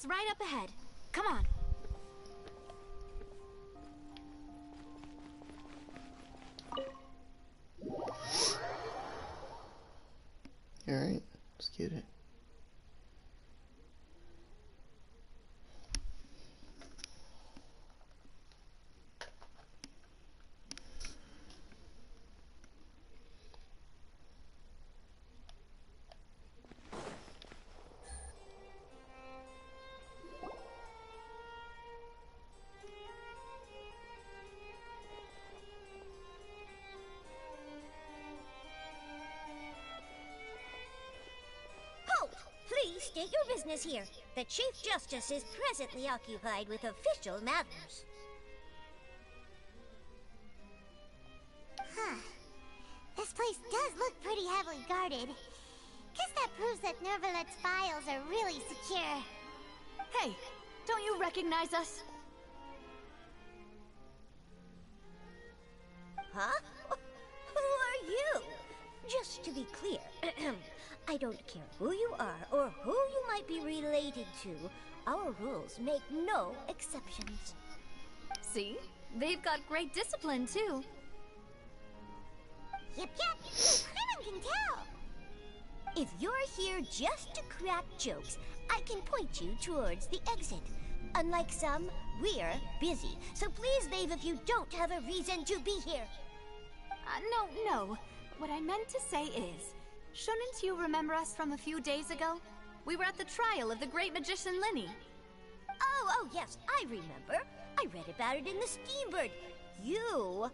is right up ahead. Come on. Alright, let's get it. State your business here. The Chief Justice is presently occupied with official matters. Huh. This place does look pretty heavily guarded. Guess that proves that Nervalet's files are really secure. Hey, don't you recognize us? Huh? Who are you? Just to be clear, I don't care who you are or who you might be related to. Our rules make no exceptions. See? They've got great discipline, too. Yep. Anyone can tell. If you're here just to crack jokes, I can point you towards the exit. Unlike some, we're busy, so please leave if you don't have a reason to be here. No. What I meant to say is, shouldn't you remember us from a few days ago? We were at the trial of the great magician Linny. Oh, yes, I remember. I read about it in the Steambird. You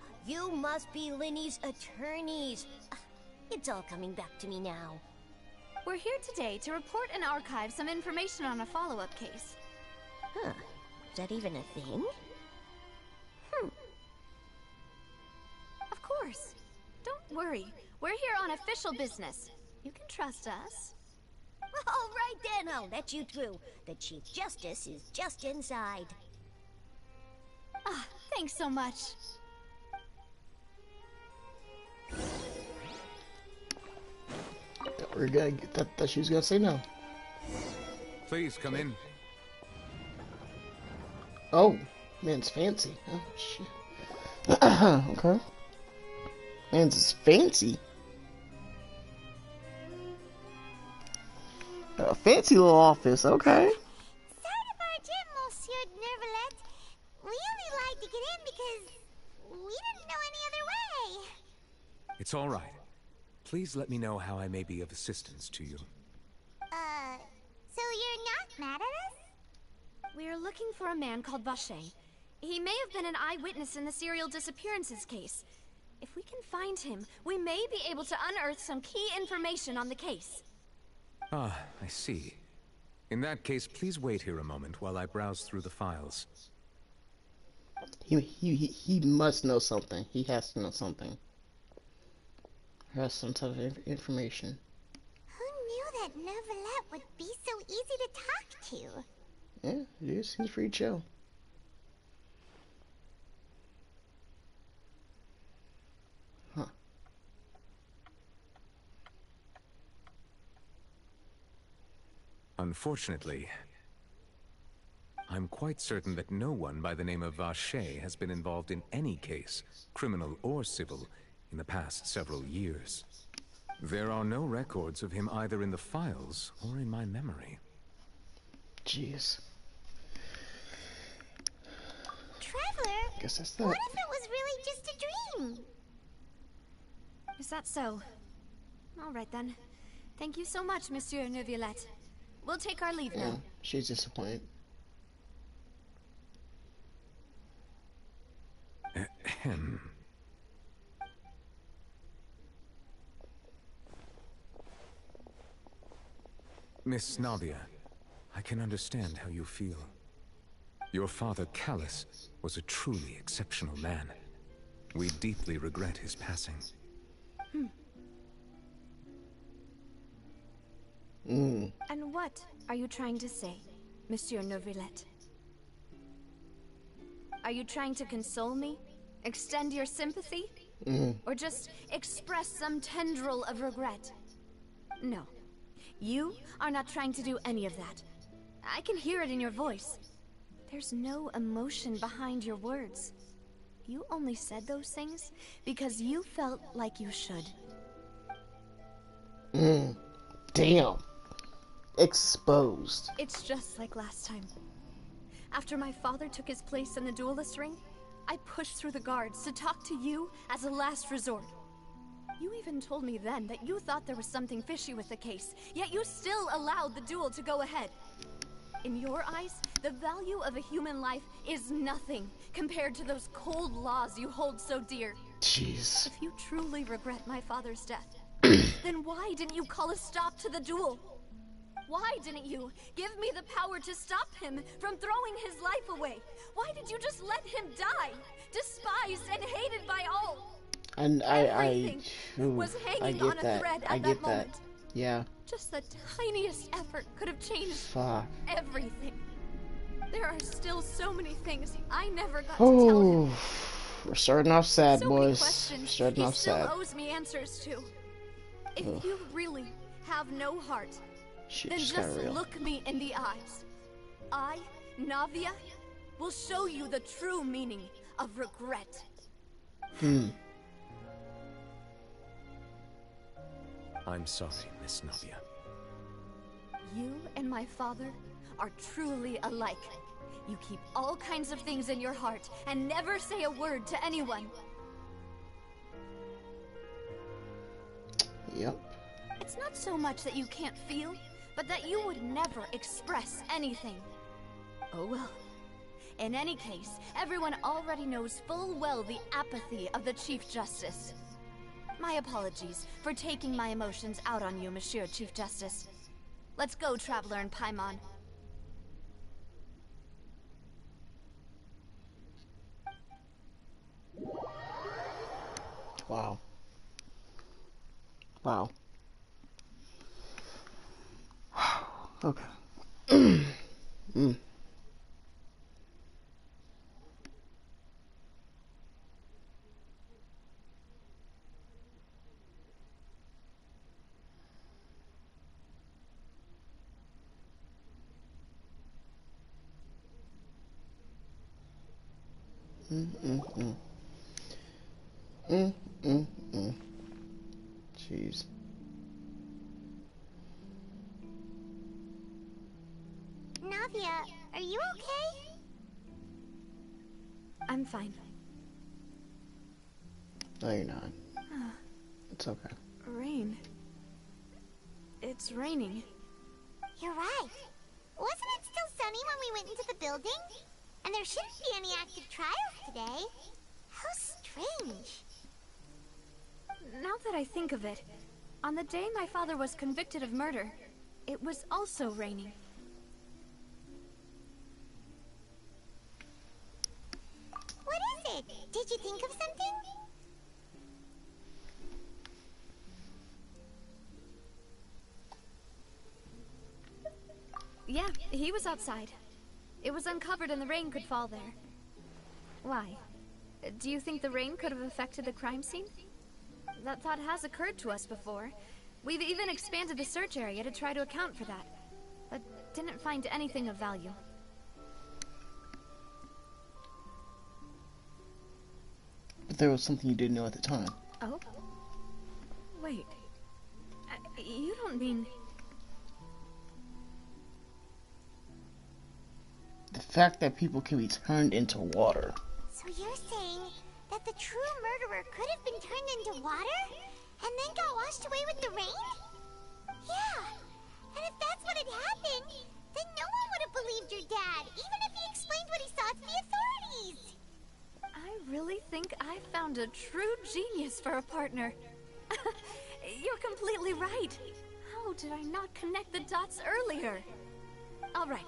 must be Linny's attorneys. It's all coming back to me now. We're here today to report and archive some information on a follow-up case. Huh. Is that even a thing? Of course. Don't worry. We're here on official business. You can trust us. All right then, I'll let you through. The Chief Justice is just inside. Thanks so much. We're gonna get that she was gonna say no. Please come in. Oh, man's fancy. Oh shit. Okay. Man's fancy. A fancy little office, okay. Sorry to barge in, Monsieur Nervalet. We only lied to get in because we didn't know any other way. It's all right. Please let me know how I may be of assistance to you. So you're not mad at us? We're looking for a man called Vacher. He may have been an eyewitness in the serial disappearances case. If we can find him, we may be able to unearth some key information on the case. Ah, I see. In that case, please wait here a moment while I browse through the files. He must know something. He has to know something. He has some type of information. Who knew that Nervalet would be so easy to talk to? Yeah, it is. He's pretty chill. Huh. Unfortunately, I'm quite certain that no one by the name of Vacher has been involved in any case, criminal or civil, in the past several years. There are no records of him either in the files or in my memory. Jeez. Traveler, Guess that's that. what if it was really just a dream? Is that so? All right then. Thank you so much, Monsieur Neuvillette. We'll take our leave now. She's disappointed. Ahem. Miss Navia, I can understand how you feel. Your father, Callus, was a truly exceptional man. We deeply regret his passing. And what are you trying to say, Monsieur Neuvillette? Are you trying to console me? Extend your sympathy? Or just express some tendril of regret? No. You are not trying to do any of that. I can hear it in your voice. There's no emotion behind your words. You only said those things because you felt like you should. Damn. Exposed. It's just like last time. After my father took his place in the duelist ring, I pushed through the guards to talk to you as a last resort. You even told me then that you thought there was something fishy with the case, yet you still allowed the duel to go ahead. In your eyes, the value of a human life is nothing compared to those cold laws you hold so dear. Jeez. If you truly regret my father's death, then why didn't you call a stop to the duel? Why didn't you give me the power to stop him from throwing his life away? Why did you just let him die, despised and hated by all? And Everything was I hanging get on a that. thread at I that get that. moment. Yeah. Just the tiniest effort could have changed Fuck. everything. There are still so many things I never got to tell him. Oh, we're starting off sad, So many boys. questions Starting he off still sad. owes me answers to. If Ugh. you really have no heart, Shit then just got just real. look me in the eyes. I, Navia, will show you the true meaning of regret. I'm sorry, Miss Navia. You and my father are truly alike. You keep all kinds of things in your heart and never say a word to anyone. Yep. It's not so much that you can't feel, but that you would never express anything. Oh well. In any case, everyone already knows full well the apathy of the Chief Justice. My apologies for taking my emotions out on you, Monsieur Chief Justice. Let's go, Traveler and Paimon. Wow. Wow. Okay. Jeez. Navia, are you okay? I'm fine. No, you're not. It's okay. Rain. It's raining. You're right. Wasn't it still sunny when we went into the building? And there shouldn't be any active trials today. How strange. Now that I think of it, on the day my father was convicted of murder, it was also raining. What is it? Did you think of something? Yeah, he was outside. It was uncovered and the rain could fall there. Why? Do you think the rain could have affected the crime scene? That thought has occurred to us before. We've even expanded the search area to try to account for that, but didn't find anything of value. But there was something you didn't know at the time. Oh? Wait. You don't mean... The fact that people can be turned into water. So you're saying that the true murderer could have been turned into water? And then got washed away with the rain? Yeah. And if that's what had happened, then no one would have believed your dad, even if he explained what he saw to the authorities. I really think I found a true genius for a partner. You're completely right. How did I not connect the dots earlier? All right,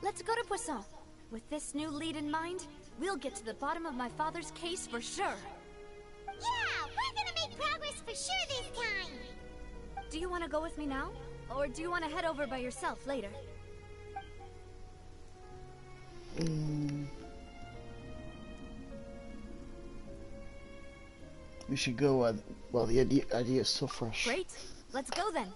let's go to Poisson. With this new lead in mind, we'll get to the bottom of my father's case for sure. Yeah, we're gonna make progress for sure this time. Do you want to go with me now? Or do you want to head over by yourself later? We should go while the idea is still fresh. Great, let's go then.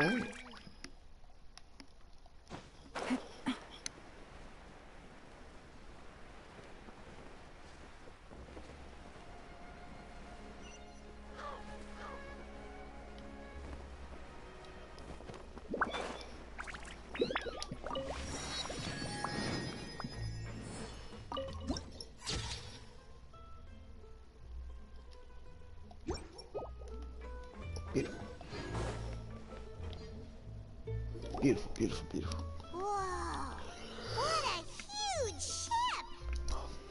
Alright. Beautiful, beautiful, beautiful. Whoa! What a huge ship!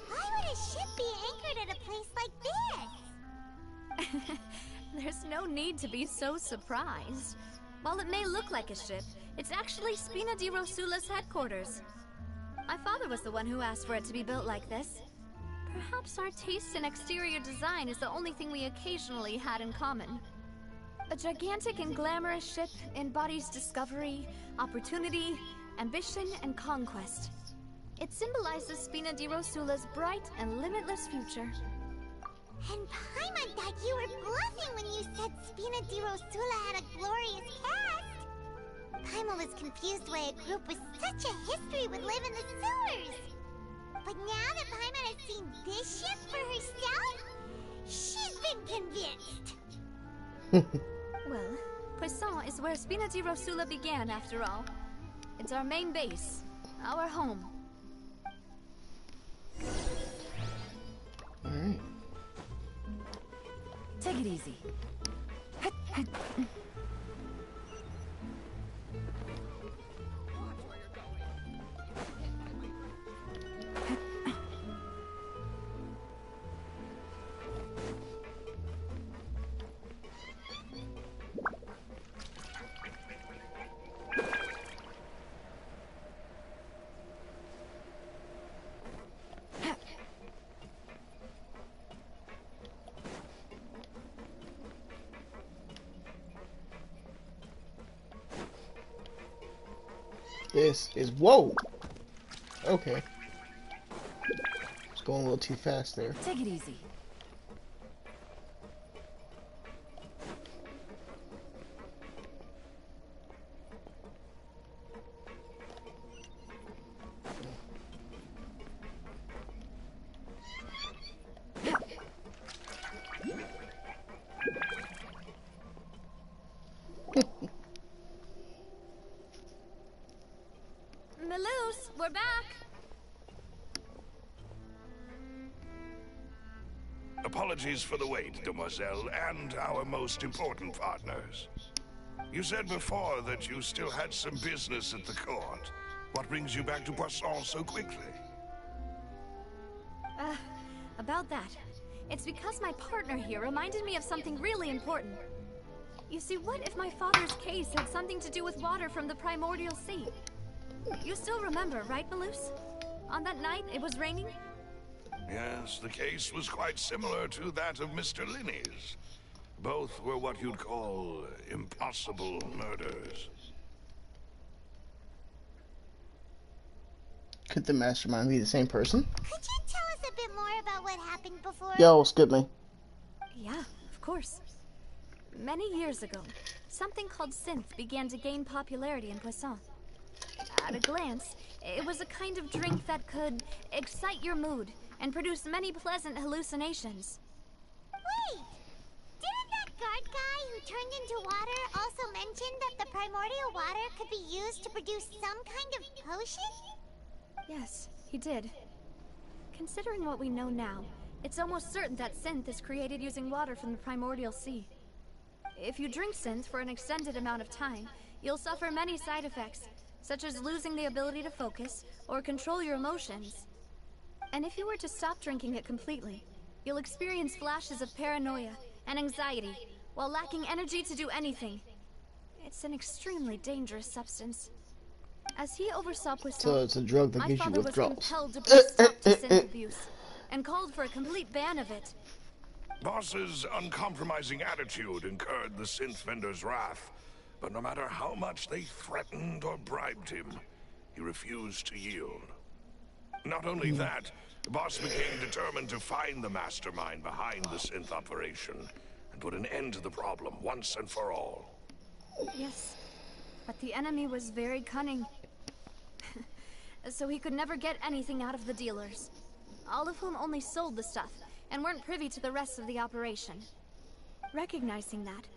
Why would a ship be anchored at a place like this? There's no need to be so surprised. While it may look like a ship, it's actually Spina di Rosula's headquarters. My father was the one who asked for it to be built like this. Perhaps our taste in exterior design is the only thing we occasionally had in common. A gigantic and glamorous ship embodies discovery, opportunity, ambition, and conquest. It symbolizes Spina di Rosula's bright and limitless future. And Paimon thought you were bluffing when you said Spina di Rosula had a glorious past. Paimon was confused why a group with such a history would live in the sewers. But now that Paimon has seen this ship for herself, she's been convinced. Well, Poisson is where Spina di Rosula began, after all. It's our main base, our home. Alright. Take it easy. This is whoa. Okay. It's going a little too fast there. Take it easy. Melus, we're back! Apologies for the wait, demoiselle, and our most important partners. You said before that you still had some business at the court. What brings you back to Poisson so quickly? About that. It's because my partner here reminded me of something really important. You see, what if my father's case had something to do with water from the primordial sea? You still remember, right, Melus? On that night, it was raining? Yes, the case was quite similar to that of Mr. Linney's. Both were what you'd call impossible murders. Could the mastermind be the same person? Could you tell us a bit more about what happened before? Yo, skip me. Yeah, of course. Many years ago, something called synth began to gain popularity in Poisson. At a glance, it was a kind of drink that could excite your mood and produce many pleasant hallucinations. Wait! Didn't that guard guy who turned into water also mention that the primordial water could be used to produce some kind of potion? Yes, he did. Considering what we know now, it's almost certain that synth is created using water from the primordial sea. If you drink synth for an extended amount of time, you'll suffer many side effects, such as losing the ability to focus or control your emotions. And if you were to stop drinking it completely, you'll experience flashes of paranoia and anxiety while lacking energy to do anything. It's an extremely dangerous substance. As he oversaw Poisson, So it's a drug that my gives you father was withdrawals. compelled to put a stop to synth abuse and called for a complete ban of it. Boss's uncompromising attitude incurred the synth vendor's wrath, but no matter how much they threatened or bribed him, he refused to yield. Not only that, the boss became determined to find the mastermind behind the synth operation and put an end to the problem once and for all. Yes, But the enemy was very cunning. So he could never get anything out of the dealers, all of whom only sold the stuff and weren't privy to the rest of the operation. Recognizing that,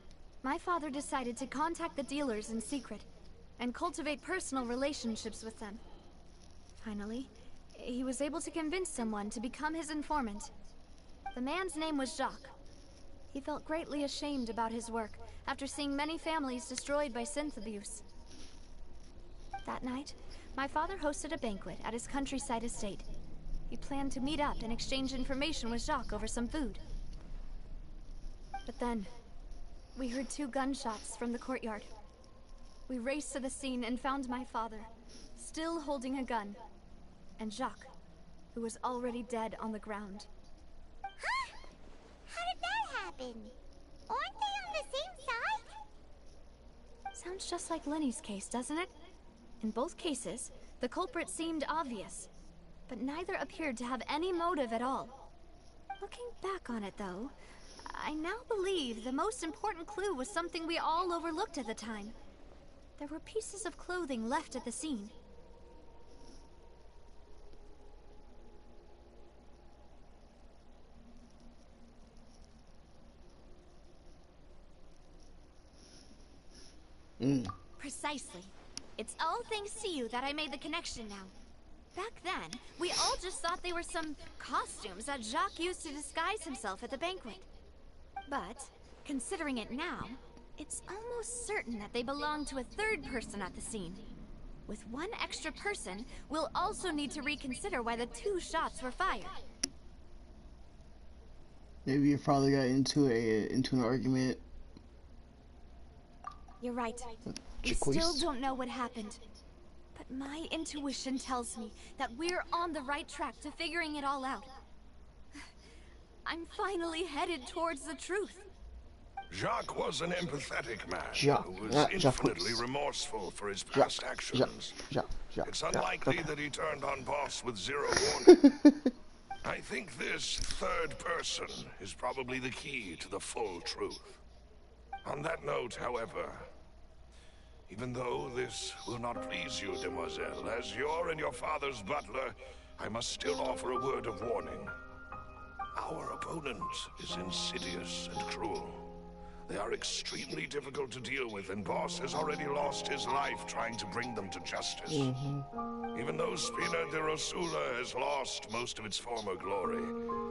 my father decided to contact the dealers in secret and cultivate personal relationships with them. Finally, he was able to convince someone to become his informant. The man's name was Jacques. He felt greatly ashamed about his work after seeing many families destroyed by synth abuse. That night, my father hosted a banquet at his countryside estate. He planned to meet up and exchange information with Jacques over some food. But then, we heard 2 gunshots from the courtyard. We raced to the scene and found my father, still holding a gun, and Jacques, who was already dead on the ground. Huh? How did that happen? Aren't they on the same side? Sounds just like Lenny's case, doesn't it? In both cases, the culprit seemed obvious, but neither appeared to have any motive at all. Looking back on it, though, I now believe the most important clue was something we all overlooked at the time. There were pieces of clothing left at the scene. Precisely. It's all thanks to you that I made the connection now. Back then, we all just thought they were some costumes that Jacques used to disguise himself at the banquet. But, considering it now, it's almost certain that they belong to a third person at the scene. With one extra person, we'll also need to reconsider why the 2 shots were fired. Maybe your father got into an argument. You're right. We still don't know what happened. But my intuition tells me that we're on the right track to figuring it all out. I'm finally headed towards the truth. Jacques was an empathetic man who was Jacques. infinitely remorseful for his past actions. It's unlikely that he turned on Boss with 0 warning. I think this third person is probably the key to the full truth. On that note, however, even though this will not please you, demoiselle, as your and your father's butler, I must still offer a word of warning. Our opponent is insidious and cruel. They are extremely difficult to deal with, and Boss has already lost his life trying to bring them to justice. Even though Spina de Rosula has lost most of its former glory,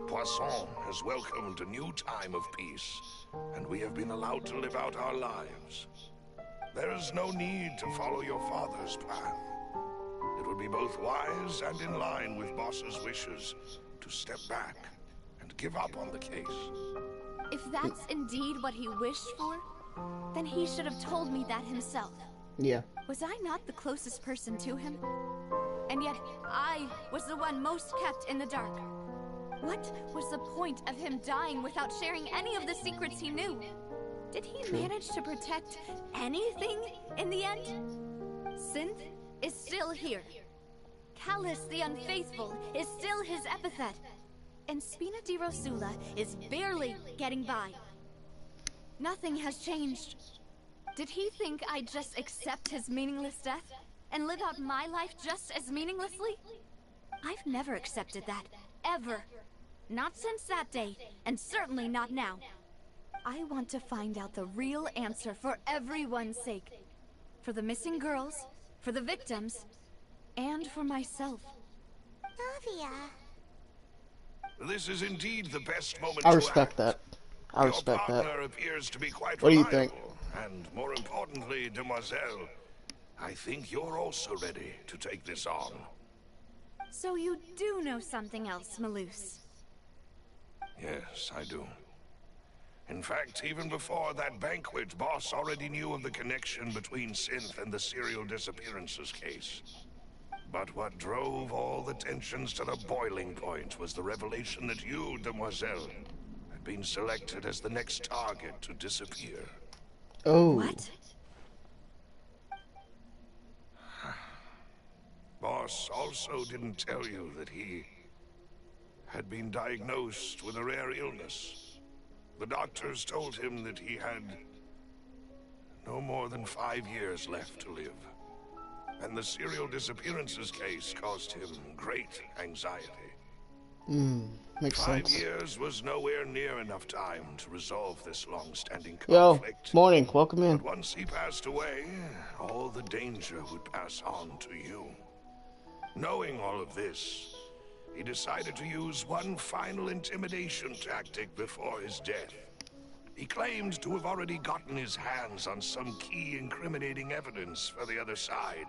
Poisson has welcomed a new time of peace, and we have been allowed to live out our lives. There is no need to follow your father's path. It would be both wise and in line with Boss's wishes to step back and give up on the case. If that's indeed what he wished for, then he should have told me that himself. Yeah. Was I not the closest person to him? And yet, I was the one most kept in the dark. What was the point of him dying without sharing any of the secrets he knew? Did he manage to protect anything in the end? Synth is still here. Callus the Unfaithful is still his epithet. And Spina di Rosula is barely getting by. Nothing has changed. Did he think I'd just accept his meaningless death and live out my life just as meaninglessly? I've never accepted that, ever. Not since that day, and certainly not now. I want to find out the real answer for everyone's sake. For the missing girls, for the victims, and for myself. Navia. This is indeed the best moment I to respect act. that. I respect Your that. partner appears to be quite What do you reliable, think? and more importantly, demoiselle, I think you're also ready to take this on. So you do know something else, Maloose? Yes, I do. In fact, even before that banquet, Boss already knew of the connection between Synth and the serial disappearances case. But what drove all the tensions to the boiling point was the revelation that you, demoiselle, had been selected as the next target to disappear. Oh. What? Boss also didn't tell you that he had been diagnosed with a rare illness. The doctors told him that he had no more more than 5 years left to live. And the serial disappearances case caused him great anxiety. Makes 5 sense. years was nowhere near enough time to resolve this long-standing Yo, conflict. morning, welcome in. But once he passed away, all the danger would pass on to you. Knowing all of this, he decided to use one final intimidation tactic before his death. He claimed to have already gotten his hands on some key incriminating evidence for the other side,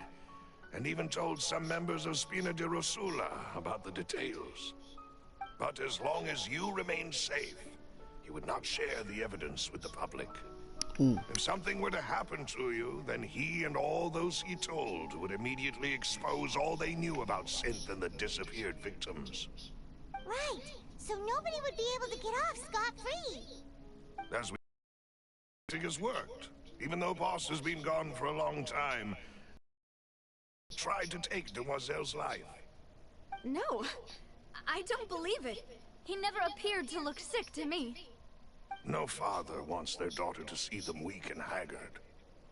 and even told some members of Spina di Rosula about the details. But as long as you remained safe, he would not share the evidence with the public. If something were to happen to you, then he and all those he told would immediately expose all they knew about Synth and the disappeared victims. Right. So nobody would be able to get off scot-free. As we has worked, even though Boss has been gone for a long time, tried to take Demoiselle's life. No, I don't believe it. He never appeared to look sick to me. No father wants their daughter to see them weak and haggard,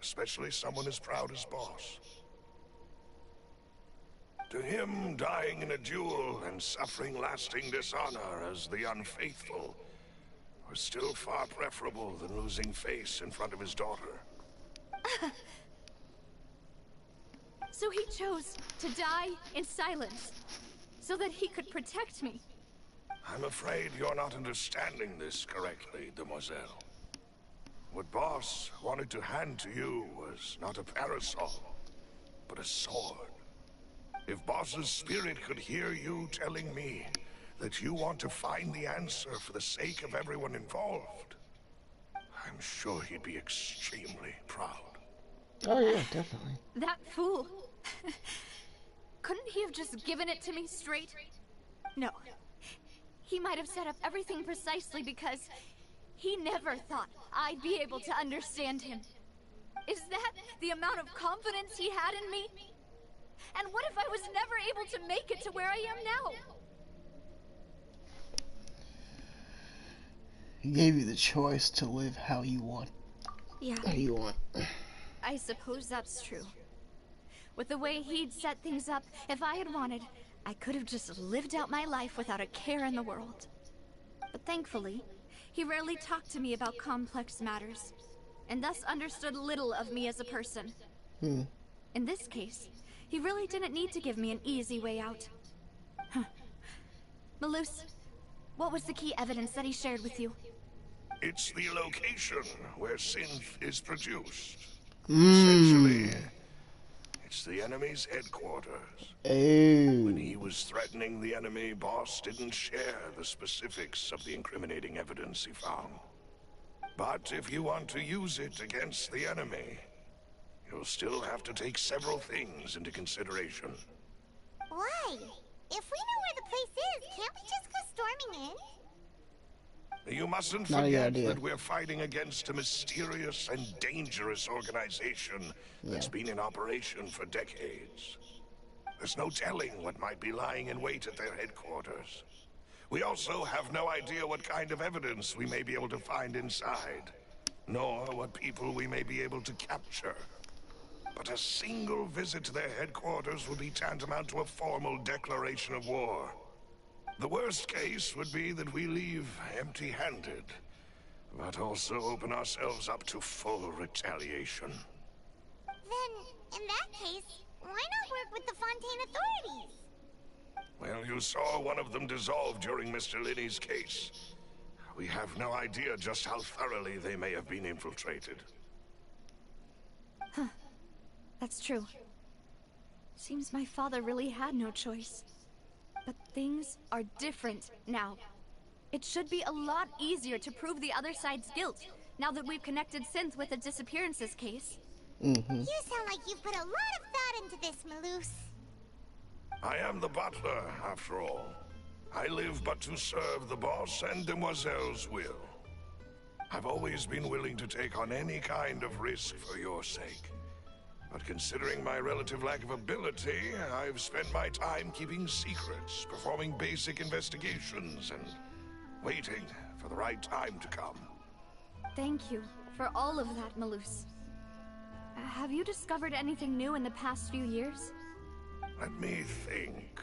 especially someone as proud as Boss. To him, dying in a duel and suffering lasting dishonor as the unfaithful was still far preferable than losing face in front of his daughter. So he chose to die in silence, so that he could protect me. I'm afraid you're not understanding this correctly, Demoiselle. What Boss wanted to hand to you was not a parasol, but a sword. If Boss's spirit could hear you telling me that you want to find the answer for the sake of everyone involved, I'm sure he'd be extremely proud. Oh yeah, definitely. That fool. Couldn't he have just given it to me straight? No. He might have set up everything precisely because he never thought I'd be able to understand him. Is that the amount of confidence he had in me? And what if I was never able to make it to where I am now? He gave you the choice to live how you want. Yeah. How you want. I suppose that's true. With the way he'd set things up, if I had wanted, I could have just lived out my life without a care in the world. But thankfully, he rarely talked to me about complex matters, and thus understood little of me as a person. In this case, he really didn't need to give me an easy way out. Malus, what was the key evidence that he shared with you? It's the location where Synth is produced. Essentially, it's the enemy's headquarters. When he was threatening the enemy, Boss didn't share the specifics of the incriminating evidence he found. But if you want to use it against the enemy, you'll still have to take several things into consideration. Why? If we know where the place is, can't we just go storming in? You mustn't Not a good forget idea. that we're fighting against a mysterious and dangerous organization that's been in operation for decades. There's no telling what might be lying in wait at their headquarters. We also have no idea what kind of evidence we may be able to find inside, nor what people we may be able to capture. But a single visit to their headquarters would be tantamount to a formal declaration of war. The worst case would be that we leave empty-handed, but also open ourselves up to full retaliation. Then, in that case, why not work with the Fontaine authorities? Well, you saw one of them dissolve during Mr. Linney's case. We have no idea just how thoroughly they may have been infiltrated. That's true. Seems my father really had no choice. But things are different now. It should be a lot easier to prove the other side's guilt, now that we've connected Synth with the disappearances case. You sound like you've put a lot of thought into this, Malus. I am the butler, after all. I live but to serve the boss and Demoiselle's will. I've always been willing to take on any kind of risk for your sake. But considering my relative lack of ability, I've spent my time keeping secrets, performing basic investigations, and waiting for the right time to come. Thank you for all of that, Malus. Have you discovered anything new in the past few years? Let me think.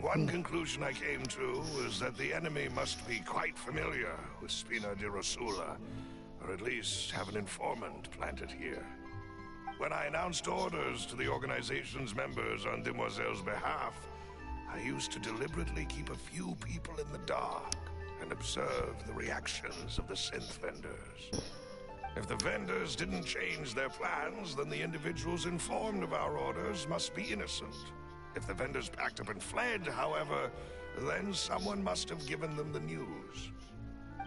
One conclusion I came to is that the enemy must be quite familiar with Spina di Rosula, or at least have an informant planted here. When I announced orders to the organization's members on Demoiselle's behalf, I used to deliberately keep a few people in the dark and observe the reactions of the synth vendors. If the vendors didn't change their plans, then the individuals informed of our orders must be innocent. If the vendors packed up and fled, however, then someone must have given them the news.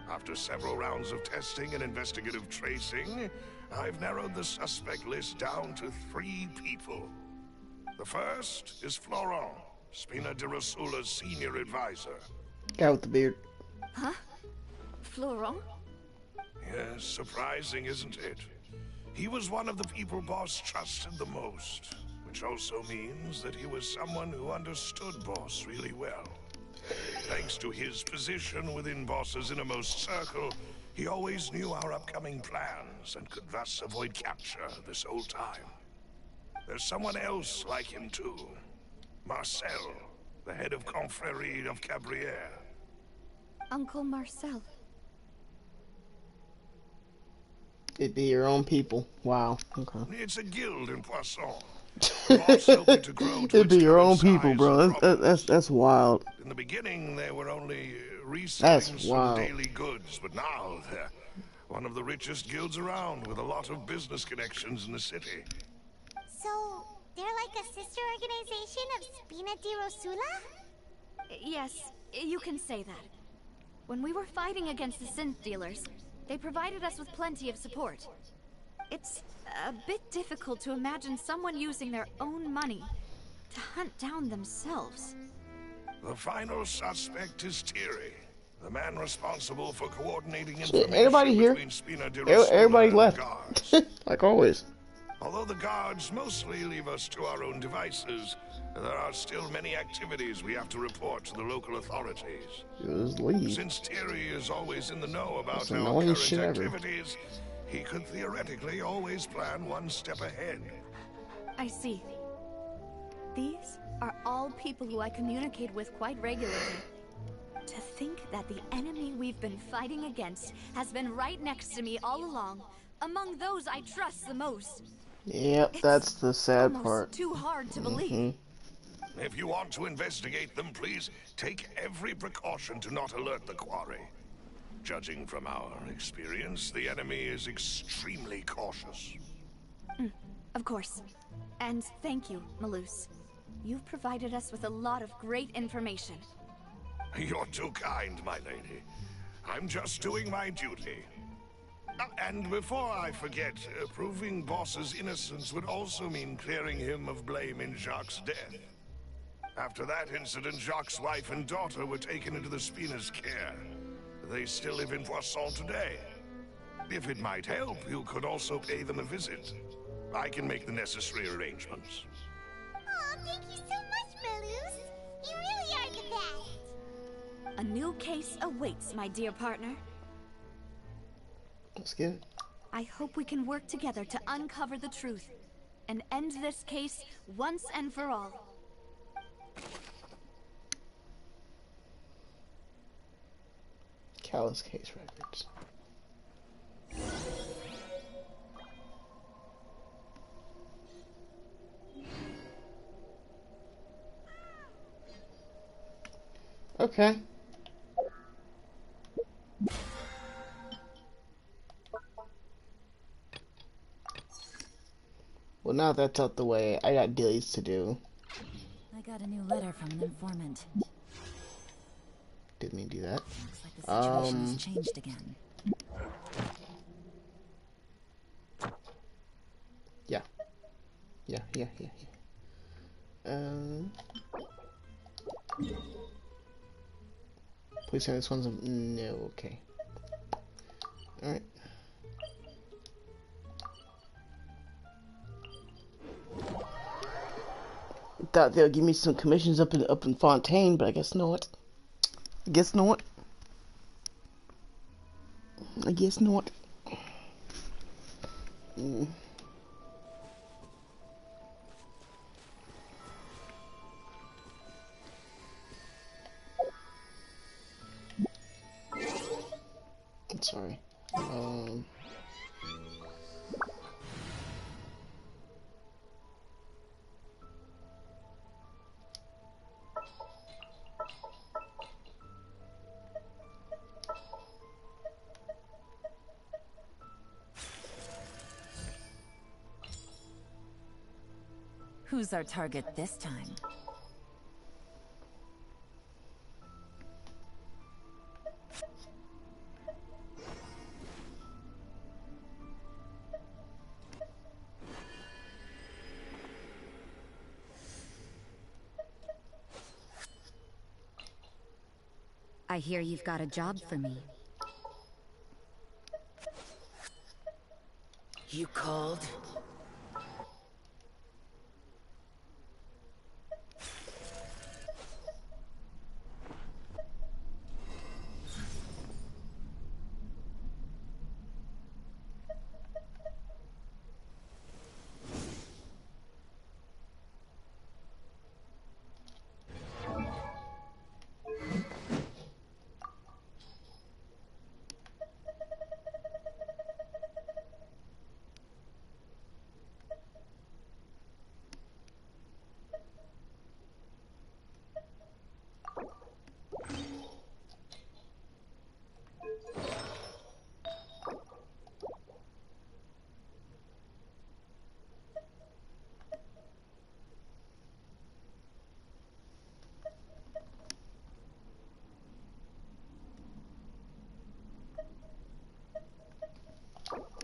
After several rounds of testing and investigative tracing, I've narrowed the suspect list down to 3 people. The first is Florent, Spina di Rosula's senior advisor. Guy with the beard. Huh? Florent? Yes, surprising, isn't it? He was one of the people Boss trusted the most, which also means that he was someone who understood Boss really well. Thanks to his position within Boss's innermost circle, he always knew our upcoming plans and could thus avoid capture this whole time. There's someone else like him too. Marcel, the head of Confrérie of Cabrières. Uncle Marcel. It'd be your own people. Wow. Okay. It's a guild in Poisson. To grow to It'd be its your own current people, size bro. and prominence. That's wild. In the beginning, they were only reselling That's some wild. daily goods, but now they're one of the richest guilds around with a lot of business connections in the city. So, they're like a sister organization of Spina di Rosula? Yes, you can say that. When we were fighting against the synth dealers, they provided us with plenty of support. It's a bit difficult to imagine someone using their own money to hunt down themselves. The final suspect is Thierry, the man responsible for coordinating Shit, information everybody here. between Spina di Rosula Everybody and the left. guards. Like always. Although the guards mostly leave us to our own devices, there are still many activities we have to report to the local authorities. Just leave. Since Thierry is always in the know about That's our annoying current shit ever. activities, he could theoretically always plan one step ahead. I see. These are all people who I communicate with quite regularly. To think that the enemy we've been fighting against has been right next to me all along, among those I trust the most. Yep, It's that's the sad almost part. too hard to believe. Mm-hmm. If you want to investigate them, please take every precaution to not alert the quarry. Judging from our experience, the enemy is extremely cautious. Of course. And thank you, Malus. You've provided us with a lot of great information. You're too kind, my lady. I'm just doing my duty. And before I forget, proving Boss's innocence would also mean clearing him of blame in Jacques' death. After that incident, Jacques' wife and daughter were taken into the Spina's care. They still live in Poisson today. If it might help, you could also pay them a visit. I can make the necessary arrangements. Aw, thank you so much, Malus. You really are the best. A new case awaits, my dear partner. Let's get it. I hope we can work together to uncover the truth and end this case once and for all. Callous case records. Okay. Well, now that's out the way, I got dailies to do. I got a new letter from an informant. Didn't mean to do that. Looks like the situation has changed again. Yeah. Yeah. Please say this one's a... No, okay. Alright. Thought they'll give me some commissions up in Fontaine, but I guess not. I guess not. sorry. Who's our target this time? I hear you've got a job for me. You called?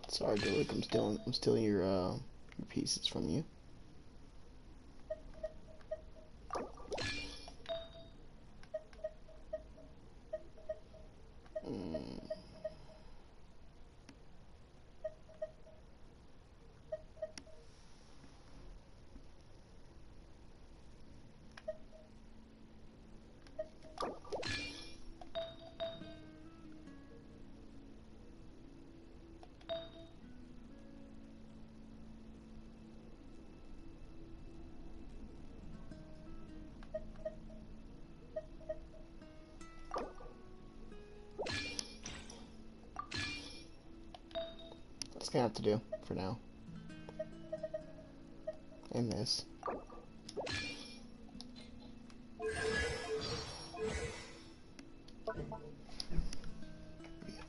Sorry, Derek, I'm stealing your pieces from you. That's gonna have to do for now. And this.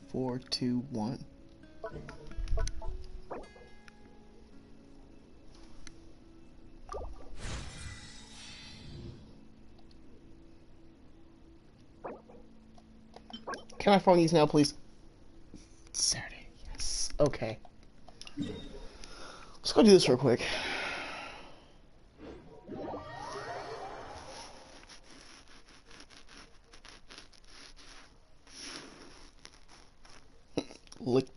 4, 2, 1. Can I phone these now, please? Saturday, yes. Okay. Let's go do this real quick. Lick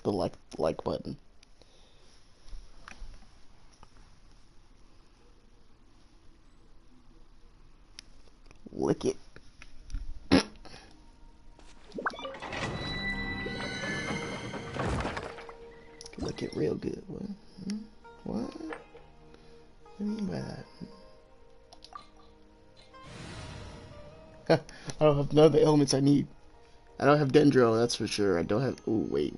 the like button. Lick it. Lick it real good. What? What? What do you mean by that? I don't have none of the elements I need. I don't have Dendro, that's for sure. I don't have. Oh, wait.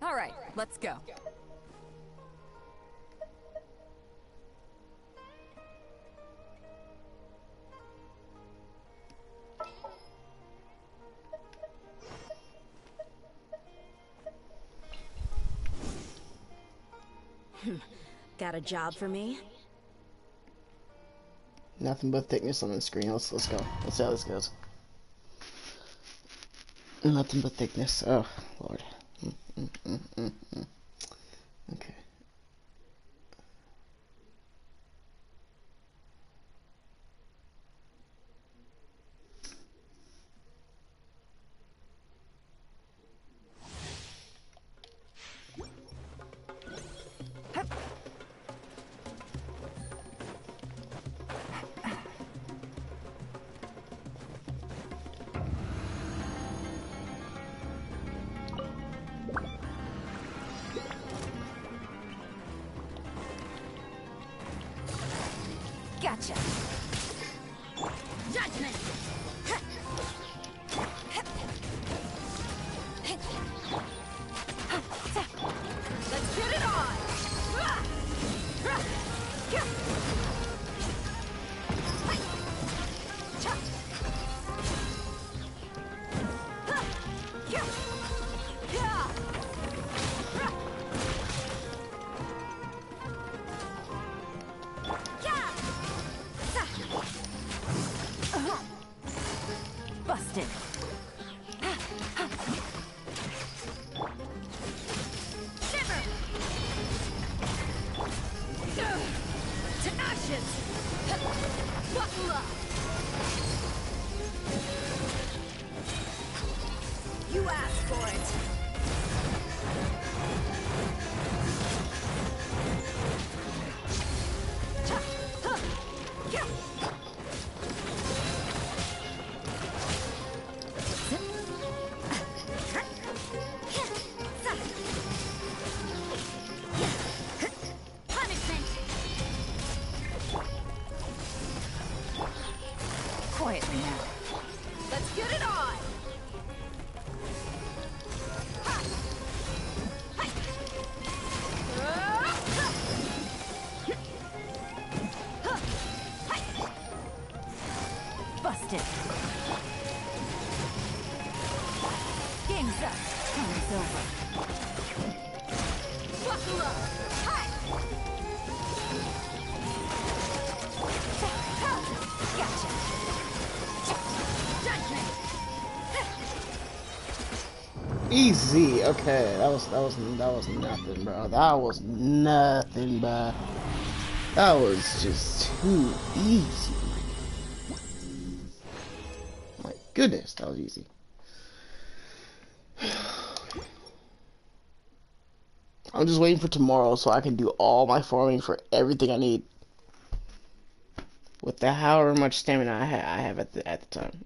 All right, let's go. Got a job for me? Nothing but thickness on the screen. Let's go. Let's see how this goes. Nothing but thickness. Oh, Lord. Okay. Gotcha. Judgment. Let's get it on. Busted. Shiver. To ashes. Buckle up. You asked for it. Quietly now. Let's get it on! Busted. Game's up. Time's over. Buckle up. Gotcha. Easy. Okay, that was nothing, bro. That was nothing, bro. That was just too easy. My goodness, that was easy. I'm just waiting for tomorrow so I can do all my farming for everything I need. With the however much stamina I have at the time.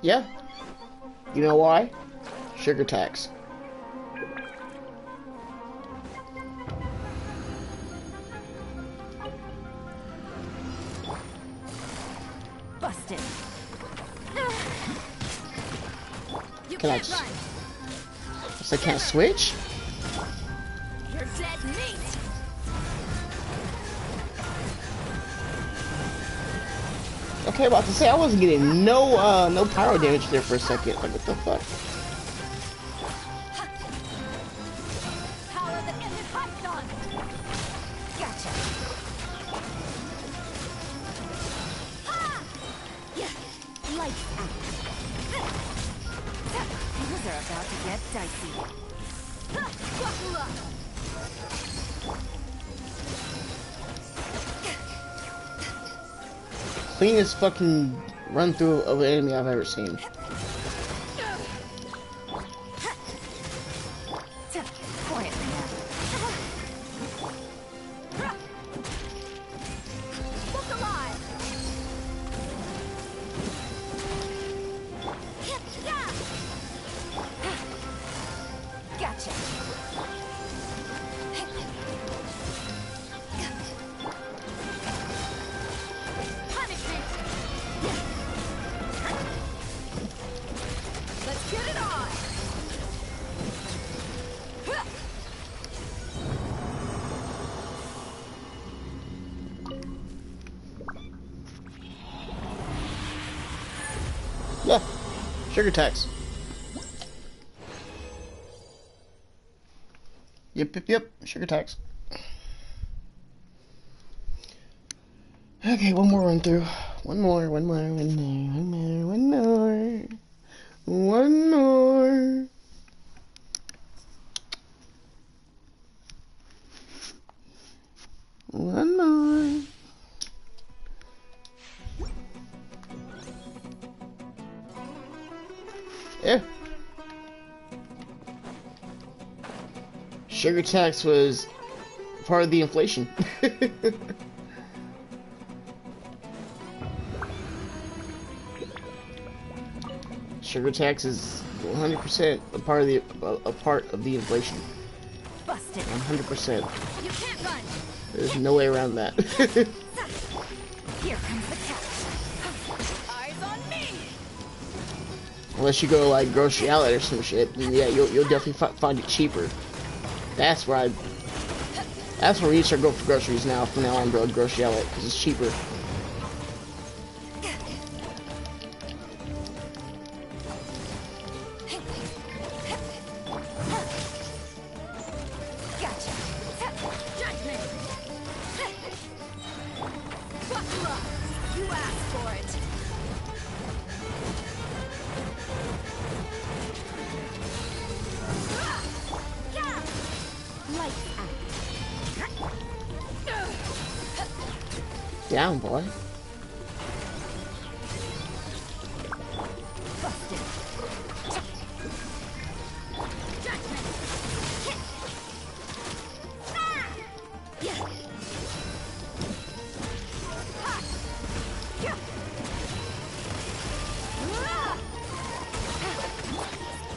Yeah. You know why? Sugar tax. Busted. Can I just... I can't switch? You're dead meat. Okay, about to say I wasn't getting no pyro damage there for a second. Like, what the fuck? Power that ended Python. Gotcha. Lights out. Things are about to get dicey. Buckle up. Cleanest fucking run through of an enemy I've ever seen. Quietly now. Look alive. Gotcha. Punishment. Let's get it on. Yeah. Sugar tax. Yep. Sugar tax. Okay, one more run through. One more. Yeah. Sugar tax was part of the inflation. Sugar tax is 100% a part of the inflation. Busted. 100%. You can't run. There's no way around that. Here comes the catch. Eyes on me. Unless you go like grocery outlet or some shit, then yeah, you'll definitely find it cheaper. That's where we start going for groceries now. From now on, go to grocery outlet because it's cheaper. Down, boy.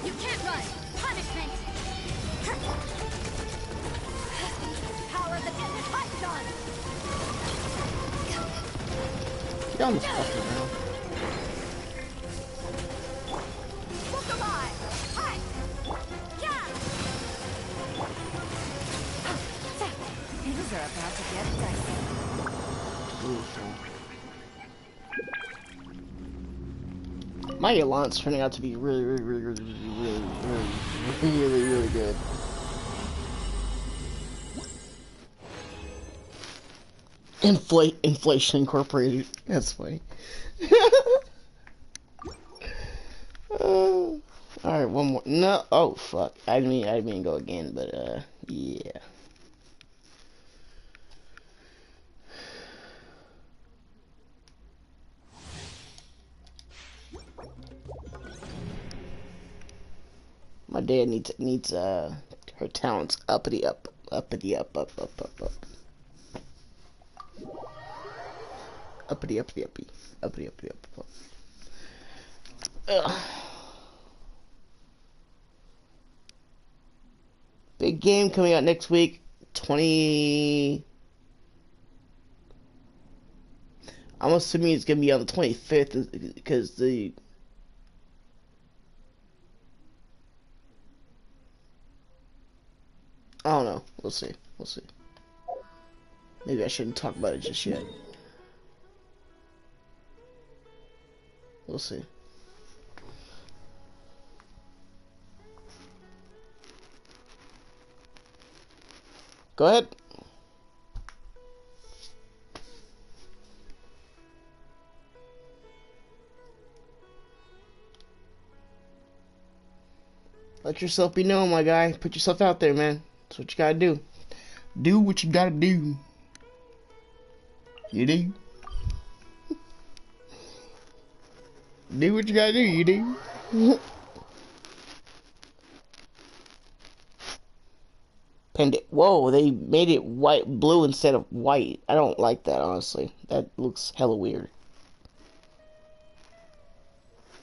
You can't run. Punishment. Power of the desert python. Get on the fucking ground. Look alive. Hi. Yeah. Things are about to get dicey. My Elon's turning out to be really good. Inflation Incorporated. That's funny. Alright, one more. No, oh fuck. I didn't mean to go again, but yeah. My dad needs her talents uppity up. Uppity up. Ugh. Big game coming out next week. I'm assuming it's gonna be on the 25th because I don't know. We'll see. Maybe I shouldn't talk about it just yet. We'll see. Go ahead. Let yourself be known, my guy. Put yourself out there, man. That's what you gotta do. Do what you gotta do. You do. Do what you gotta do, you do. Whoa, they made it blue instead of white. I don't like that, honestly. That looks hella weird.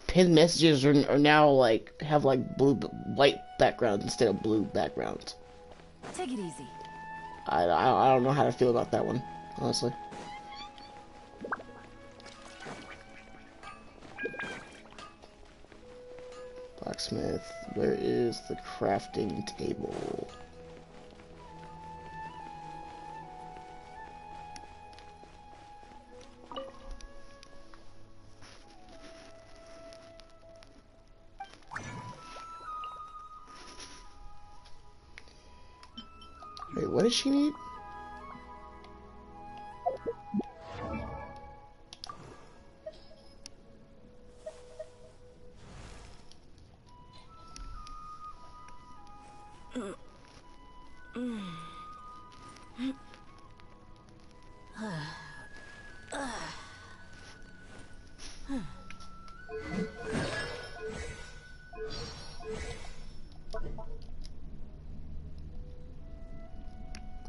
Pinned messages are now like have like white backgrounds instead of blue backgrounds. Take it easy. I don't know how to feel about that one, honestly. Blacksmith, where is the crafting table? Wait, what does she need?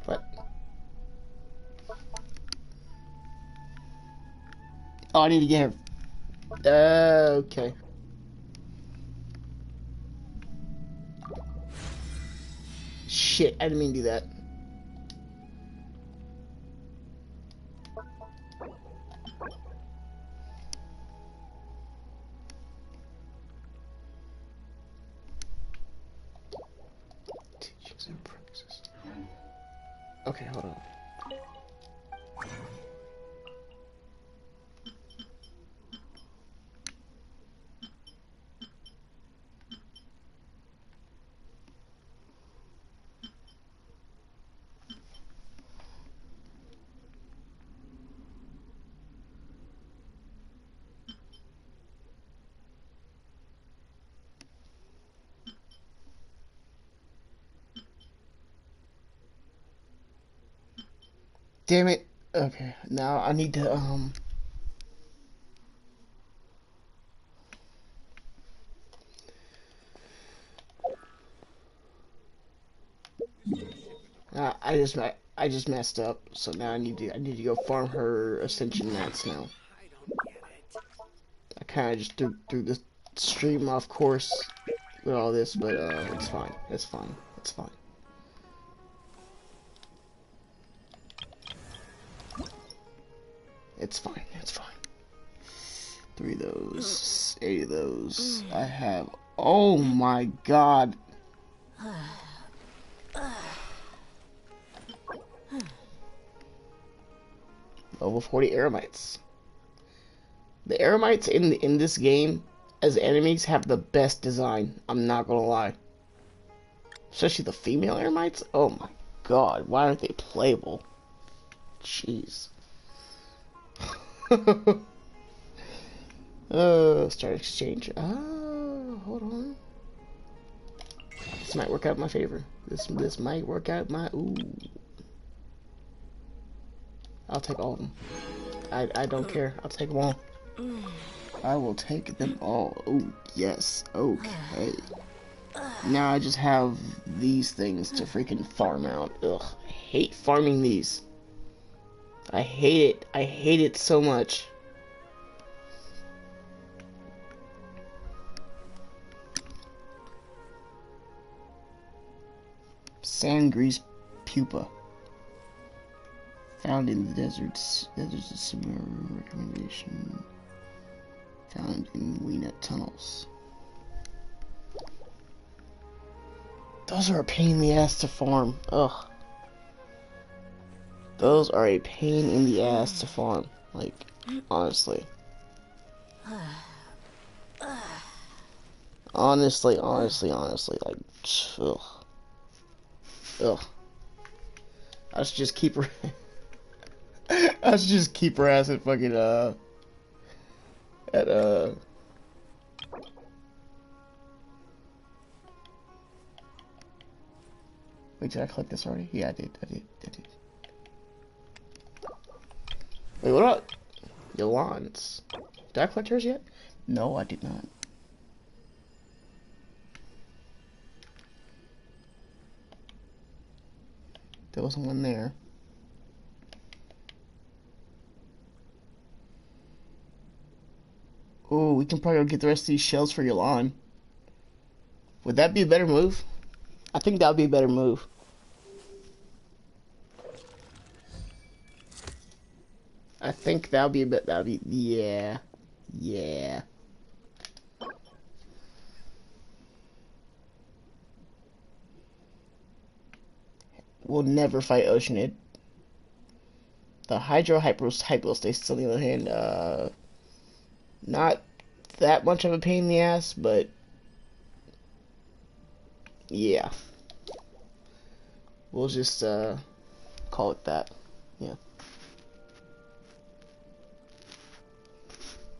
What? Oh, I need to get her. Okay. Shit, I didn't mean to do that. Teachings and practices. Okay, hold on. Damn it. Okay, now I need to, I just messed up, so now I need to go farm her ascension mats now. I kind of just threw the stream off course with all this, but it's fine. It's fine. It's fine. It's fine. It's fine. 3 of those, 8 of those. I have. Oh my god. Level 40 Eremites. The Eremites in this game as enemies have the best design. I'm not gonna lie. Especially the female Eremites. Oh my god, why aren't they playable? Jeez. Start exchange. Oh, hold on. This might work out in my favor. This might work out my. Ooh. I'll take all of them. I don't care. I'll take them all. I will take them all. Oh yes. Okay. Now I just have these things to freaking farm out. Ugh. I hate farming these. I hate it. I hate it so much. Sand grease pupa. Found in the deserts. There's a similar recommendation. Found in Weenet tunnels. Those are a pain in the ass to farm. Ugh. Those are a pain in the ass to farm. Like, honestly. Honestly, like, ugh. Ugh. I should just keep her. I should just keep her ass at fucking, Wait, did I collect this already? Yeah, I did. Wait, what about Yolan's? Did I collect hers yet? No, I did not. There wasn't one there. Oh, we can probably go get the rest of these shells for Yolan. Would that be a better move? I think that would be a better move. I think that would be a bit. That would be. Yeah. Yeah. We'll never fight Oceanid. The Hydro Hypostasis, on the other hand, not that much of a pain in the ass, but yeah. We'll just call it that. Yeah.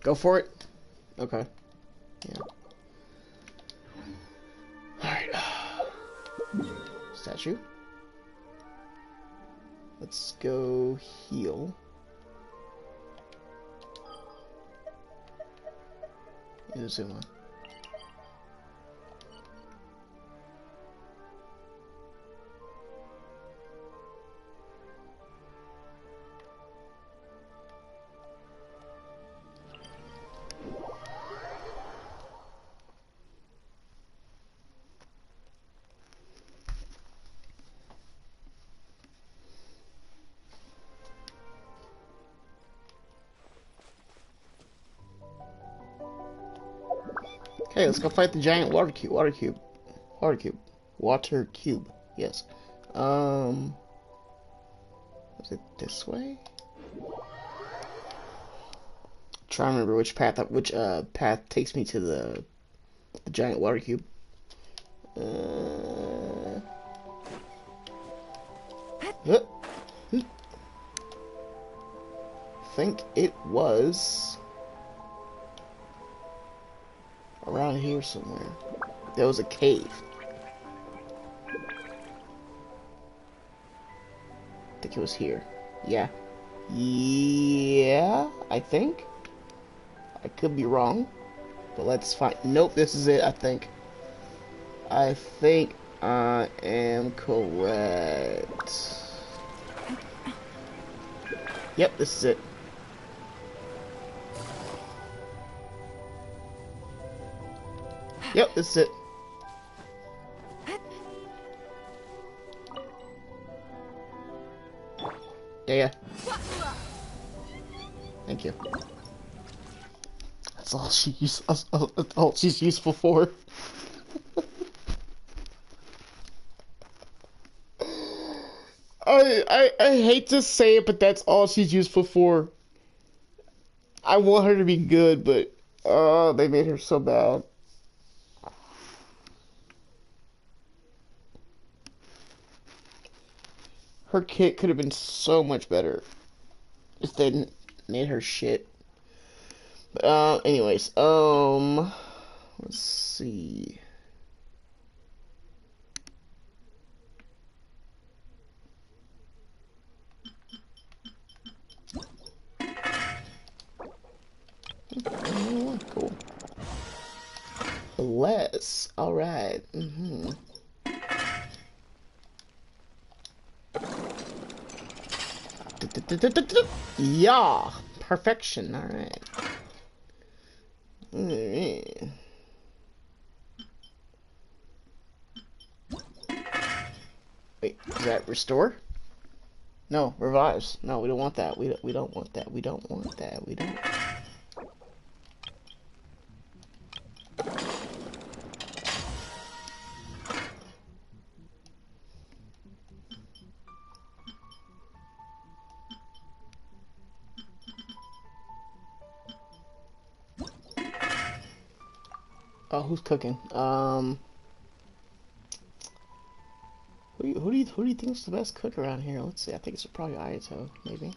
Go for it. Okay. Yeah. Alright. Statue. Let's go heal. Izuma. Okay, let's go fight the giant water cube. Water cube. Water cube. Water cube. Yes. Is it this way? Try to remember which path path takes me to the giant water cube. Think it was around here somewhere. There was a cave. I think it was here. Yeah. Yeah, I think. I could be wrong. But let's find. Nope, this is it, I think. I think I am correct. Yep, this is it. Yep, this is it. Yeah. Thank you. That's all she used. That's all she's useful for. I hate to say it, but that's all she's useful for. I want her to be good, but they made her so bad. Her kit could have been so much better if they didn't made her shit. But anyways, let's see. Oh, cool. Bless. All right. Yeah, perfection. All right. Wait, is that restore? No, revives. No, we don't want that. We don't want that. We don't want that. We don't. Oh, who's cooking? Who do you think is the best cook around here? Let's see. I think it's probably Ayato, maybe.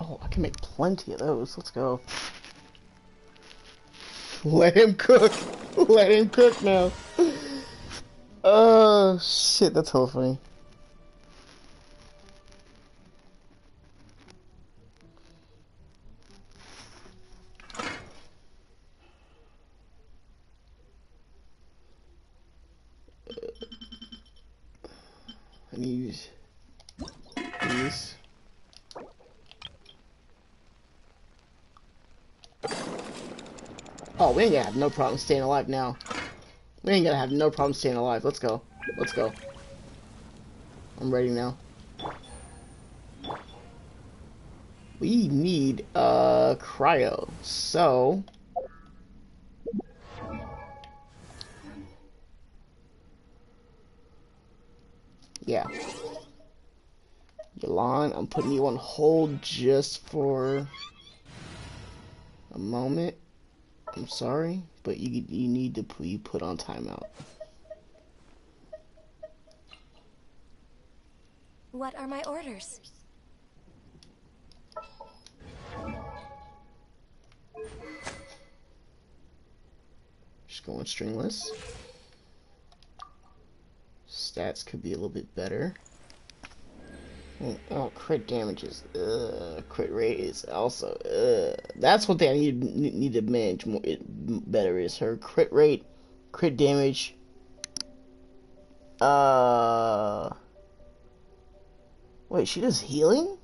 Oh, I can make plenty of those. Let's go. Let him cook. Let him cook now. Oh, shit, that's hella funny. I need these. Oh, we ain't gonna have no problem staying alive now. We ain't gonna have no problem staying alive. Let's go. Let's go. I'm ready now. We need cryo. So yeah. Yolon, I'm putting you on hold just for a moment. I'm sorry, but you need to be put on timeout. What are my orders? Just going stringless. stats could be a little bit better. Oh, crit damage is, crit rate is also, that's one thing I need to manage more better is her crit rate, crit damage. Wait, she does healing?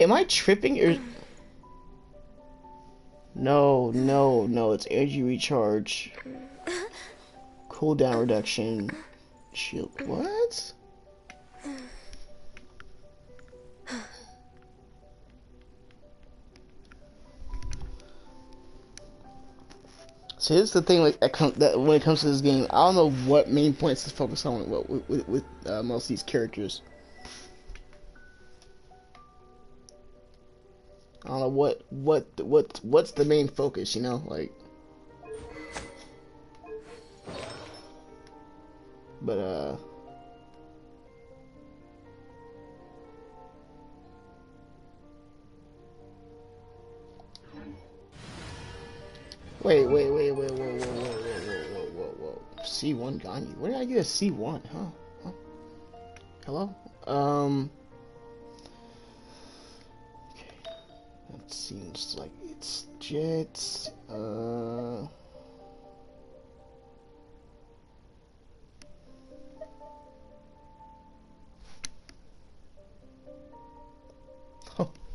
Am I tripping or? No, it's energy recharge, cooldown reduction, shield. What? So here's the thing, like that when it comes to this game, I don't know what main points to focus on with most of these characters. I don't know what's the main focus, you know, like. But wait, whoa. C1 Ganyu. Where did I get a C1? Huh? Hello? Okay. That seems like it's Jets. Oh,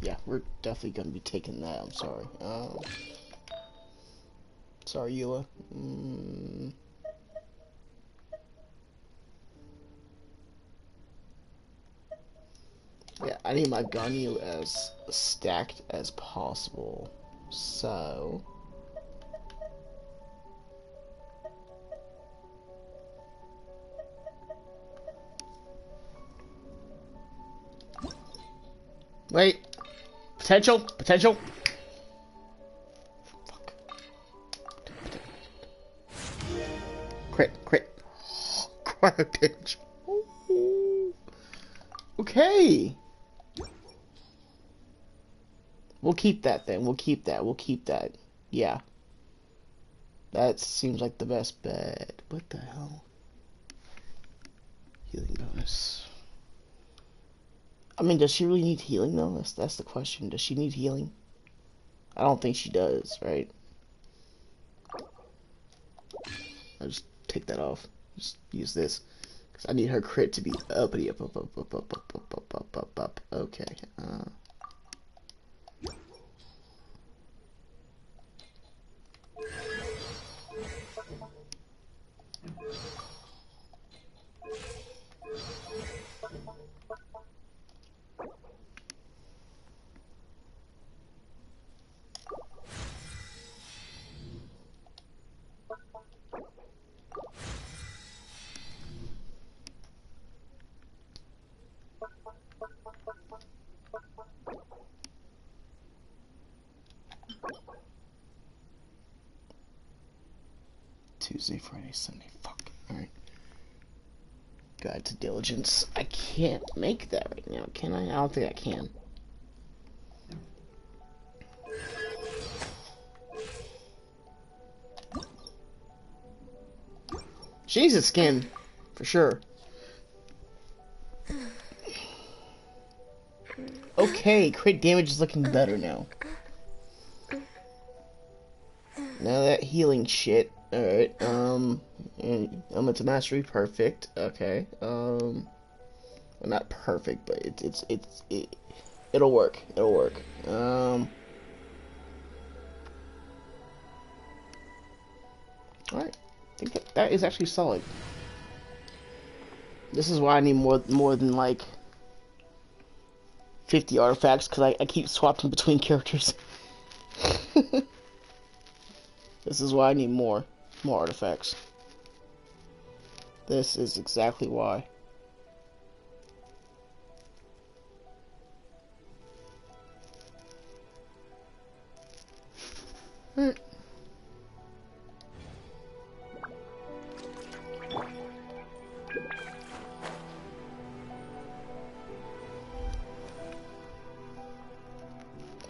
yeah, we're definitely gonna be taking that. I'm sorry. Sorry, Eula. Yeah, I need my Ganyu as stacked as possible. So. Wait. Potential. Fuck. Crit. Garbage. Okay. We'll keep that then. We'll keep that. Yeah. That seems like the best bet. What the hell? Healing bonus. I mean, does she really need healing though? That's the question. Does she need healing? I don't think she does, right? I'll just take that off. Just use this. Because I need her crit to be uppity up. Okay. Tuesday, Friday, Sunday. Fuck. Alright. Guide to diligence. I can't make that right now, can I? I don't think I can. She needs a skin, for sure. Okay, crit damage is looking better now. Now that healing shit. Alright, it's a mastery, perfect. Okay, well, not perfect, but it'll work. Alright, I think that is actually solid. This is why I need more than like 50 artifacts, because I keep swapping between characters. This is why I need more artifacts. This is exactly why.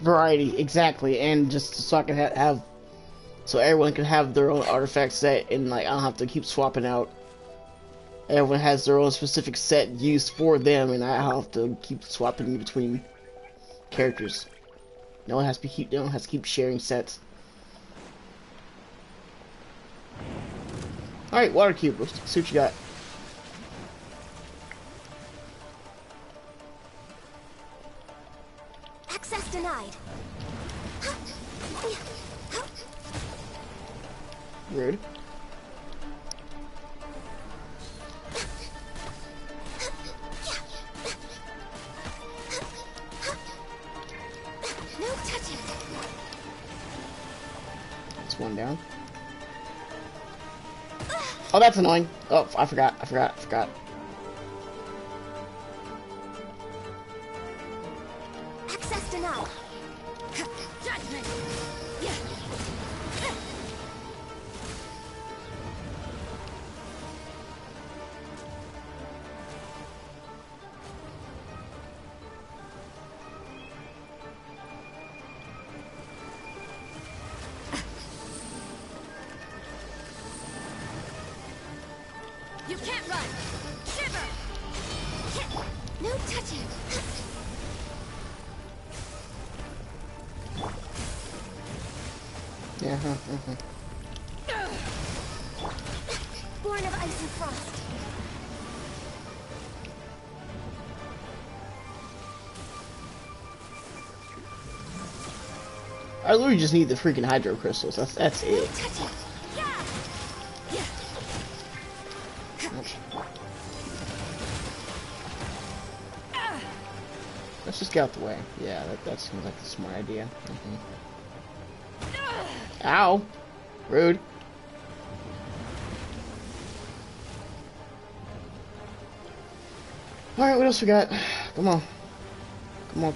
Variety, exactly, and just so I can have So everyone can have their own artifact set, and like I don't have to keep swapping out. Everyone has their own specific set used for them, and I don't have to keep swapping in between characters. No one has to keep. No one has to keep sharing sets. All right, water cube. Let's see what you got. Access denied. Rude. No touching. That's one down. Oh, that's annoying. Oh, I forgot. Access denied. Judgment. You can't run. Shiver. No touching. Yeah. Born of ice and frost. I literally just need the freaking hydro crystals. That's it. Touching. Yeah. Let's just get out the way. Yeah, that seems like a smart idea. Ow! Rude. Alright, what else we got? Come on. Come on.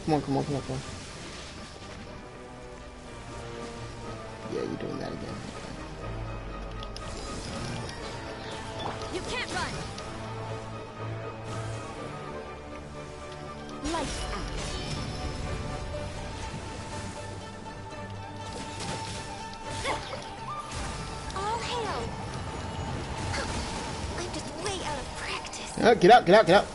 Yeah, you're doing that again. You can't run. Lights out. All hail. I'm just way out of practice. Get out.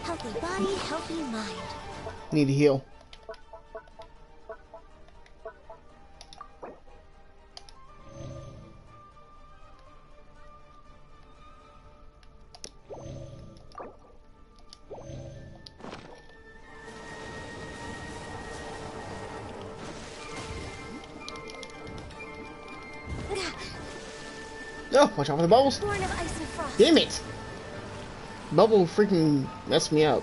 Healthy body, healthy mind. Need to heal. Oh, watch out for the bubbles. Born of ice and frost. Damn it! Bubble freaking messed me up.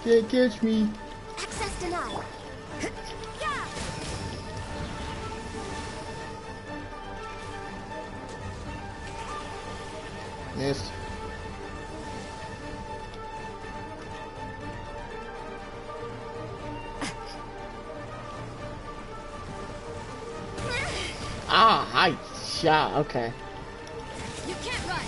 Can't catch me. Access denied. Yeah. Missed. I shot. Okay. You can't run.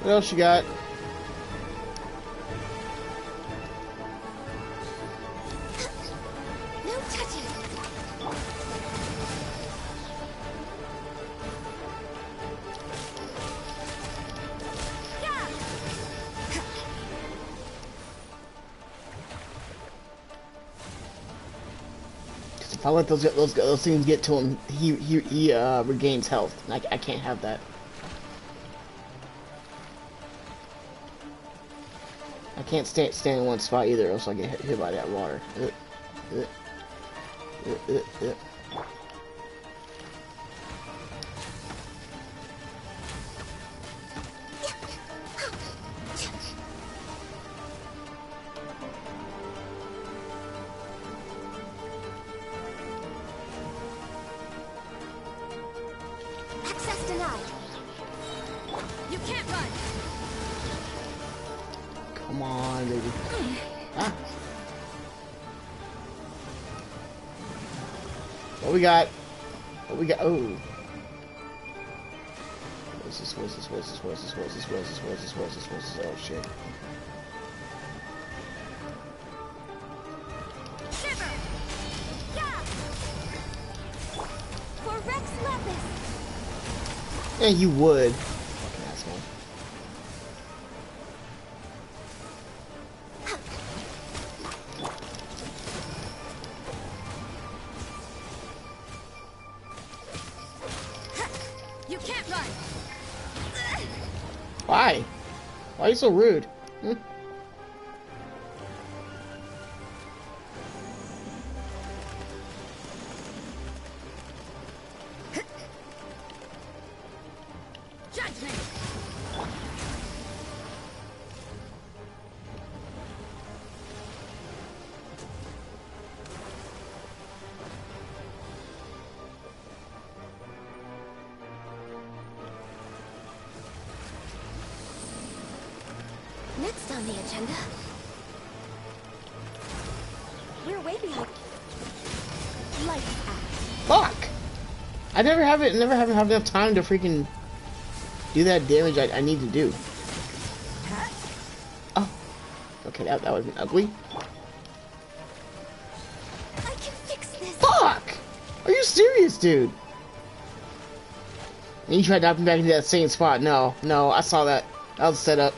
What else you got? No touching. Yeah. If I let those things get to him, he regains health. I can't have that. I can't stand in one spot either, else I get hit by that water. Come on, baby. Ah. What we got? What we got? Oh. What's this? What's this? What's this? What's this? What's this? What's this? What's this? What's this? What's this? Oh shit. Shiver! Yeah! For Rex Lapis! Yeah, you would. Fucking asshole. You can't run! Why? Why are you so rude? Hmm? Judgment! Next on the agenda, we're way behind. Life act. Fuck! I never have enough time to freaking do that damage I need to do. Oh. Okay, that was ugly. I can fix this. Fuck! Are you serious, dude? And you tried dropping back into that same spot. No, I saw that. That was set up.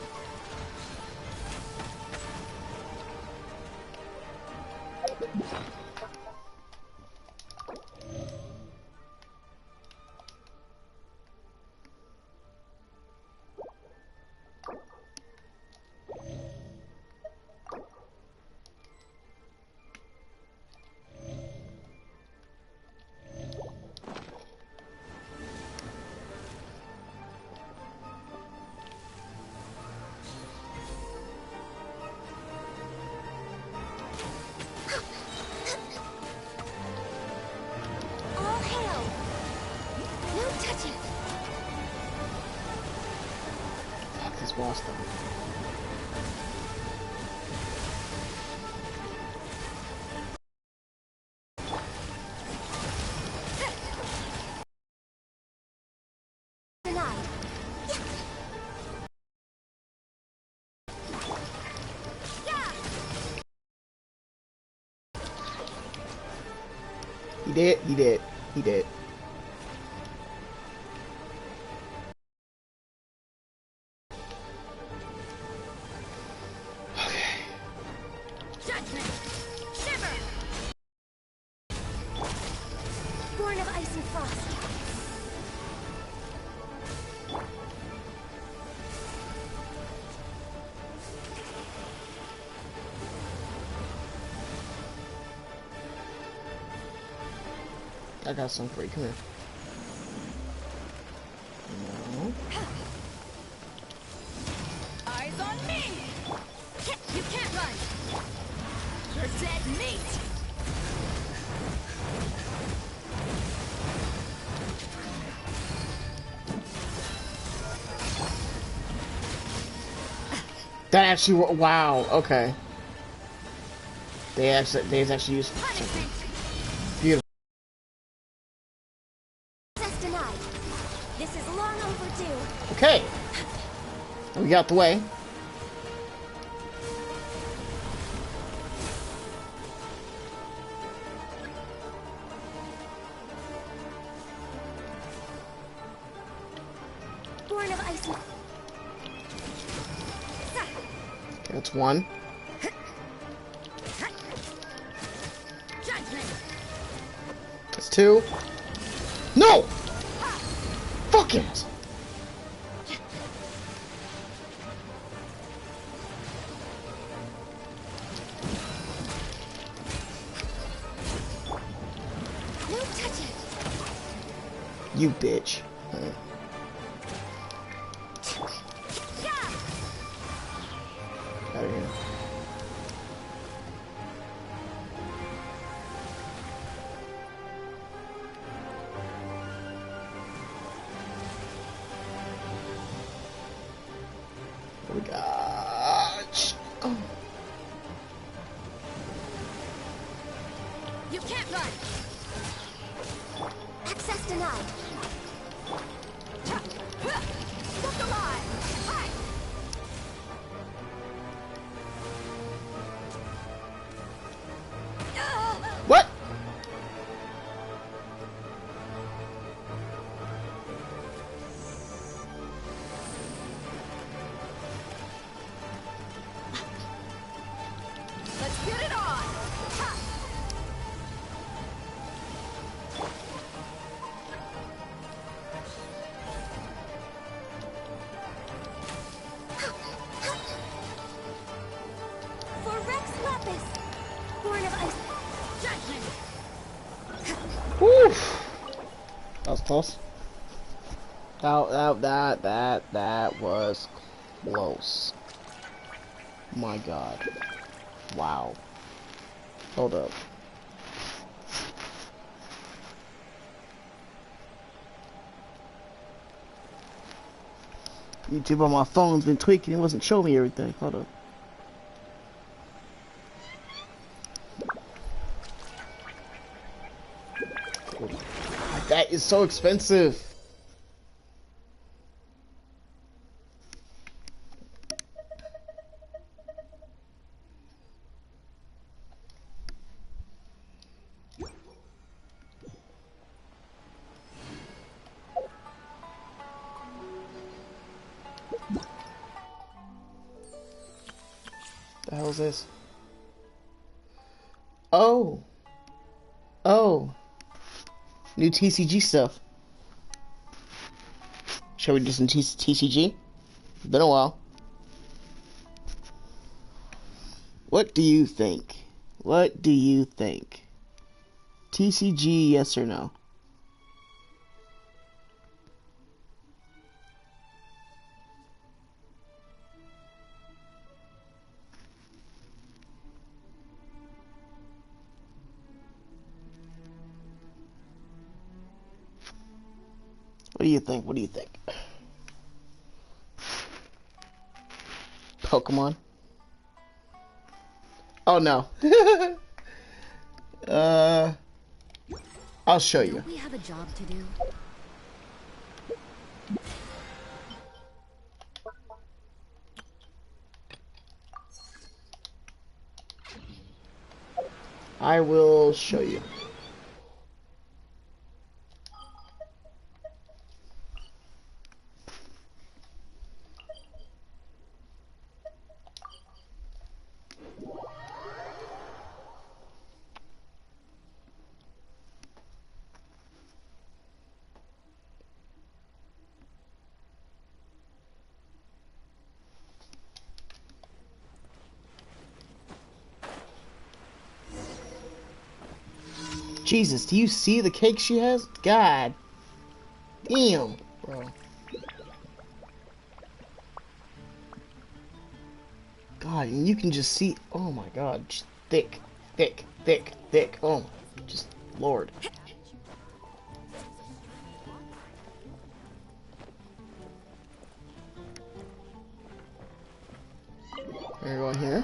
All hail. No touching. Fuck this boss though. Denied. Yeah. He did. Judgment. Shiver. Born of ice and frost. I got some for you. Come here. No. Eyes on me! You can't run. You're dead meat! That actually. Wow. Okay. They actually used. Punishment. Beautiful. Access denied. This is long overdue. Okay. We got the way. Born of ice and... Okay, that's one. Judgment. That's two. No! Fuck it! No touching. You bitch. Yeah. Out of here. What we got? You can't run! Access denied. Look alive! Hi! What? Let's get it on! Ha! For Rex Lapis, born of ice. Judgment! Woof. That was close. That was close. My God. Wow. Hold up. YouTube on my phone's been tweaking. It wasn't showing me everything. Hold up. That is so expensive. The hell is this? Oh. Oh. New TCG stuff. Shall we do some TCG? Been a while. What do you think? What do you think? TCG, yes or no? What do you think? What do you think? Pokemon? Oh no. I'll show you. Don't we have a job to do? I will show you. Jesus, do you see the cake she has? God damn, bro. God, and you can just see, oh my God, just thick, thick, thick, thick. Oh, just Lord. We're going here.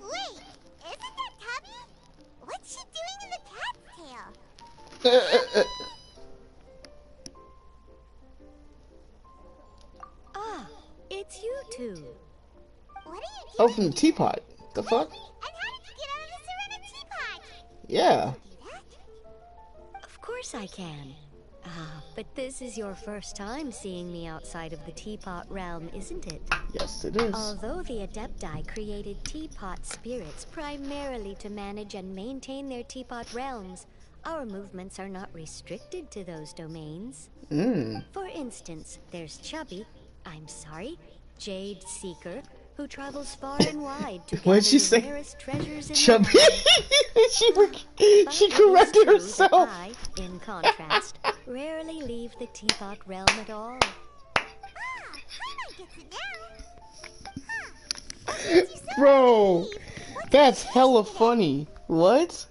Wait, isn't that Tubby? What's she doing in the cat's tail? Ah, it's you two. What are you doing? Oh, from the teapot. The fuck? And how did you get out of the Serena teapot? Yeah. Do that? Of course I can. Ah, but this is your first time seeing me outside of the teapot realm, isn't it? Yes, it is. Although the Adepti created teapot spirits primarily to manage and maintain their teapot realms, our movements are not restricted to those domains. For instance, there's Chubby, Jade Seeker, who travels far and wide to What did gather she the say? rarest treasures in Chubby. the land. she But she it is corrected true herself. that I, in contrast, rarely leave the teapot realm at all. Paimon gets it now. Huh. What made you so Bro, naive? What's that's your hella obsession funny. What?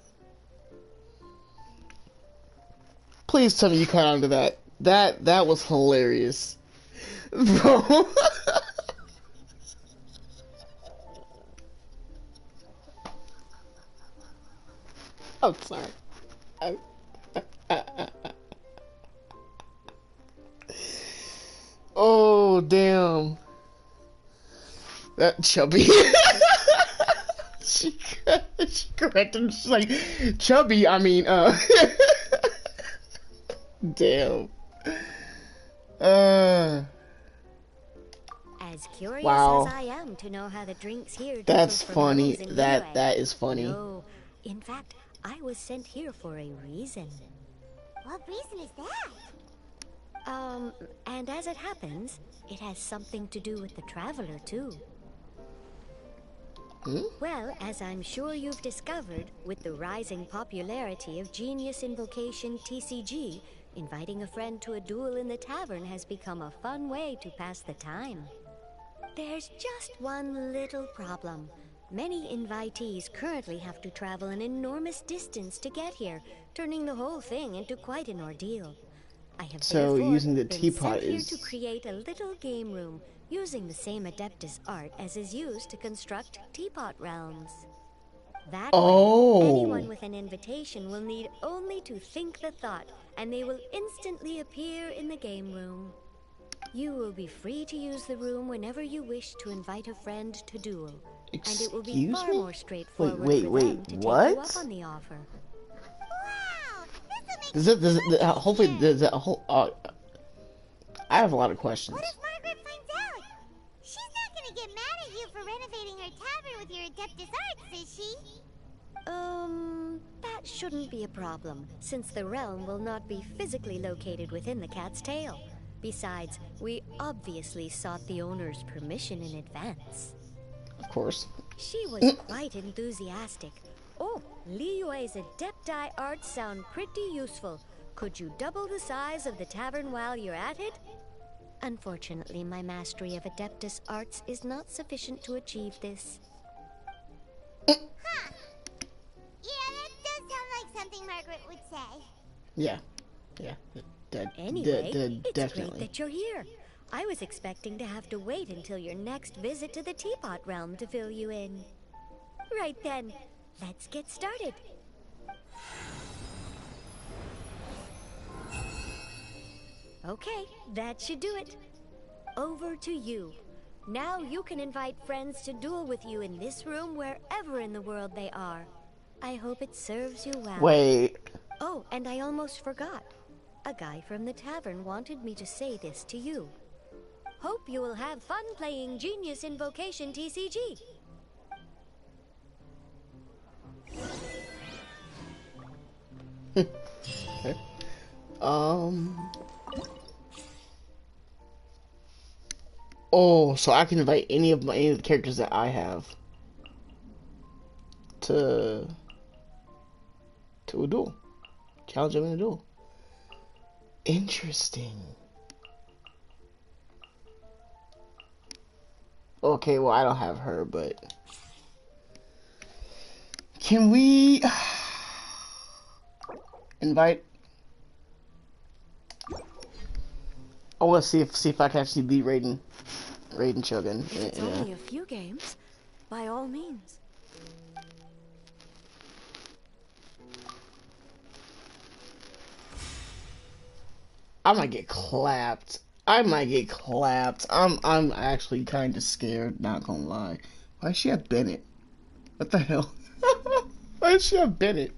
Please tell me you caught on to that. That was hilarious. Bro. I'm sorry. Oh, damn. That chubby. she corrected him. She's like, chubby, I mean, damn. As curious Wow. as I am to know how the drinks here That's differ from funny. those in That Liyue. is funny. No, in fact, I was sent here for a reason. What reason is that? And as it happens, it has something to do with the Traveler, too. Hmm? Well, as I'm sure you've discovered, with the rising popularity of Genius Invocation TCG, inviting a friend to a duel in the tavern has become a fun way to pass the time. There's just one little problem. Many invitees currently have to travel an enormous distance to get here, turning the whole thing into quite an ordeal. I have So therefore using the been teapot sent here is... to create a little game room using the same Adeptus art as is used to construct teapot realms. That Oh. way, anyone with an invitation will need only to think the thought, and they will instantly appear in the game room. You will be free to use the room whenever you wish to invite a friend to duel, and it will be Excuse far me? more straightforward Wait, for wait, them to take you what? up on the offer. Wow, this'll make Does it much hopefully, easier. does that whole... I have a lot of questions. What if Margaret finds out? She's not gonna get mad at you for renovating her tavern with your Adeptus arts, is she? That shouldn't be a problem, since the realm will not be physically located within the cat's tail. Besides, we obviously sought the owner's permission in advance. Of course. She was quite enthusiastic. Oh, Liyue's Adepti arts sound pretty useful. Could you double the size of the tavern while you're at it? Unfortunately, my mastery of Adeptus arts is not sufficient to achieve this. Huh. Yeah, that does sound like something Margaret would say. Yeah. Anyway, it's definitely. great that you're here. I was expecting to have to wait until your next visit to the Teapot Realm to fill you in. Right then, let's get started. Okay, that should do it. Over to you. Now you can invite friends to duel with you in this room wherever in the world they are. I hope it serves you well. Wait. Oh, and I almost forgot. A guy from the tavern wanted me to say this to you. Hope you will have fun playing Genius Invocation TCG. Okay. Oh, so I can invite any of the characters that I have to a duel. Challenge them in a duel. Interesting. Okay, well I don't have her, but can we invite? I want to see if I can actually beat Raiden Shogun. If it's only a few games, by all means. I might get clapped. I'm actually kind of scared, not gonna lie. Why does she have Bennett? What the hell? Why does she have Bennett?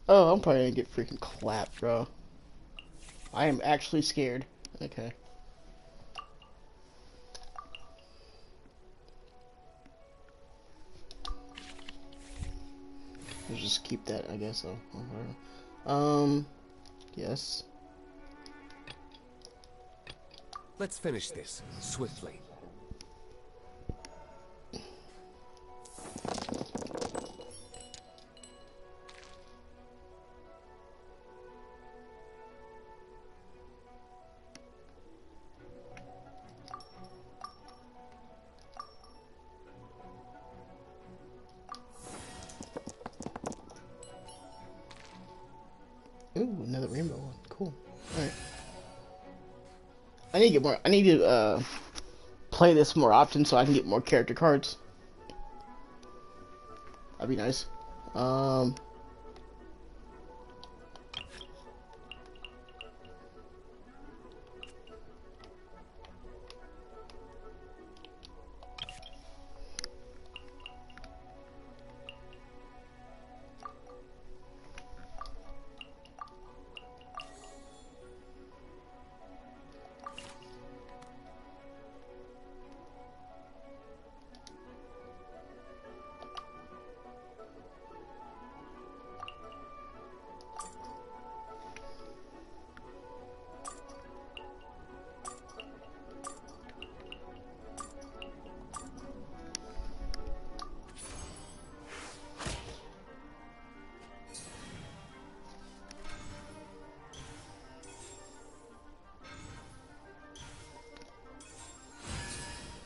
Oh, I'm probably gonna get freaking clapped, bro. I am actually scared. Okay. Let's just keep that, I guess. Yes. Let's finish this swiftly. Ooh, another rainbow one. Cool. Alright. I need to get more. I need to play this more often so I can get more character cards. That'd be nice.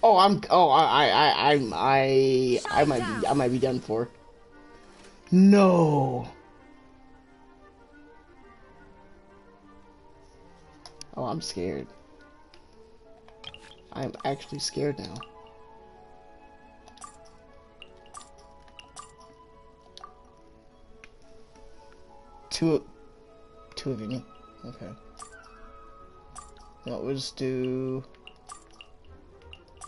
Oh, I might be done for. No. Oh, I'm scared. I'm actually scared now. Two of you. Okay. No, we'll just do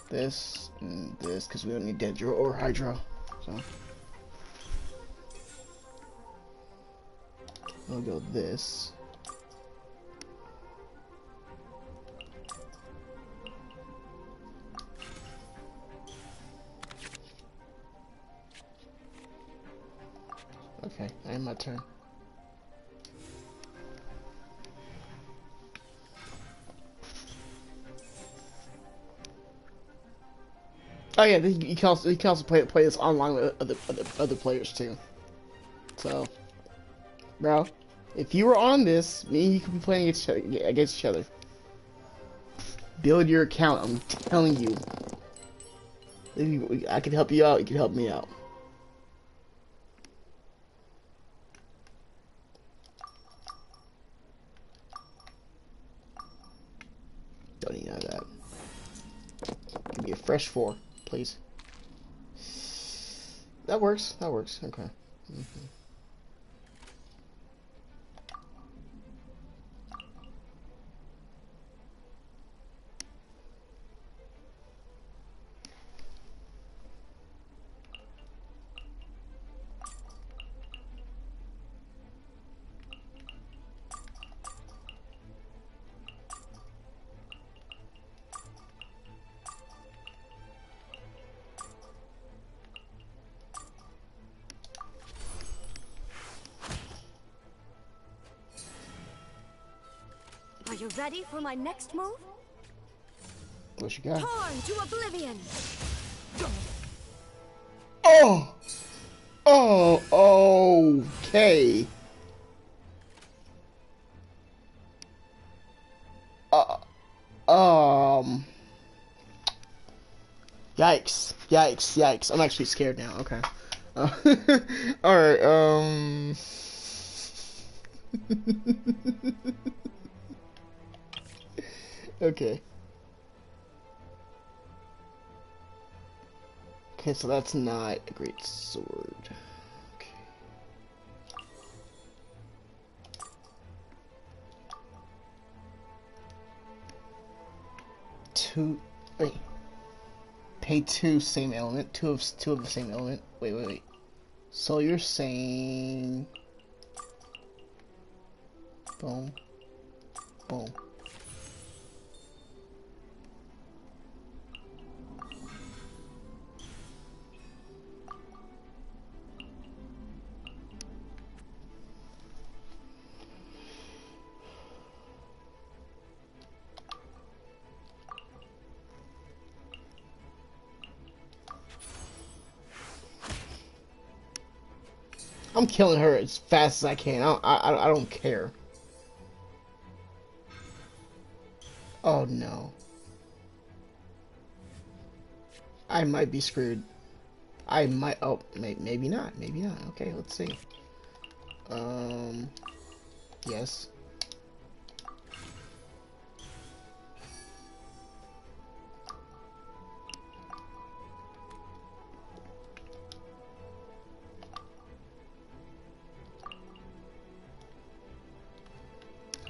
this and this because we don't need Dedra or Hydra. So we'll go this. Okay, I am my turn. Oh yeah, you can also play this online with other players too. So, bro, if you were on this, me and you could be playing against each other. Build your account. I'm telling you. I can help you out. You can help me out. Don't need none of that. Give me a fresh 4, please. That works. That works. Okay. Are you ready for my next move? What you got? Torn to oblivion. Oh! Oh, okay. Yikes. Yikes, yikes. I'm actually scared now. Okay. Alright, okay. Okay, so that's not a great sword. Okay. Wait. Pay 2 same element. Two of the same element. Wait. So you're saying boom. Boom. I'm killing her as fast as I can. I don't care. Oh no. I might be screwed. I might. Oh, maybe not. Maybe not. Okay, let's see. Yes.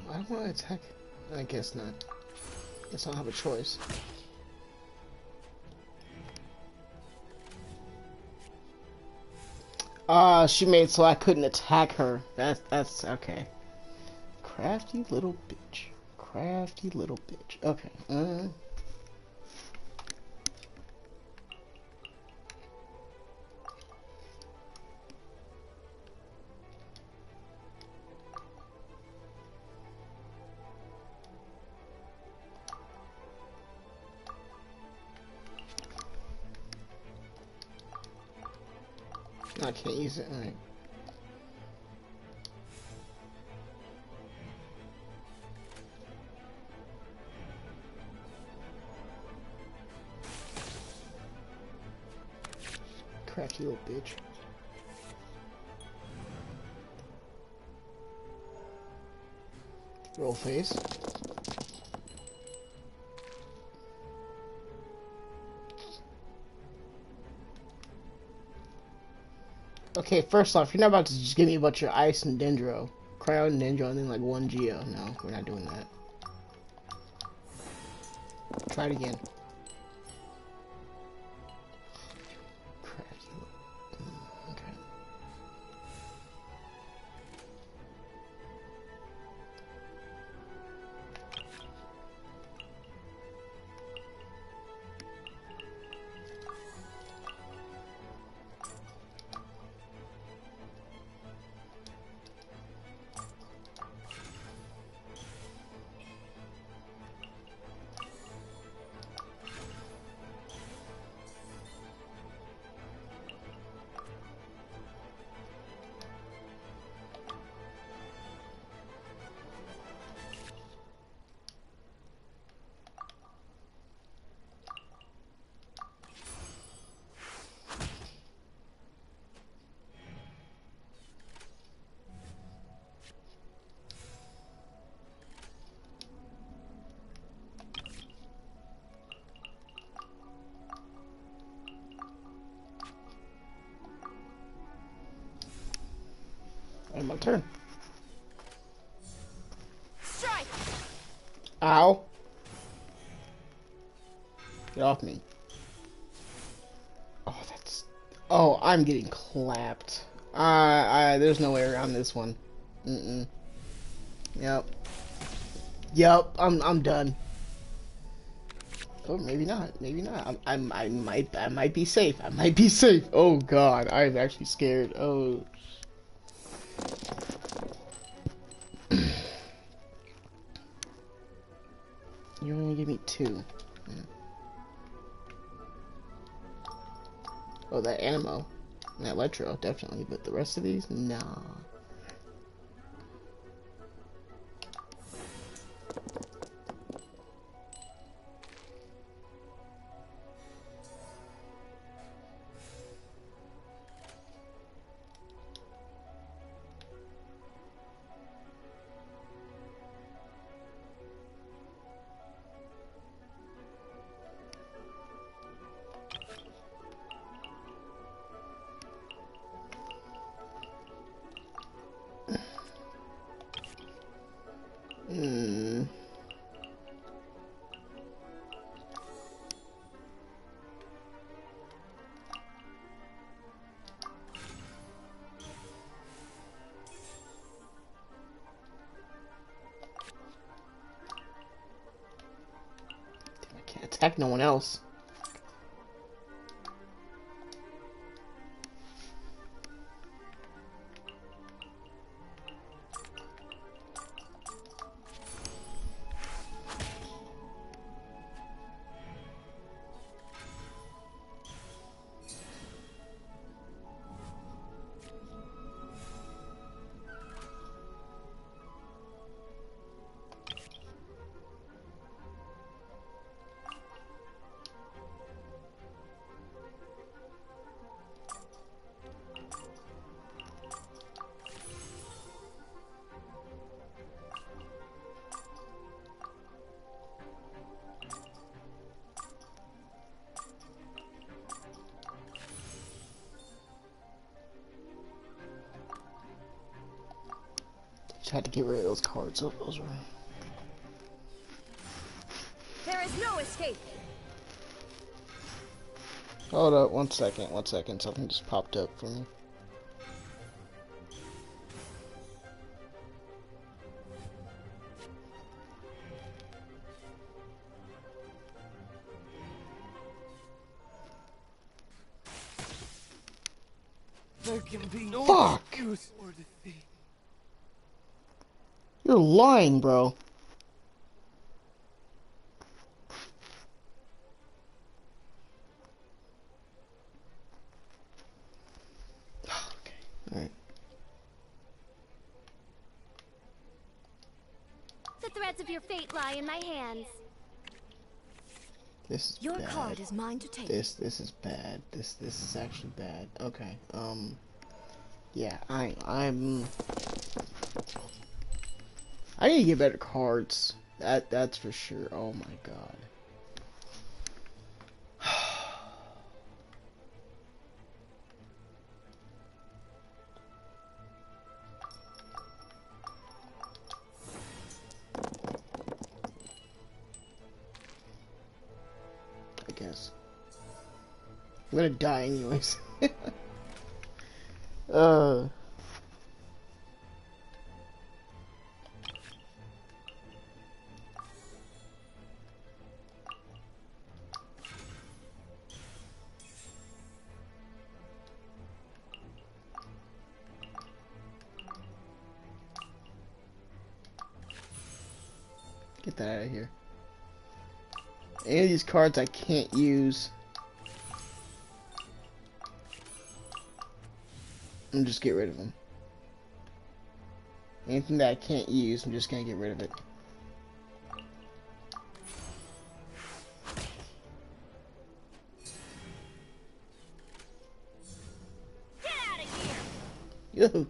I don't want to attack. I guess not. Guess I don't have a choice. She made so I couldn't attack her. That's okay. Crafty little bitch. Crafty little bitch. Okay. I can't use it. Alright. Crafty little bitch. Roll face. Okay, first off, you're not about to just give me a bunch of ice and dendro. Cryo and dendro and then like one geo. No, we're not doing that. Try it again. Okay. And my turn. Strike! Ow. Get off me. Oh, that's... Oh, I'm getting clapped. There's no way around this one. Yep. Yep, I'm done. Oh, maybe not. Maybe not. I might be safe. I might be safe. Oh God, I'm actually scared. Oh. You only give me 2. Oh, that ammo. That electro, definitely. But the rest of these, nah. Attack no one else. Just had to get rid of those cards. Those were... There is no escape. Hold up, one second. Something just popped up for me. There can be no Fuck! excuse or defeat. You're lying, bro. Okay, alright. The threads of your fate lie in my hands. This is Your bad. card is mine to take. This is bad. This is actually bad. Okay. Yeah, I need to get better cards. That's for sure. Oh my god. I guess. I'm gonna die anyways. Get that out of here. Any of these cards I can't use. I'm just get rid of them. Anything that I can't use, I'm just gonna get rid of it. Get out of here! Yo.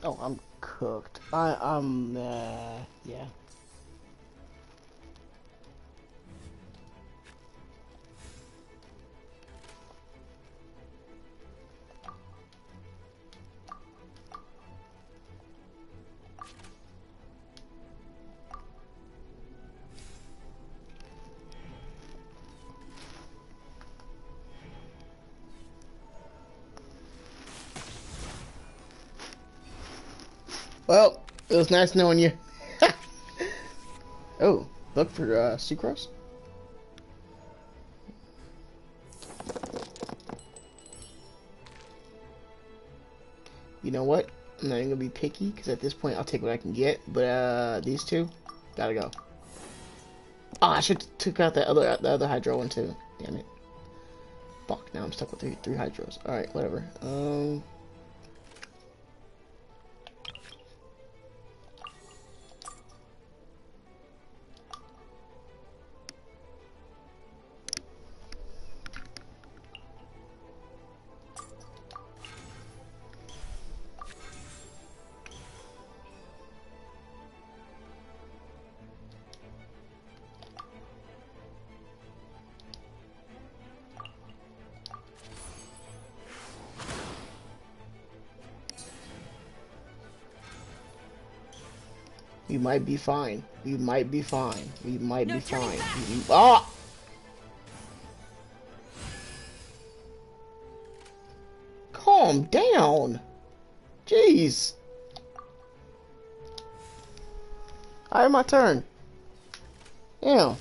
Oh, I'm cooked. Yeah. Well, it was nice knowing you. Oh, look for Sucrose. You know what? I'm not even gonna be picky because at this point I'll take what I can get. But these two, gotta go. Oh, I should took out the other hydro one too. Damn it. Fuck. Now I'm stuck with three hydros. All right, whatever. We might be fine. We might be fine. We might be fine. Ah! Calm down. Jeez. Alright, my turn. Yeah.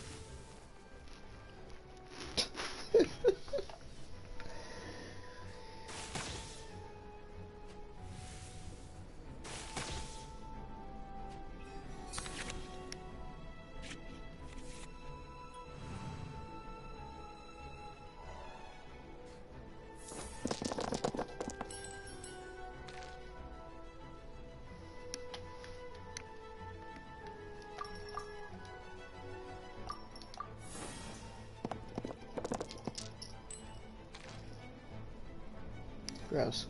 Gross.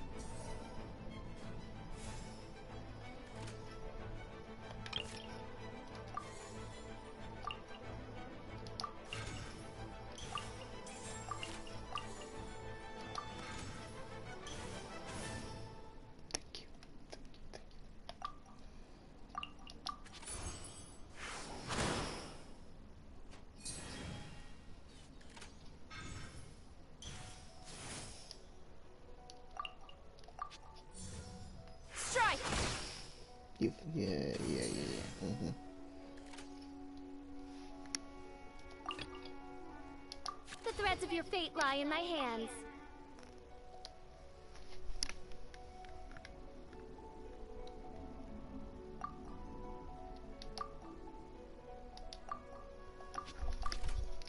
Yeah. The threads of your fate lie in my hands.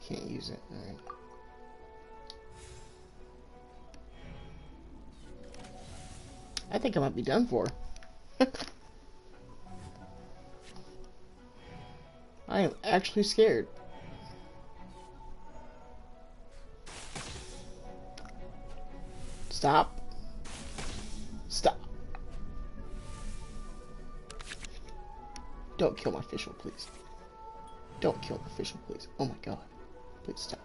Can't use it. All right. I think I might be done for. I am actually scared. Stop. Stop. Don't kill my official, please. Don't kill my official, please. Oh my god. Please stop.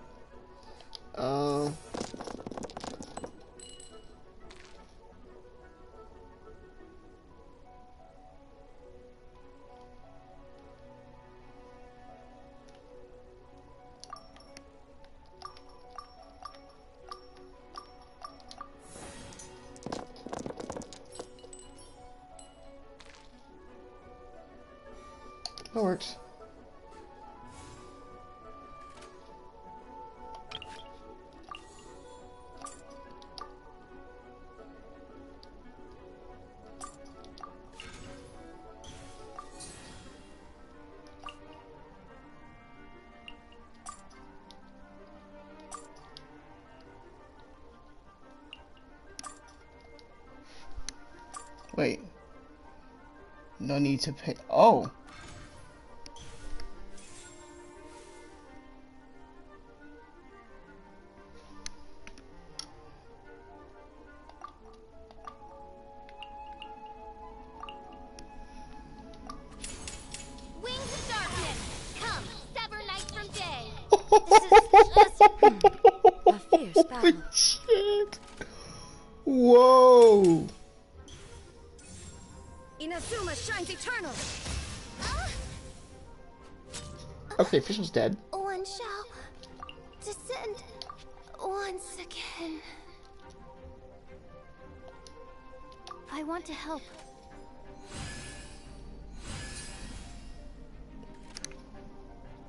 That works. Wait. No need to pay. Oh. Wings of darkness, come, sever night from day. A fierce battle. Holy shit. Whoa. Inazuma shines eternal. Okay, official's dead. One shall descend once again. I want to help.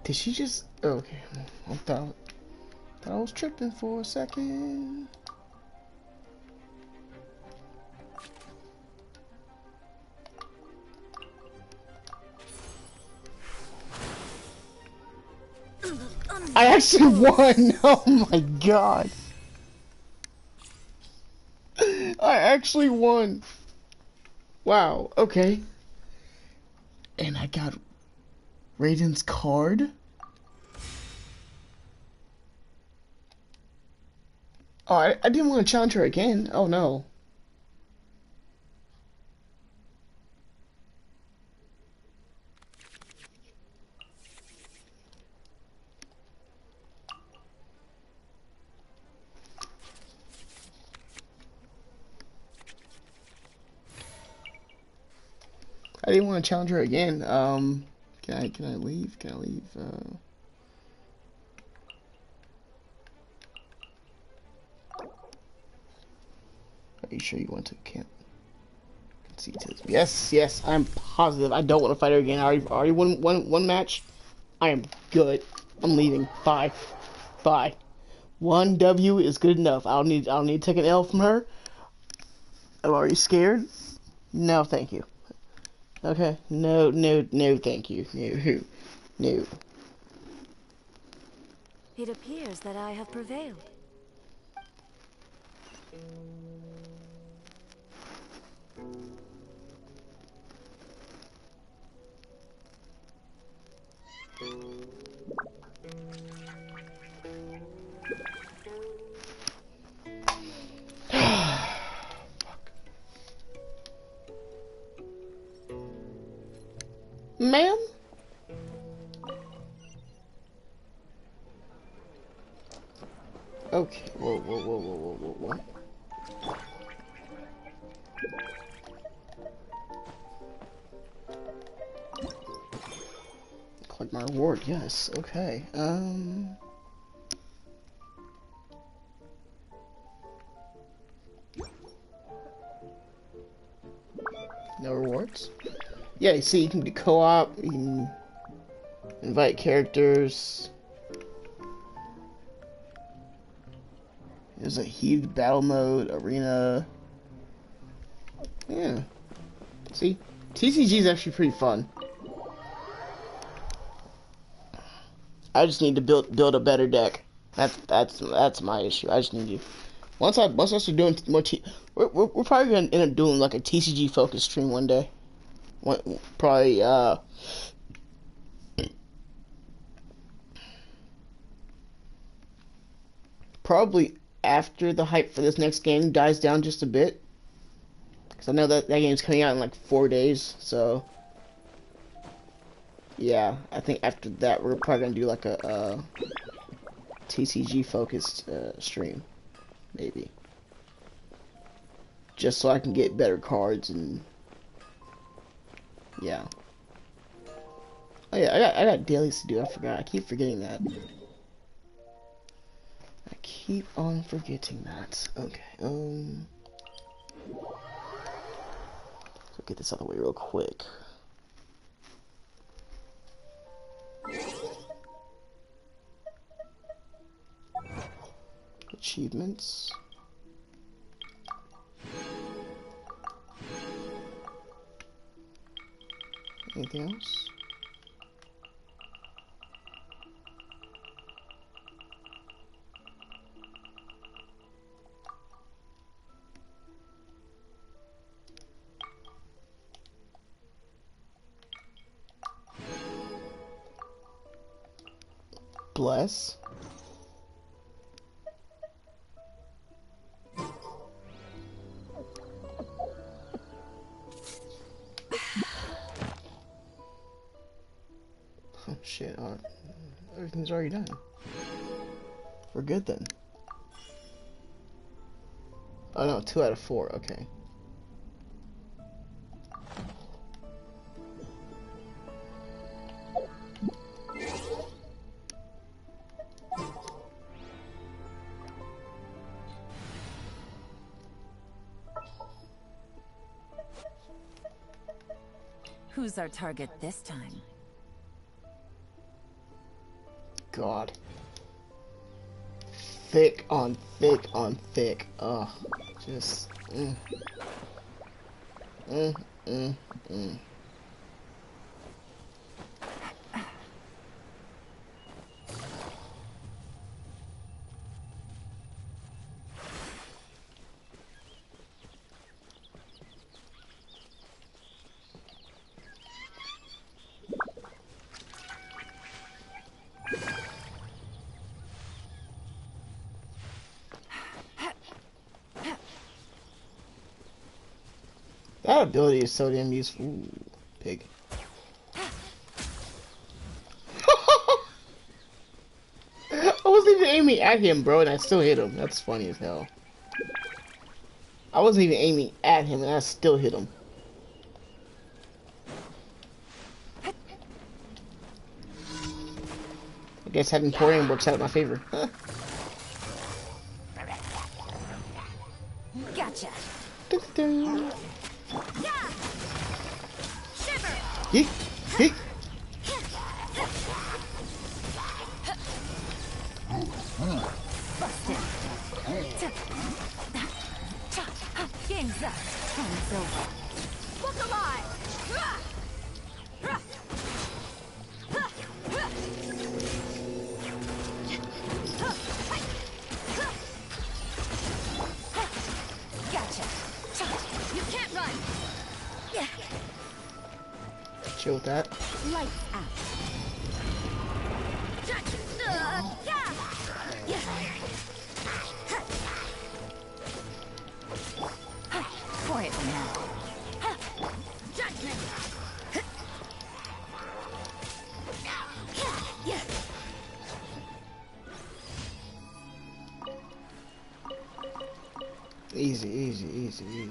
Did she just... Oh, okay. I thought I was tripping for a second. I actually won! Oh my god. I actually won. Wow, okay. And I got Raiden's card? Oh, I didn't want to challenge her again. Oh no. I didn't want to challenge her again. Can I leave? Can I leave? Are you sure you want to? Can't see to this. Yes, I'm positive. I don't want to fight her again. I already won one match. I am good. I'm leaving. Bye. One W is good enough. I don't need to take an L from her. I'm already scared. No, thank you. Okay. No, thank you. No. It appears that I have prevailed. Ma'am? Okay. Whoa. Collect my reward, yes. Okay. No rewards? Yeah, you see, you can do co-op, you can invite characters. There's a huge battle mode, arena. Yeah. See? TCG is actually pretty fun. I just need to build a better deck. That's my issue. I just need to. Once I start doing more we're probably gonna end up doing like a TCG focused stream one day. Probably probably after the hype for this next game dies down just a bit. Because I know that game's coming out in like 4 days, so yeah, I think after that we're probably gonna do like a TCG focused stream, maybe. Just so I can get better cards and yeah. Oh yeah, I got dailies to do. I forgot. I keep forgetting that. I keep on forgetting that. Okay. So get this out of the way real quick. Achievements. Anything else? Bless. Oh shit, everything's already done. We're good then. Oh no, 2 out of 4, okay. Who's our target this time? God. Thick on thick on thick. Ugh. Just. That ability is so damn useful. Ooh, pig. I wasn't even aiming at him, bro, and I still hit him. That's funny as hell. I wasn't even aiming at him, and I still hit him. I guess having poor aim works out in my favor. Huh. Gotcha. Dun, dun. Yeet, yeet. Busted. Game's up. Time's over. Look alive! Gotcha. You can't run. Yeah. Chill with that. Lights out. Quietly now. Easy, easy, easy, easy.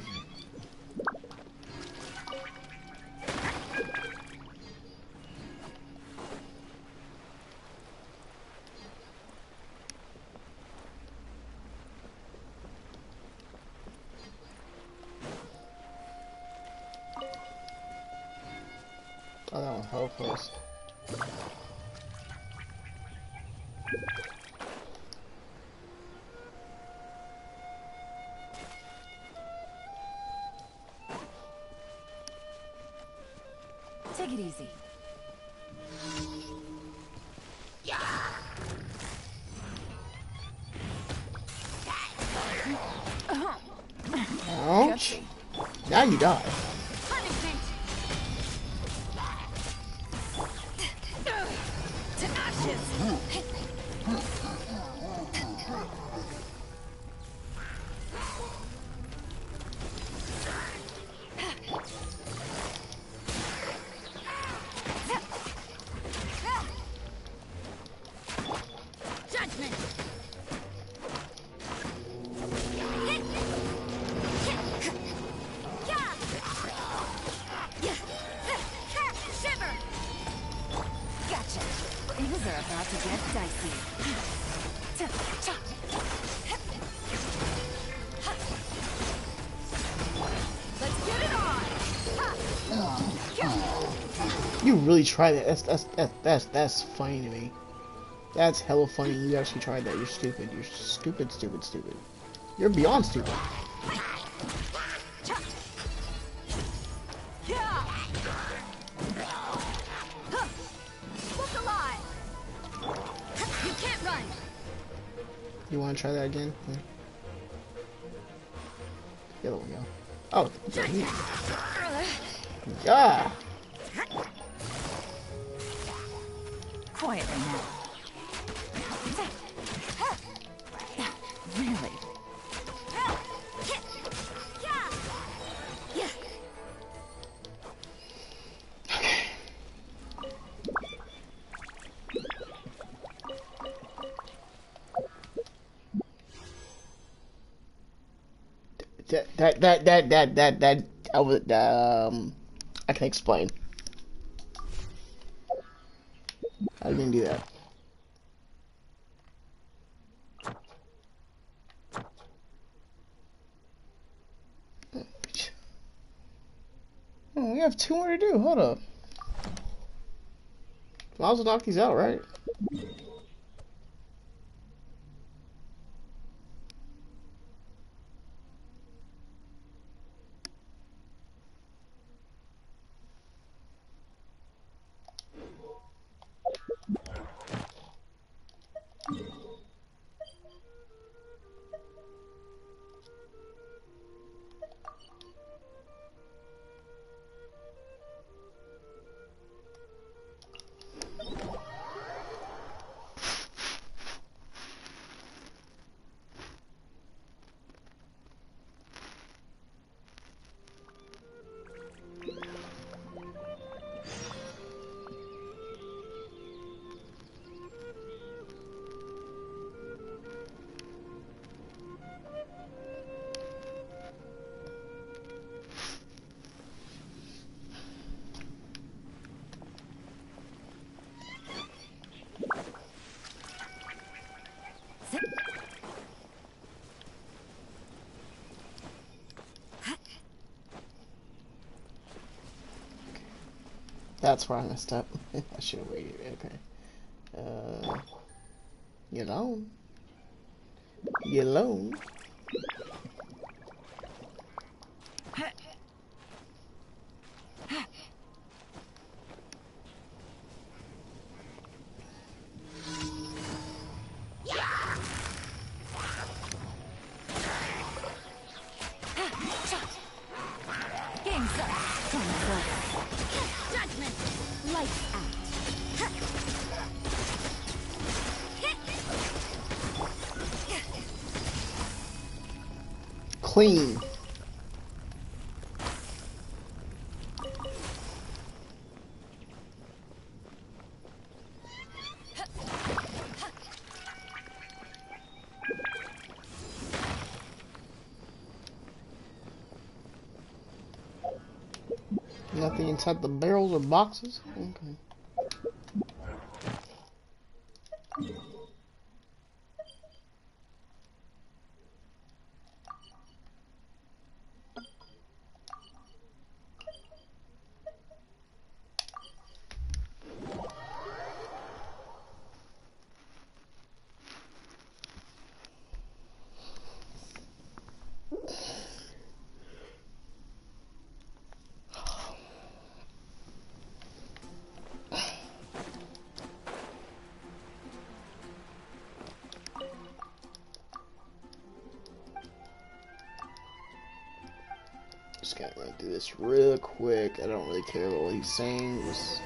Oh, that one's hopeless. Take it easy. Ouch. Now you die. Things are about to get dicey. Let's get it on! You really tried that. That's funny to me. That's hella funny. You actually tried that. You're stupid. You're stupid, stupid, stupid. You're beyond stupid. You want to try that again? The other one, go. Oh, yeah. Quietly now. Really? That I would I can explain. I didn't do that. Oh, we have 2 more to do. Hold up. Might as well knock these out, right? That's where I messed up. I should have waited. Okay. Get on. Get alone. Game's up. Time's over. Judgment. Lights out. Clean. Nothing inside the barrels or boxes? Okay. Just gotta run through this real quick. I don't really care about what he's saying. Just...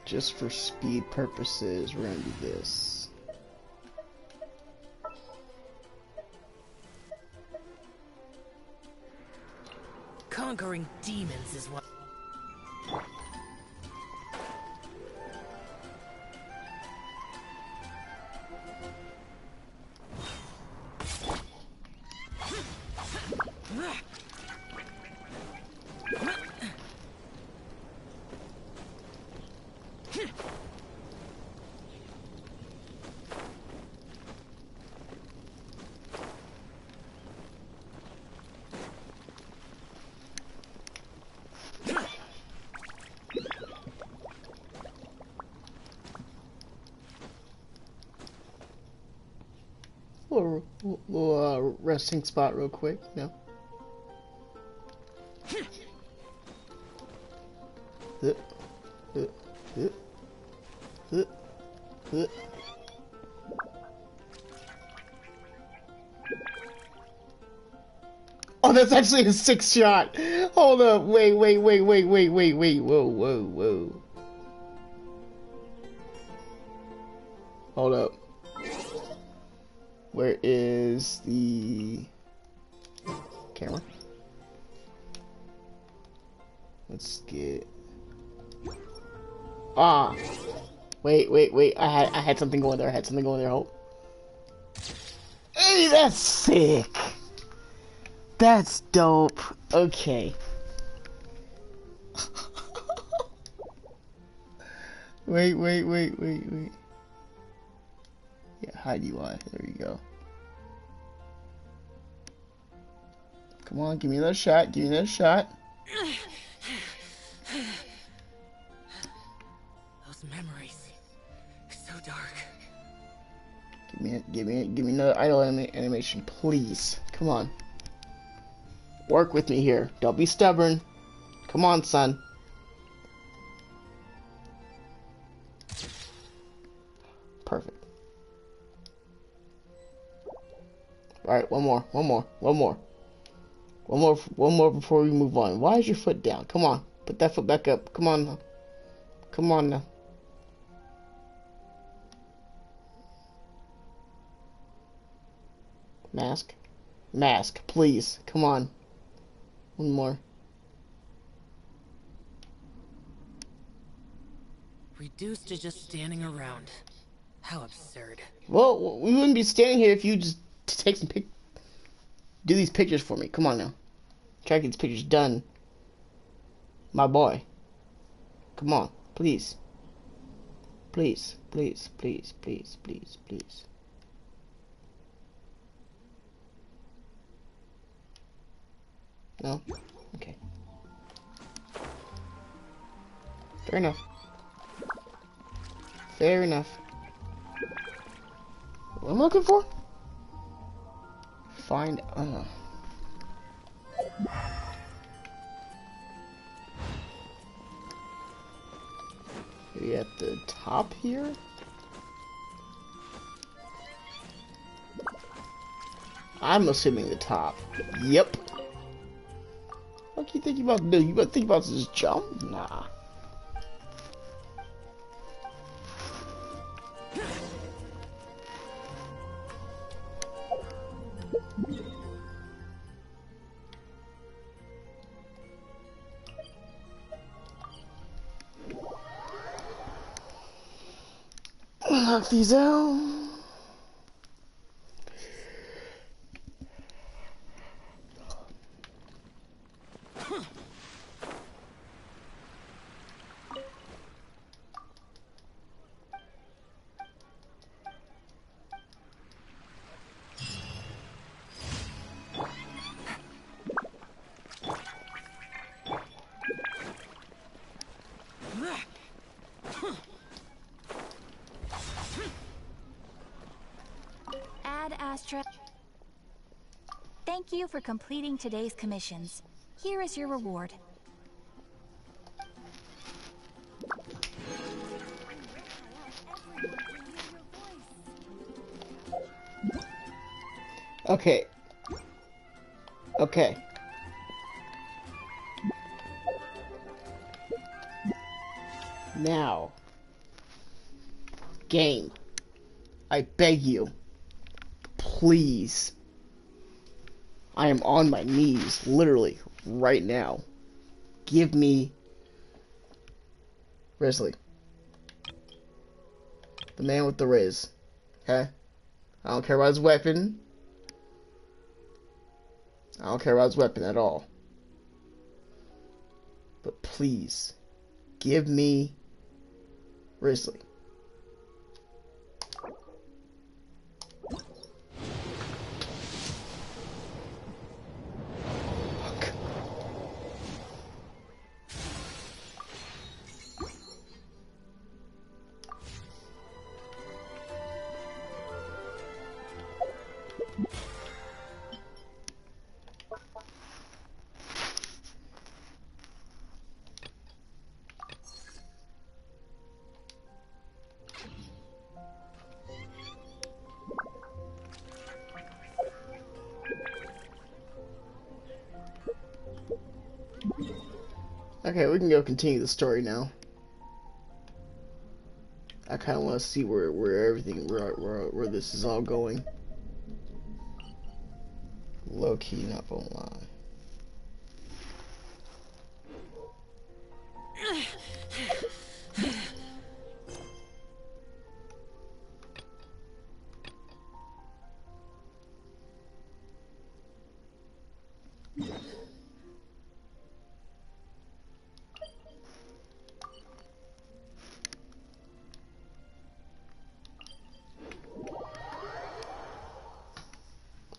Just for speed purposes, we're gonna do this. Conquering demons is what... Little resting spot real quick, you know. Oh, that's actually a 6 shot. Hold up, wait, whoa. Hold up. Where is the camera? Let's get... Ah! Wait. I had something going there. Hold. Hey, that's sick! That's dope. Okay. Wait. Yeah, hide UI. There you go. Come on, give me another shot. Those memories. So dark. Give me another idle animation, please. Come on. Work with me here. Don't be stubborn. Come on, son. Perfect. Alright, one more before we move on. Why is your foot down? Come on. Put that foot back up. Come on now. Mask, please. Come on. One more. Reduced to just standing around. How absurd. Well, we wouldn't be standing here if you just take some do these pictures for me. Come on now. Try to get these pictures done. My boy. Come on. Please. Please. No? Okay. Fair enough. What am I looking for? Find... Maybe at the top here? I'm assuming the top. Yep. What you think you about to do? You about to think about this jump? Nah. Knock these out. Ad Astra. Thank you for completing today's commissions. Here is your reward. Okay. Okay. Now, game, I beg you, please, I am on my knees, literally, right now, give me Risley, the man with the Riz, okay? I don't care about his weapon, I don't care about his weapon at all, but please, give me Risley. Okay, we can go continue the story now. I kind of want to see where everything, where this is all going. Low key, not gonna lie.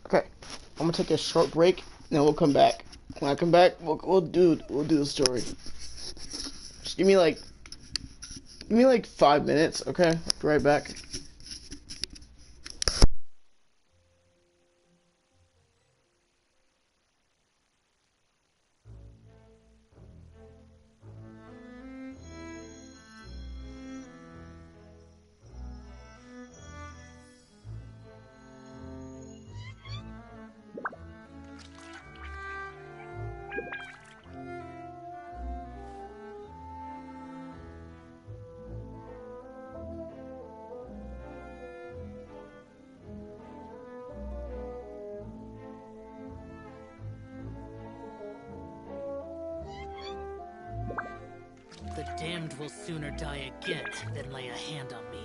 Okay, I'm gonna take a short break, and then we'll come back. When I come back, we'll do the story. Just give me like 5 minutes, okay? I'll be right back. The damned will sooner die again than lay a hand on me.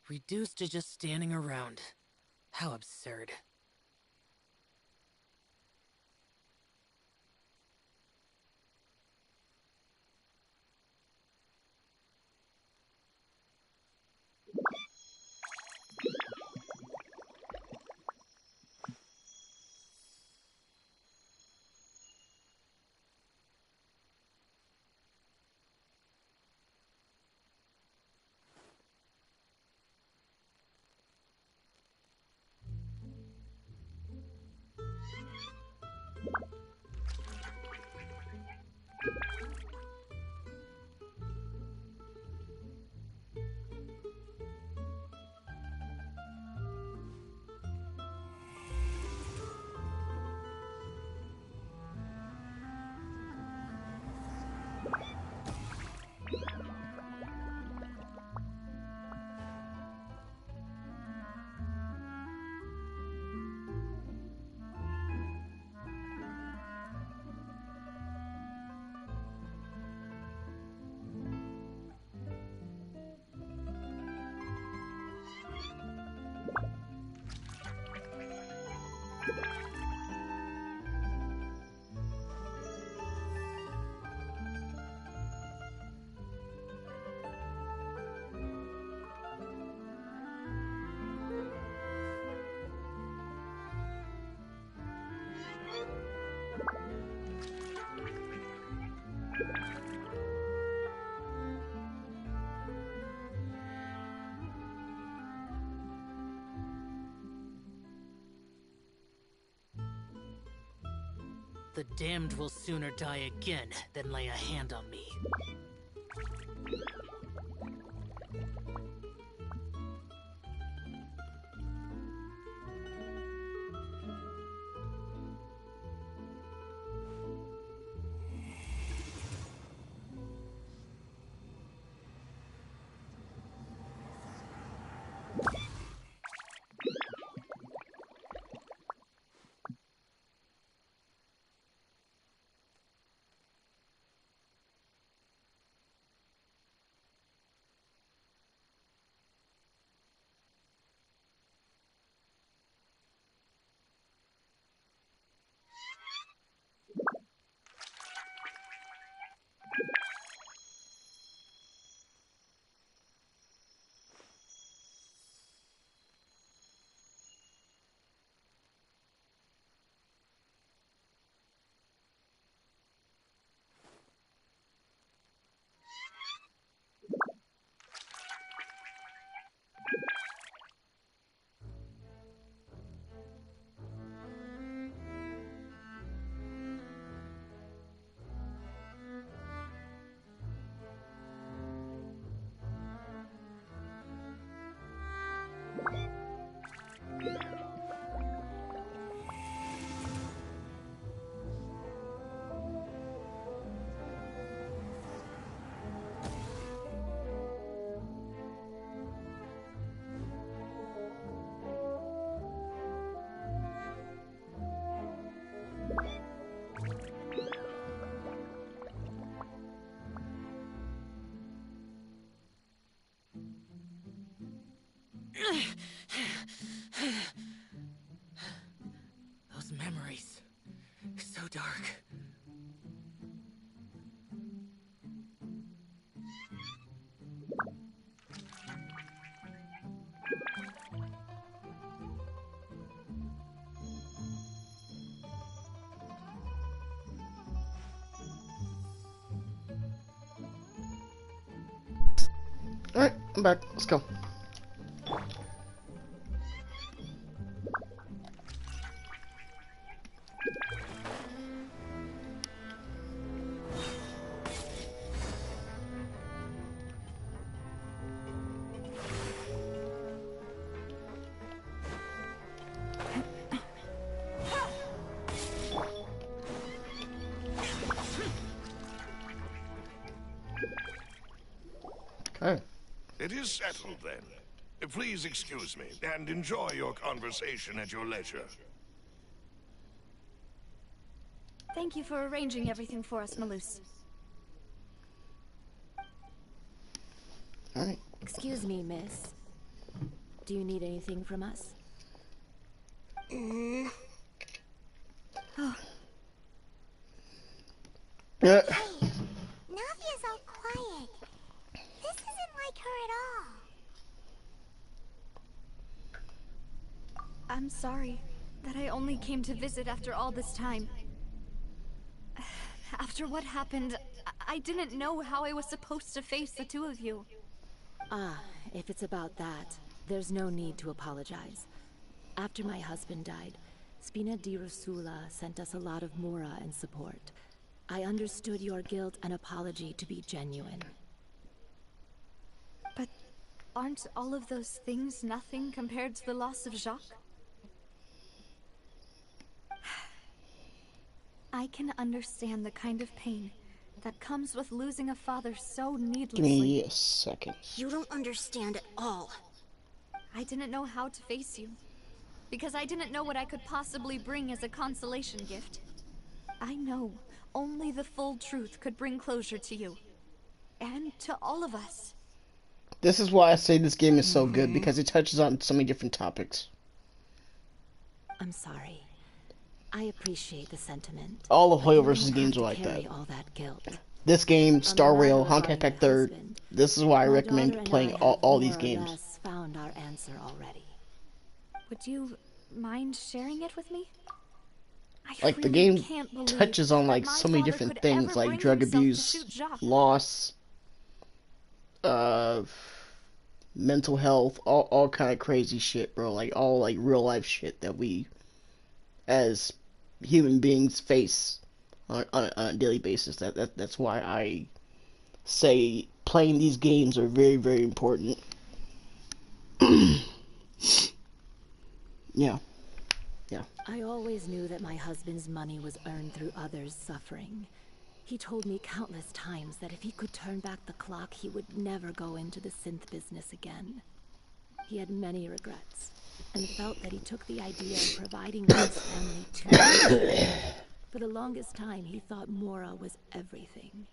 Reduced to just standing around. How absurd. The damned will sooner die again than lay a hand on me. Those memories. So dark. Alright, I'm back. Let's go. Okay. It is settled then. Please excuse me, and enjoy your conversation at your leisure. Thank you for arranging everything for us, Malus. Alright. Excuse me, miss. Do you need anything from us? Oh. Yeah. Hey, Navia's all quiet. This isn't like her at all. I'm sorry that I only came to visit after all this time. After what happened, I didn't know how I was supposed to face the two of you. Ah, if it's about that, there's no need to apologize. After my husband died, Spina di Rosula sent us a lot of mura and support. I understood your guilt and apology to be genuine. But aren't all of those things nothing compared to the loss of Jacques? I can understand the kind of pain that comes with losing a father so needlessly. Give me a second. You don't understand at all. I didn't know how to face you, because I didn't know what I could possibly bring as a consolation gift. I know only the full truth could bring closure to you, and to all of us. This is why I say this game is so good, because it touches on so many different topics. I'm sorry. I appreciate the sentiment. All of but you Hoyo vs. don't games have are to like carry that. all that guilt. This game, Star Rail, Honkai Impact 3rd. Husband, This is why I my recommend daughter and playing I all have these more or games. less found our answer already. Would you mind sharing it with me? Like, the really game can't believe touches on, like, that my so many father different could things, ever like bring drug himself to abuse, shoot Jacques. loss, mental health, all kind of crazy shit, bro. Like, all, like, real life shit that we, as human beings, face on a daily basis. That's why I say playing these games are very, very important. Yeah. I always knew that my husband's money was earned through others' suffering. He told me countless times that if he could turn back the clock, he would never go into the synth business again. He had many regrets, and felt that he took the idea of providing for his family too much. For the longest time, he thought Mora was everything.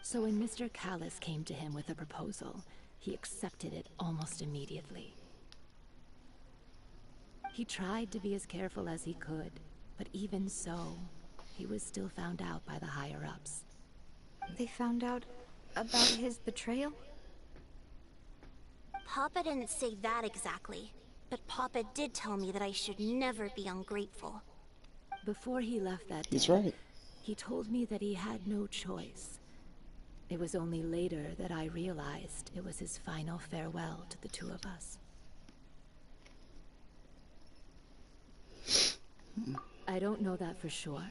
So when Mr. Callis came to him with a proposal, he accepted it almost immediately. He tried to be as careful as he could, but even so, he was still found out by the higher-ups. They found out about his betrayal? Papa didn't say that exactly, but Papa did tell me that I should never be ungrateful. Before he left that day, He's right. he told me that he had no choice. It was only later that I realized it was his final farewell to the two of us. I don't know that for sure,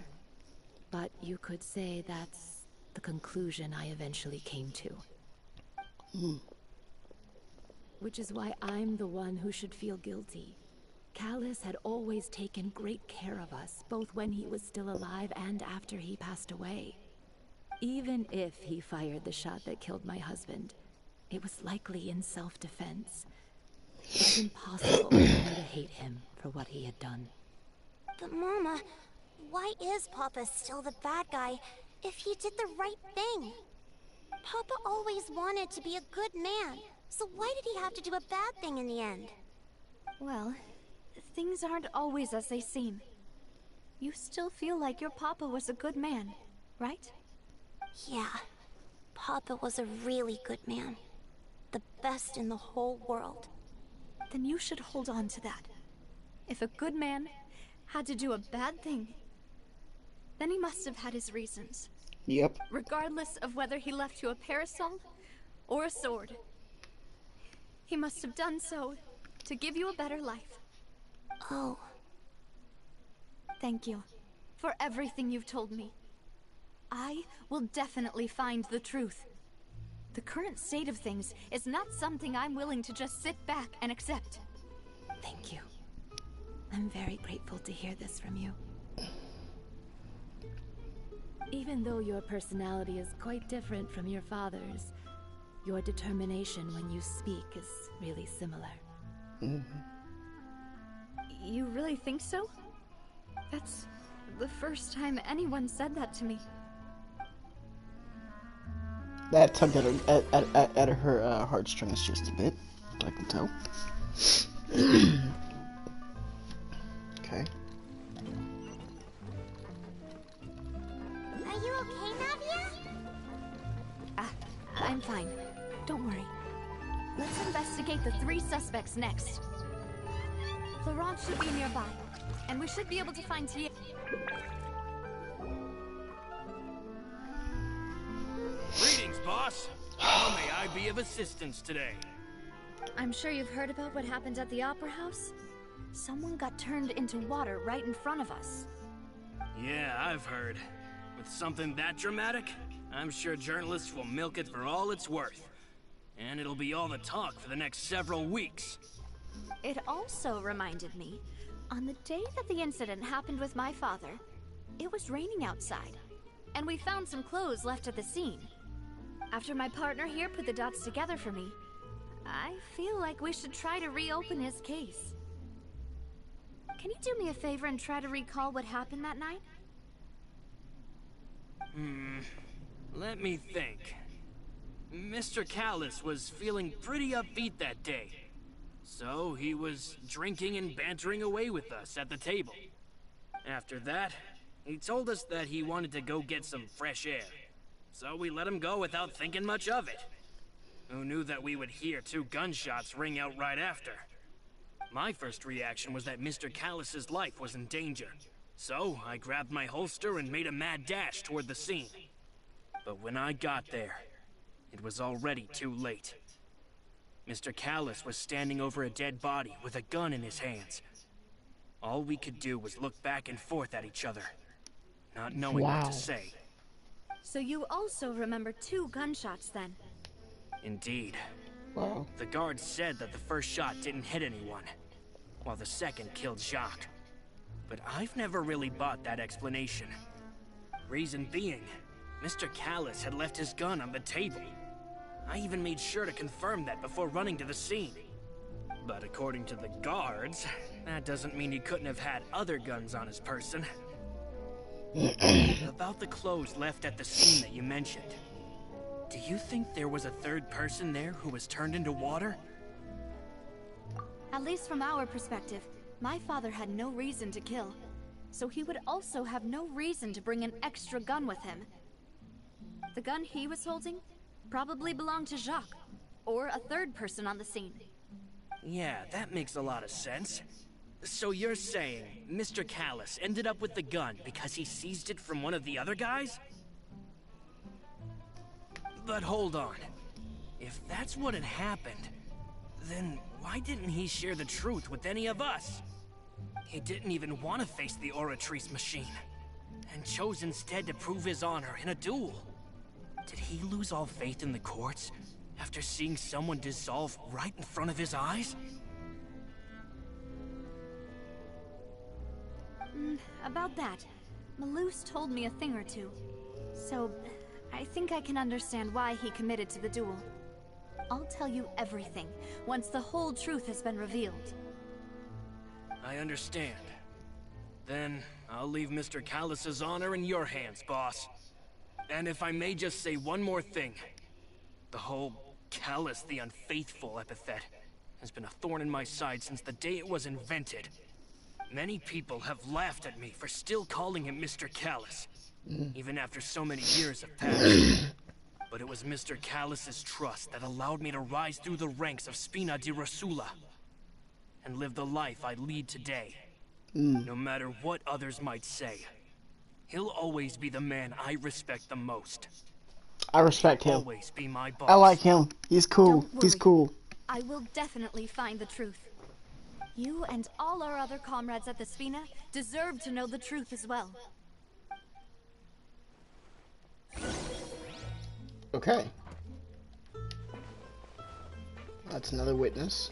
but you could say that's the conclusion I eventually came to. Which is why I'm the one who should feel guilty. Callis had always taken great care of us, both when he was still alive and after he passed away. Even if he fired the shot that killed my husband, it was likely in self-defense. It's impossible for me to hate him for what he had done. But Mama, why is Papa still the bad guy if he did the right thing? Papa always wanted to be a good man, so why did he have to do a bad thing in the end? Well, things aren't always as they seem. You still feel like your papa was a good man, right? Yeah, Papa was a really good man. The best in the whole world. Then you should hold on to that. If a good man had to do a bad thing, then he must have had his reasons. Yep. Regardless of whether he left you a parasol or a sword. He must have done so to give you a better life. Oh. Thank you for everything you've told me. I will definitely find the truth. The current state of things is not something I'm willing to just sit back and accept. Thank you. I'm very grateful to hear this from you. Even though your personality is quite different from your father's, your determination when you speak is really similar. You really think so? That's the first time anyone said that to me. That tugged at her heartstrings just a bit, I can tell. Okay. Are you okay, Navia? I'm fine. Don't worry. Let's investigate the 3 suspects next. Laurent should be nearby, and we should be able to find Tia. Greetings, boss. How may I be of assistance today? I'm sure you've heard about what happened at the Opera House. Someone got turned into water right in front of us. Yeah, I've heard. With something that dramatic, I'm sure journalists will milk it for all it's worth. And it'll be all the talk for the next several weeks. It also reminded me, on the day that the incident happened with my father, it was raining outside, and we found some clothes left at the scene. After my partner here put the dots together for me, I feel like we should try to reopen his case. Can you do me a favor and try to recall what happened that night? Let me think. Mr. Callis was feeling pretty upbeat that day. So he was drinking and bantering away with us at the table. After that, he told us that he wanted to go get some fresh air. So we let him go without thinking much of it. Who knew that we would hear 2 gunshots ring out right after? My first reaction was that Mr. Callis's life was in danger. So I grabbed my holster and made a mad dash toward the scene. But when I got there, it was already too late. Mr. Callis was standing over a dead body with a gun in his hands. All we could do was look back and forth at each other. not knowing what to say. So you also remember 2 gunshots then? Indeed. Wow. The guard said that the first shot didn't hit anyone, while the second killed Jacques. But I've never really bought that explanation. Reason being, Mr. Callus had left his gun on the table. I even made sure to confirm that before running to the scene. But according to the guards, that doesn't mean he couldn't have had other guns on his person. About the clothes left at the scene that you mentioned. Do you think there was a third person there who was turned into water? At least from our perspective, my father had no reason to kill. So he would also have no reason to bring an extra gun with him. The gun he was holding probably belonged to Jacques, or a third person on the scene. Yeah, that makes a lot of sense. So you're saying Mr. Callus ended up with the gun because he seized it from one of the other guys? But hold on. If that's what had happened, then why didn't he share the truth with any of us? He didn't even want to face the Oratrice machine, and chose instead to prove his honor in a duel. Did he lose all faith in the courts after seeing someone dissolve right in front of his eyes? About that, Malus told me a thing or two. So, I think I can understand why he committed to the duel. I'll tell you everything, once the whole truth has been revealed. I understand. Then, I'll leave Mr. Callus's honor in your hands, boss. And if I may just say one more thing. The whole Callus the Unfaithful epithet has been a thorn in my side since the day it was invented. Many people have laughed at me for still calling him Mr. Callus, even after so many years have passed. But it was Mr. Callus's trust that allowed me to rise through the ranks of Spina di Rosula and live the life I lead today. No matter what others might say, he'll always be the man I respect the most. I respect him. Always be my boss. I like him. He's cool. He's cool. I will definitely find the truth. You and all our other comrades at the Spina deserve to know the truth as well. Okay. That's another witness.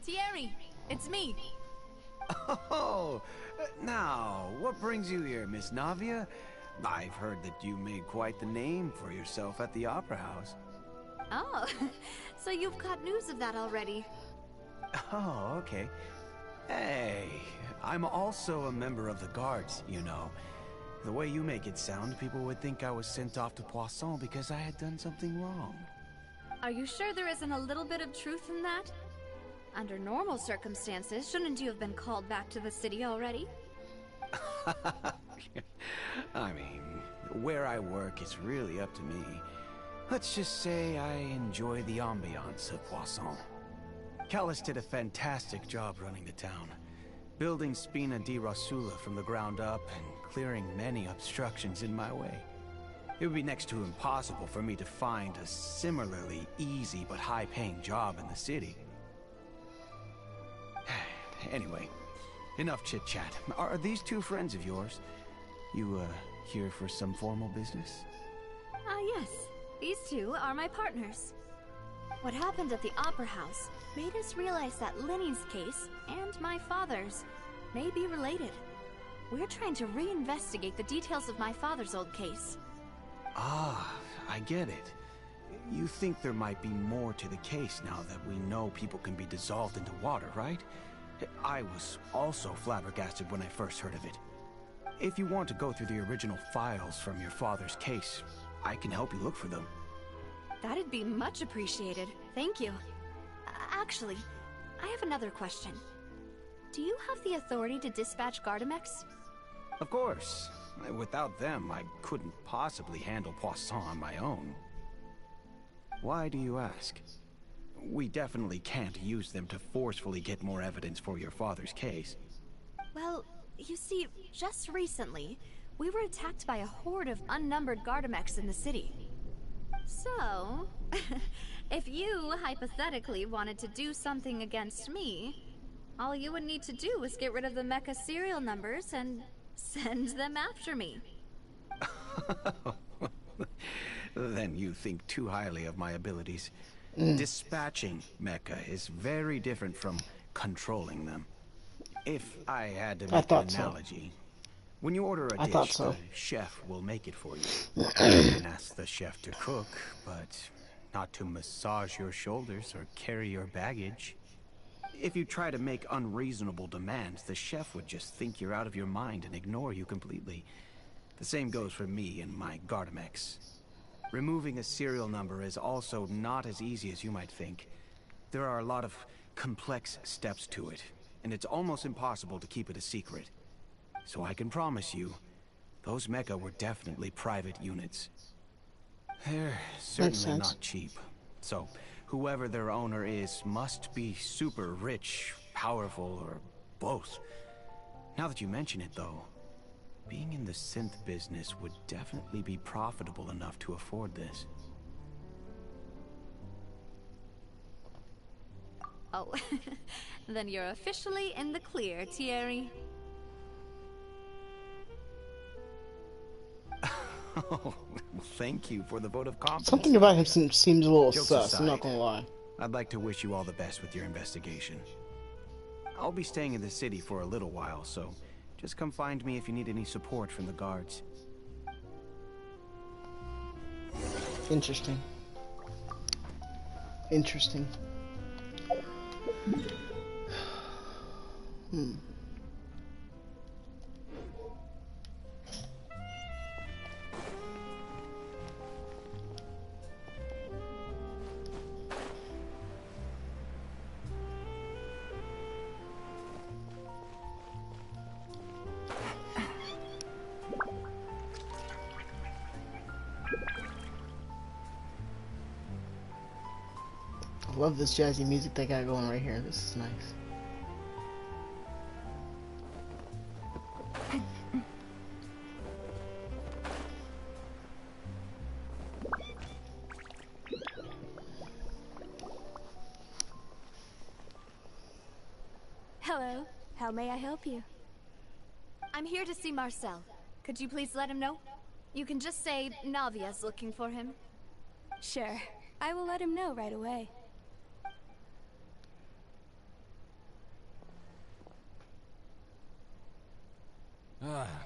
Thierry, it's me. Oh, now, what brings you here, Miss Navia? I've heard that you made quite the name for yourself at the Opera House. Oh, so you've caught news of that already. Oh, okay. Hey, I'm also a member of the guards, you know. The way you make it sound, people would think I was sent off to Poisson because I had done something wrong. Are you sure there isn't a little bit of truth in that? Under normal circumstances, shouldn't you have been called back to the city already? I mean, where I work is really up to me. Let's just say I enjoy the ambiance of Poisson. Callus did a fantastic job running the town, building Spina di Rosula from the ground up and clearing many obstructions in my way. It would be next to impossible for me to find a similarly easy but high-paying job in the city. Anyway, enough chit-chat. Are these two friends of yours? You, here for some formal business? Yes. These two are my partners. What happened at the Opera House made us realize that Lenny's case and my father's may be related. We're trying to reinvestigate the details of my father's old case. Ah, I get it. You think there might be more to the case now that we know people can be dissolved into water, right? I was also flabbergasted when I first heard of it. If you want to go through the original files from your father's case, I can help you look for them. That'd be much appreciated. Thank you. Actually, I have another question. Do you have the authority to dispatch Gardamex? Of course. Without them, I couldn't possibly handle Poisson on my own. Why do you ask? We definitely can't use them to forcefully get more evidence for your father's case. Well, you see, just recently, we were attacked by a horde of unnumbered Gardamex in the city. So, if you hypothetically wanted to do something against me, all you would need to do was get rid of the mecha serial numbers and send them after me. Then you think too highly of my abilities. Dispatching mecha is very different from controlling them. If I had to make an analogy, when you order a dish, the chef will make it for you. You can ask the chef to cook, but not to massage your shoulders or carry your baggage. If you try to make unreasonable demands, the chef would just think you're out of your mind and ignore you completely. The same goes for me and my Gardamex. Removing a serial number is also not as easy as you might think. There are a lot of complex steps to it, and it's almost impossible to keep it a secret. So I can promise you, those mecha were definitely private units. They're certainly not cheap. So, whoever their owner is must be super rich, powerful, or both. Now that you mention it, though, being in the synth business would definitely be profitable enough to afford this. Oh, then you're officially in the clear, Thierry. Oh, thank you for the vote of confidence. Something about him seems a little Jokes sus, aside, I'm not gonna lie. I'd like to wish you all the best with your investigation. I'll be staying in the city for a little while, so just come find me if you need any support from the guards. Interesting. Interesting. I love this jazzy music they got going right here. This is nice. Hello. How may I help you? I'm here to see Marcel. Could you please let him know? You can just say Navia's looking for him. Sure. I will let him know right away.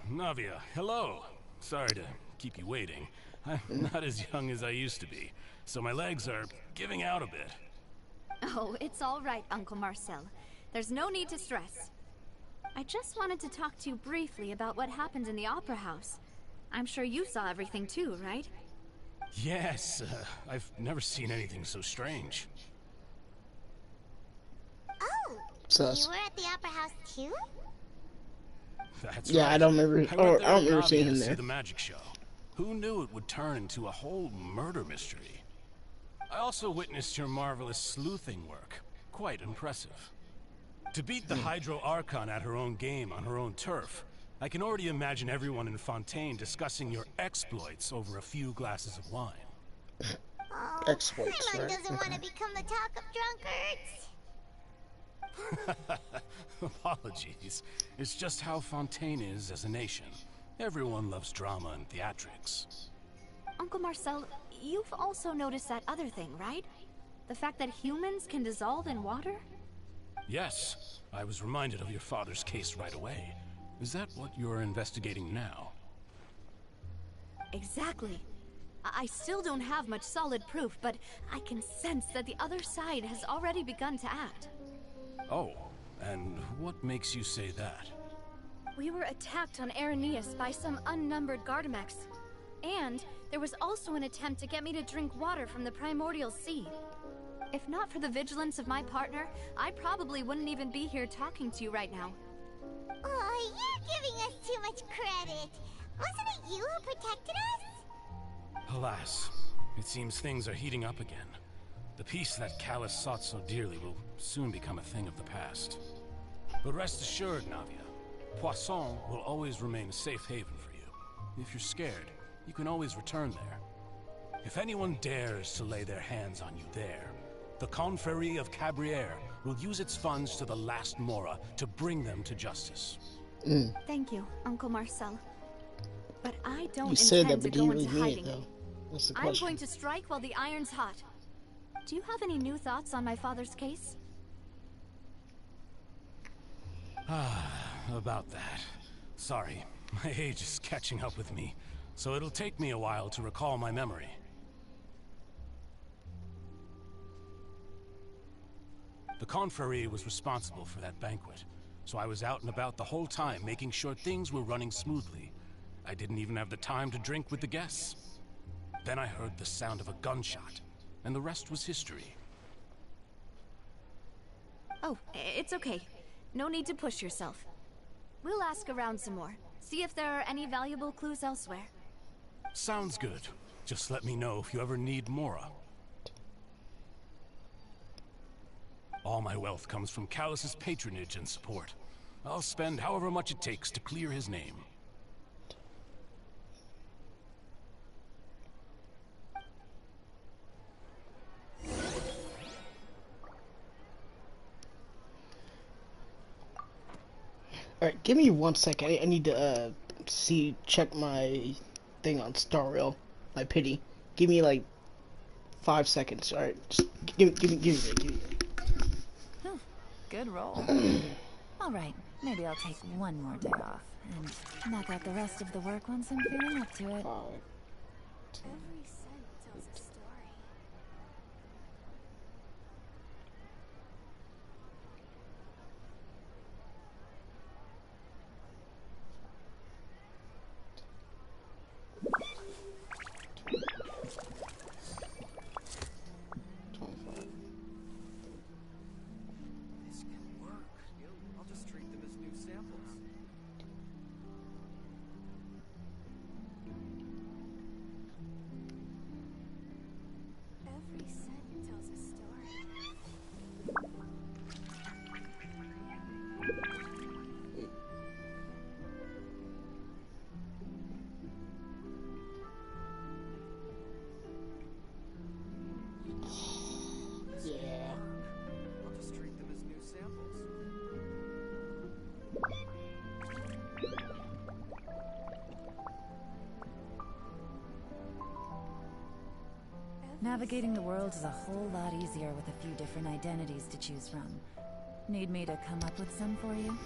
Navia, hello. Sorry to keep you waiting. I'm not as young as I used to be, so my legs are giving out a bit. Oh, it's all right, Uncle Marcel. There's no need to stress. I just wanted to talk to you briefly about what happened in the Opera House. I'm sure you saw everything too, right? Yes, I've never seen anything so strange. Oh, Sus. you were at the Opera House too? That's yeah, right. I don't remember. I I don't remember seeing him to see there. the magic show. Who knew it would turn into a whole murder mystery? I also witnessed your marvelous sleuthing work. Quite impressive. To beat the Hydro Archon at her own game on her own turf, I can already imagine everyone in Fontaine discussing your exploits over a few glasses of wine. Oh, Exploits, Paimon right? doesn't want to become the talk of drunkards. Apologies. It's just how Fontaine is as a nation. Everyone loves drama and theatrics. Uncle Marcel, you've also noticed that other thing, right? The fact that humans can dissolve in water? Yes, I was reminded of your father's case right away. Is that what you're investigating now? Exactly. I still don't have much solid proof, but I can sense that the other side has already begun to act. Oh, and what makes you say that? We were attacked on Araneus by some unnumbered Gardamex. And there was also an attempt to get me to drink water from the primordial sea. If not for the vigilance of my partner, I probably wouldn't even be here talking to you right now. Oh, you're giving us too much credit. Wasn't it you who protected us? Alas, it seems things are heating up again. The peace that Callus sought so dearly will soon become a thing of the past. But rest assured, Navia, Poisson will always remain a safe haven for you. If you're scared, you can always return there. If anyone dares to lay their hands on you there, the Confrérie of Cabrières will use its funds to the last Mora to bring them to justice. Thank you, Uncle Marcel. But I don't You said intend that, to but do you go into really mean it, hiding. though? That's the I'm question. going to strike while the iron's hot. Do you have any new thoughts on my father's case? About that. Sorry, my age is catching up with me, so it'll take me a while to recall my memory. The Confrérie was responsible for that banquet, so I was out and about the whole time making sure things were running smoothly. I didn't even have the time to drink with the guests. Then I heard the sound of a gunshot, and the rest was history. Oh, it's okay. No need to push yourself. We'll ask around some more. See if there are any valuable clues elsewhere. Sounds good. Just let me know if you ever need Mora. All my wealth comes from Callus's patronage and support. I'll spend however much it takes to clear his name. Alright, give me 1 second. I need to, check my thing on Star Rail. My pity. Give me, like, 5 seconds, alright? Just give me. Good roll. Alright, maybe I'll take one more day off, and knock out the rest of the work once I'm feeling up to it. Every scent tells a story. This can work. I'll just treat them as new samples. Every scent tells a story. Yeah. I'll just treat them as new samples. Navigating the world is a whole lot easier with a few different identities to choose from. Need me to come up with some for you?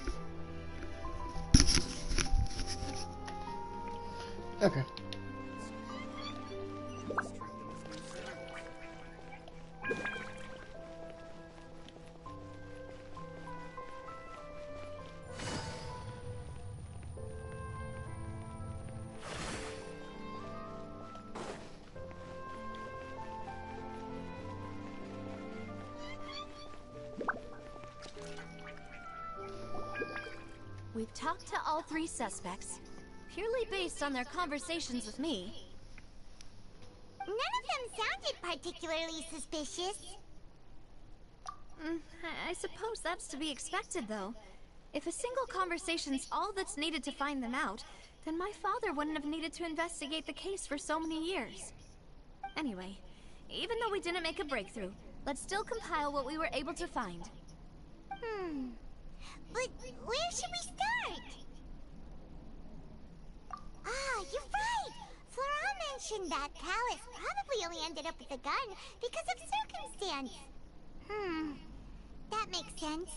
Okay. We've talked to all three suspects, purely based on their conversations with me. None of them sounded particularly suspicious. I suppose that's to be expected, though. If a single conversation's all that's needed to find them out, then my father wouldn't have needed to investigate the case for so many years. Anyway, even though we didn't make a breakthrough, let's still compile what we were able to find. But where should we start? Ah, you're right! Florent mentioned that Callus probably only ended up with the gun because of circumstance. That makes sense.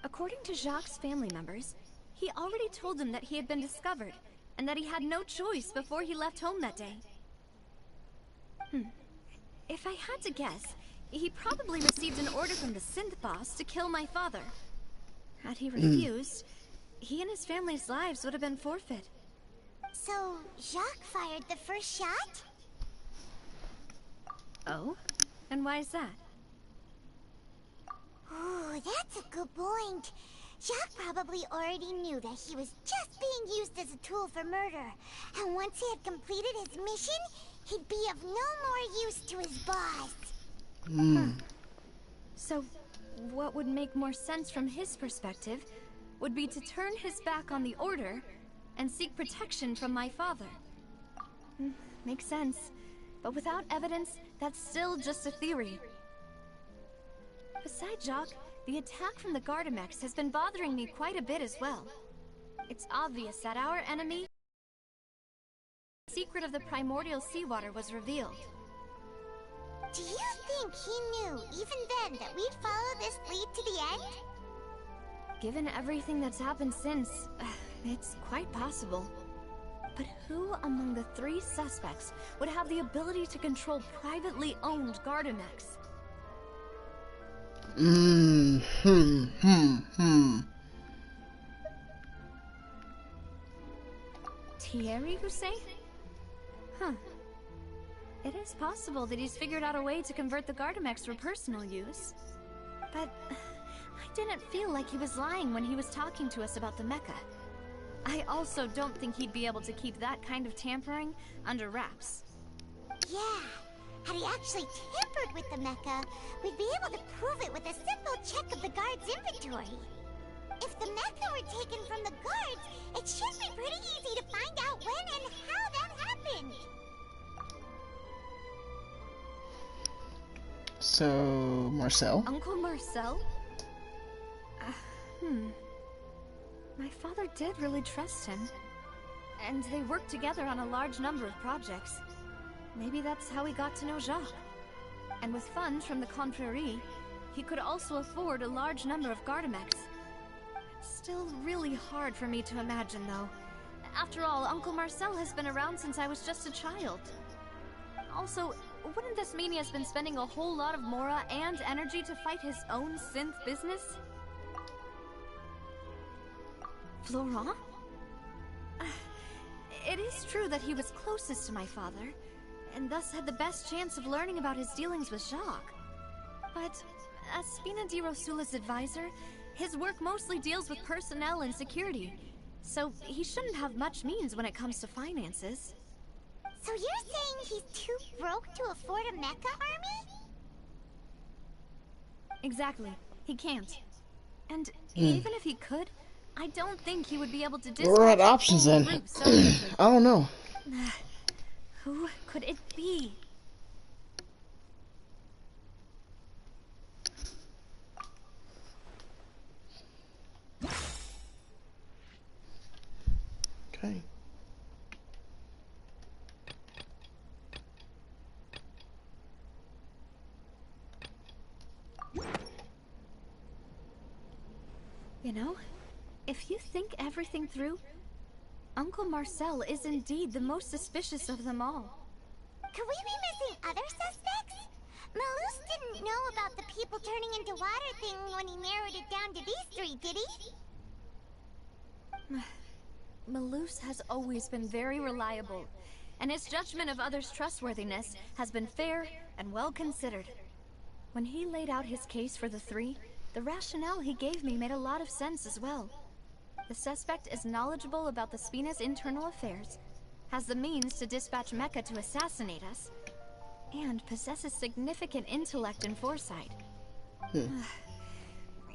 According to Jacques' family members, he already told them that he had been discovered, and that he had no choice before he left home that day. If I had to guess, he probably received an order from the synth boss to kill my father. Had he refused, he and his family's lives would have been forfeit. So, Jacques fired the first shot? Oh? And why is that? Ooh, that's a good point. Jacques probably already knew that he was just being used as a tool for murder. And once he had completed his mission, he'd be of no more use to his boss. So, what would make more sense from his perspective would be to turn his back on the Order and seek protection from my father. Makes sense. But without evidence, that's still just a theory. Besides Jacques, the attack from the Gardamex has been bothering me quite a bit as well. It's obvious that our enemy, the secret of the primordial seawater, was revealed. Do you think he knew, even then, that we'd follow this lead to the end? Given everything that's happened since, it's quite possible. But who among the 3 suspects would have the ability to control privately owned Gardamex? Thierry, you say? Huh. It is possible that he's figured out a way to convert the Gardamex for personal use. But I didn't feel like he was lying when he was talking to us about the mecha. I also don't think he'd be able to keep that kind of tampering under wraps. Yeah. Had he actually tampered with the mecha, we'd be able to prove it with a simple check of the guard's inventory. If the mecha were taken from the guards, it should be pretty easy to find out when and how that happened. So, Marcel? Uncle Marcel? My father did really trust him. And they worked together on a large number of projects. Maybe that's how he got to know Jacques. And with funds from the Confrérie, he could also afford a large number of Gardamex. It's still really hard for me to imagine, though. After all, Uncle Marcel has been around since I was just a child. Also, wouldn't this mean he has been spending a whole lot of mora and energy to fight his own synth business? Florent? It is true that he was closest to my father, and thus had the best chance of learning about his dealings with Jacques. But as Spina di Rosula's advisor, his work mostly deals with personnel and security, so he shouldn't have much means when it comes to finances. So you're saying he's too broke to afford a mecha army? Exactly. He can't. And even if he could, I don't think he would be able to dispatch We're at options then. I don't know. Who could it be? Okay. You know, if you think everything through, Uncle Marcel is indeed the most suspicious of them all. Could we be missing other suspects? Malus didn't know about the people turning into water thing when he narrowed it down to these 3, did he? Malus has always been very reliable, and his judgment of others' trustworthiness has been fair and well considered. When he laid out his case for the 3, the rationale he gave me made a lot of sense as well. The suspect is knowledgeable about the Spina's internal affairs, has the means to dispatch Mecha to assassinate us, and possesses significant intellect and foresight.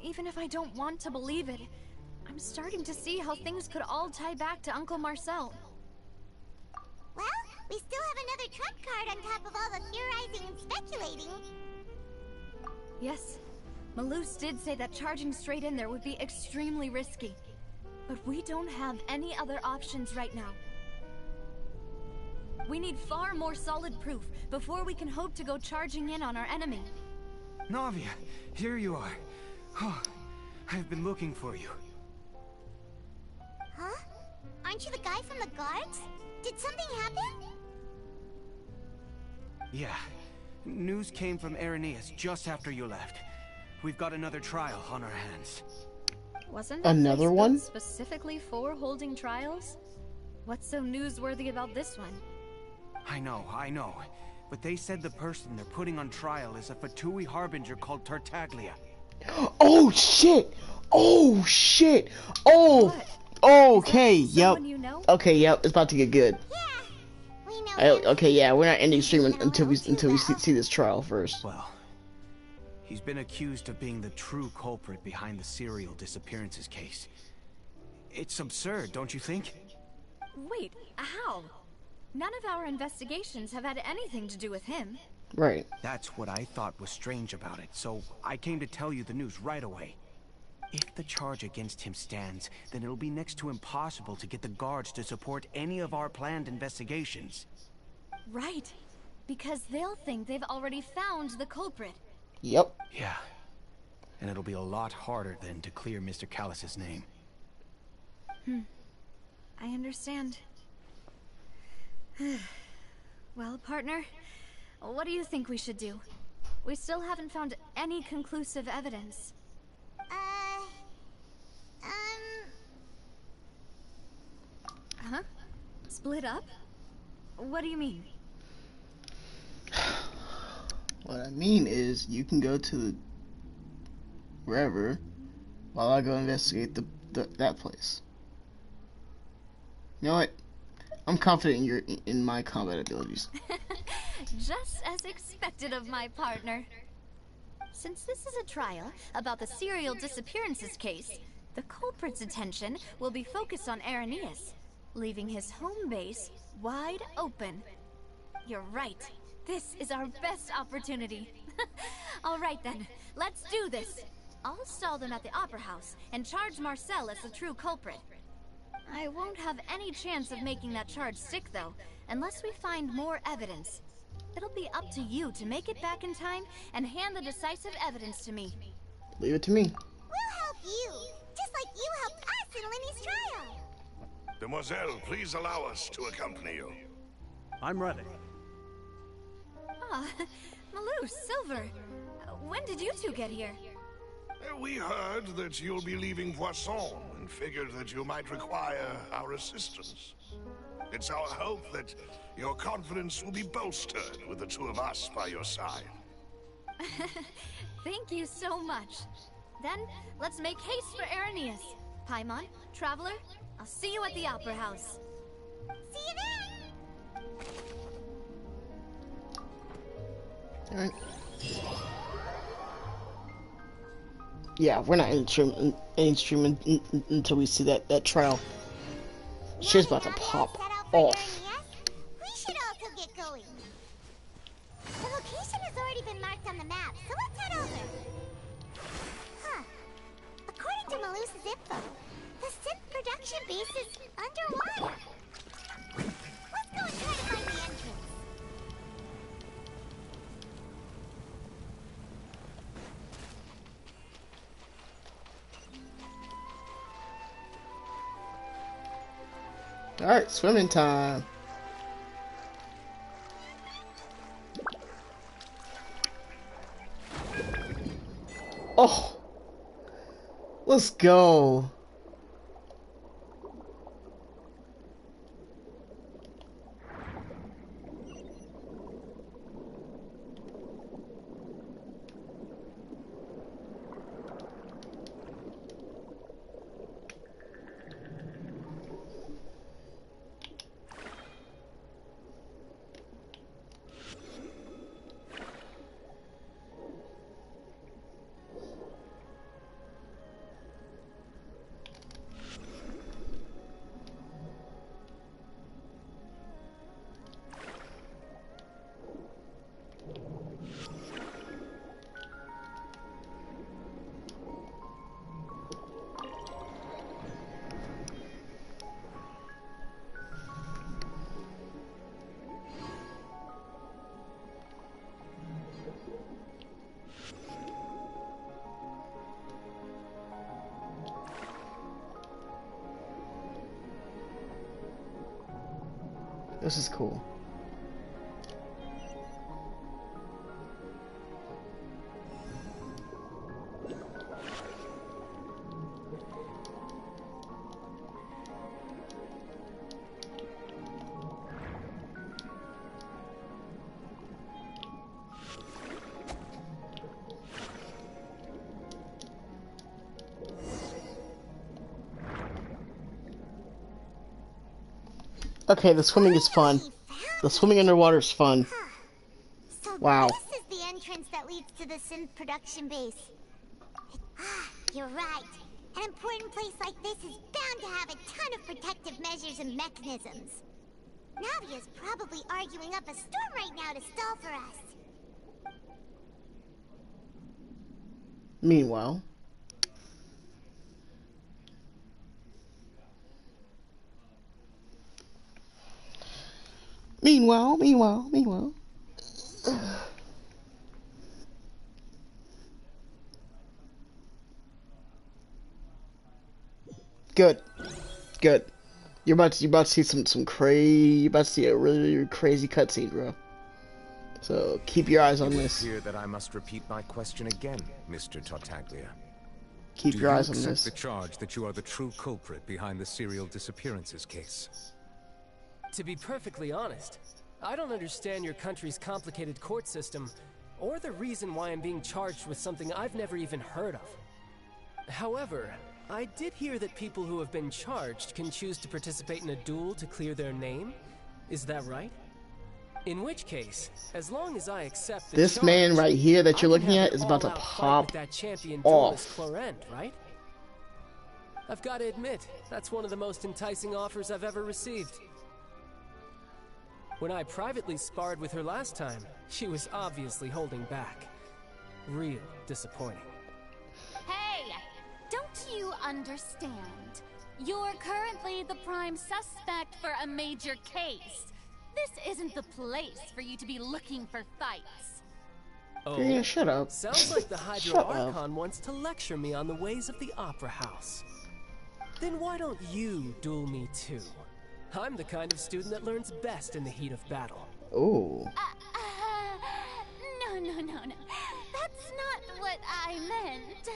Even if I don't want to believe it, I'm starting to see how things could all tie back to Uncle Marcel. Well, we still have another trump card on top of all the theorizing and speculating. Yes, Malus did say that charging straight in there would be extremely risky. But we don't have any other options right now. We need far more solid proof before we can hope to go charging in on our enemy. Navia, here you are. Oh, I've been looking for you. Huh? Aren't you the guy from the guards? Did something happen? Yeah. News came from Irenaeus just after you left. We've got another trial on our hands. Wasn't that Another place one? built specifically for holding trials? What's so newsworthy about this one? I know. But they said the person they're putting on trial is a Fatui harbinger called Tartaglia. Oh shit! Oh shit! Oh! Okay, yep. You know? Okay, yep. It's about to get good. We know. Okay, yeah. We're not ending stream until we see this trial first. Well, he's been accused of being the true culprit behind the serial disappearances case. It's absurd, don't you think? Wait, how? None of our investigations have had anything to do with him. Right. That's what I thought was strange about it, so I came to tell you the news right away. If the charge against him stands, then it'll be next to impossible to get the guards to support any of our planned investigations. Right. Because they'll think they've already found the culprit. Yep. Yeah. And it'll be a lot harder then to clear Mr. Callus's name. I understand. Well, partner, what do you think we should do? We still haven't found any conclusive evidence. Huh? Split up? What do you mean? What I mean is, you can go to wherever, while I go investigate that place. You know what? I'm confident in my combat abilities. Just as expected of my partner. Since this is a trial about the serial disappearances case, the culprit's attention will be focused on Irenaeus, leaving his home base wide open. You're right. This is our best opportunity. All right then, let's do this. I'll stall them at the Opera House and charge Marcel as the true culprit. I won't have any chance of making that charge stick, though, unless we find more evidence. It'll be up to you to make it back in time and hand the decisive evidence to me. Leave it to me. We'll help you, just like you helped us in Lenny's trial. Demoiselle, please allow us to accompany you. I'm ready. Ah, Malou, Silver. When did you two get here? We heard that you'll be leaving Poisson and figured that you might require our assistance. It's our hope that your confidence will be bolstered with the two of us by your side. Thank you so much. Then, let's make haste for Irenaeus. Paimon, Traveler, I'll see you at the Opera House. See you then! Alright. Yeah, we're not in stream until we see that trial. Shit's about to pop off. We should also get going. The location has already been marked on the map, so let's head over. Huh. According to Malusa's info, the synth production base is underwater. Let's go and try to find the entrance. Alright, swimming time. Oh, let's go. This is cool. Okay, the swimming is fun. The swimming underwater is fun. So wow. This is the entrance that leads to the synth production base. You're right. An important place like this is bound to have a ton of protective measures and mechanisms. Navia's probably arguing up a storm right now to stall for us. Meanwhile, Good. Good. You're about to see some crazy. You're about to see a really crazy cutscene, bro. So keep your eyes on this. It is here that I must repeat my question again, Mr. Tartaglia. Keep your eyes on Do you this. accept the charge that you are the true culprit behind the serial disappearances case? To be perfectly honest, I don't understand your country's complicated court system, or the reason why I'm being charged with something I've never even heard of. However, I did hear that people who have been charged can choose to participate in a duel to clear their name. Is that right? In which case, as long as I accept the This charge, man right here that you're I can looking have at an is about to all-out fight pop with that champion off. duelist Florent, right? I've got to admit, that's one of the most enticing offers I've ever received. When I privately sparred with her last time, she was obviously holding back. Real disappointing. Hey! Don't you understand? You're currently the prime suspect for a major case. This isn't the place for you to be looking for fights. Oh, Yeah, shut up. Sounds like the Hydro Shut up. Archon wants to lecture me on the ways of the Opera House. Then why don't you duel me too? I'm the kind of student that learns best in the heat of battle. Ooh. No. That's not what I meant.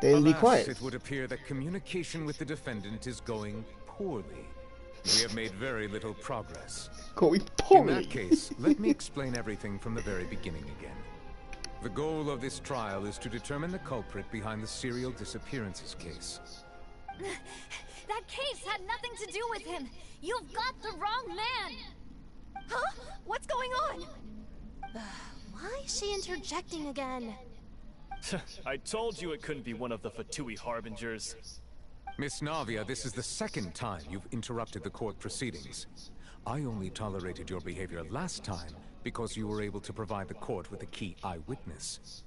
Then be Alas, quiet. it would appear that communication with the defendant is going poorly. We have made very little progress. Going poorly. In that case, let me explain everything from the very beginning again. The goal of this trial is to determine the culprit behind the serial disappearances case. That case had nothing to do with him. You've got the wrong man. Huh? What's going on? Why is she interjecting again? I told you it couldn't be one of the Fatui Harbingers. Miss Navia, this is the second time you've interrupted the court proceedings. I only tolerated your behavior last time because you were able to provide the court with a key eyewitness.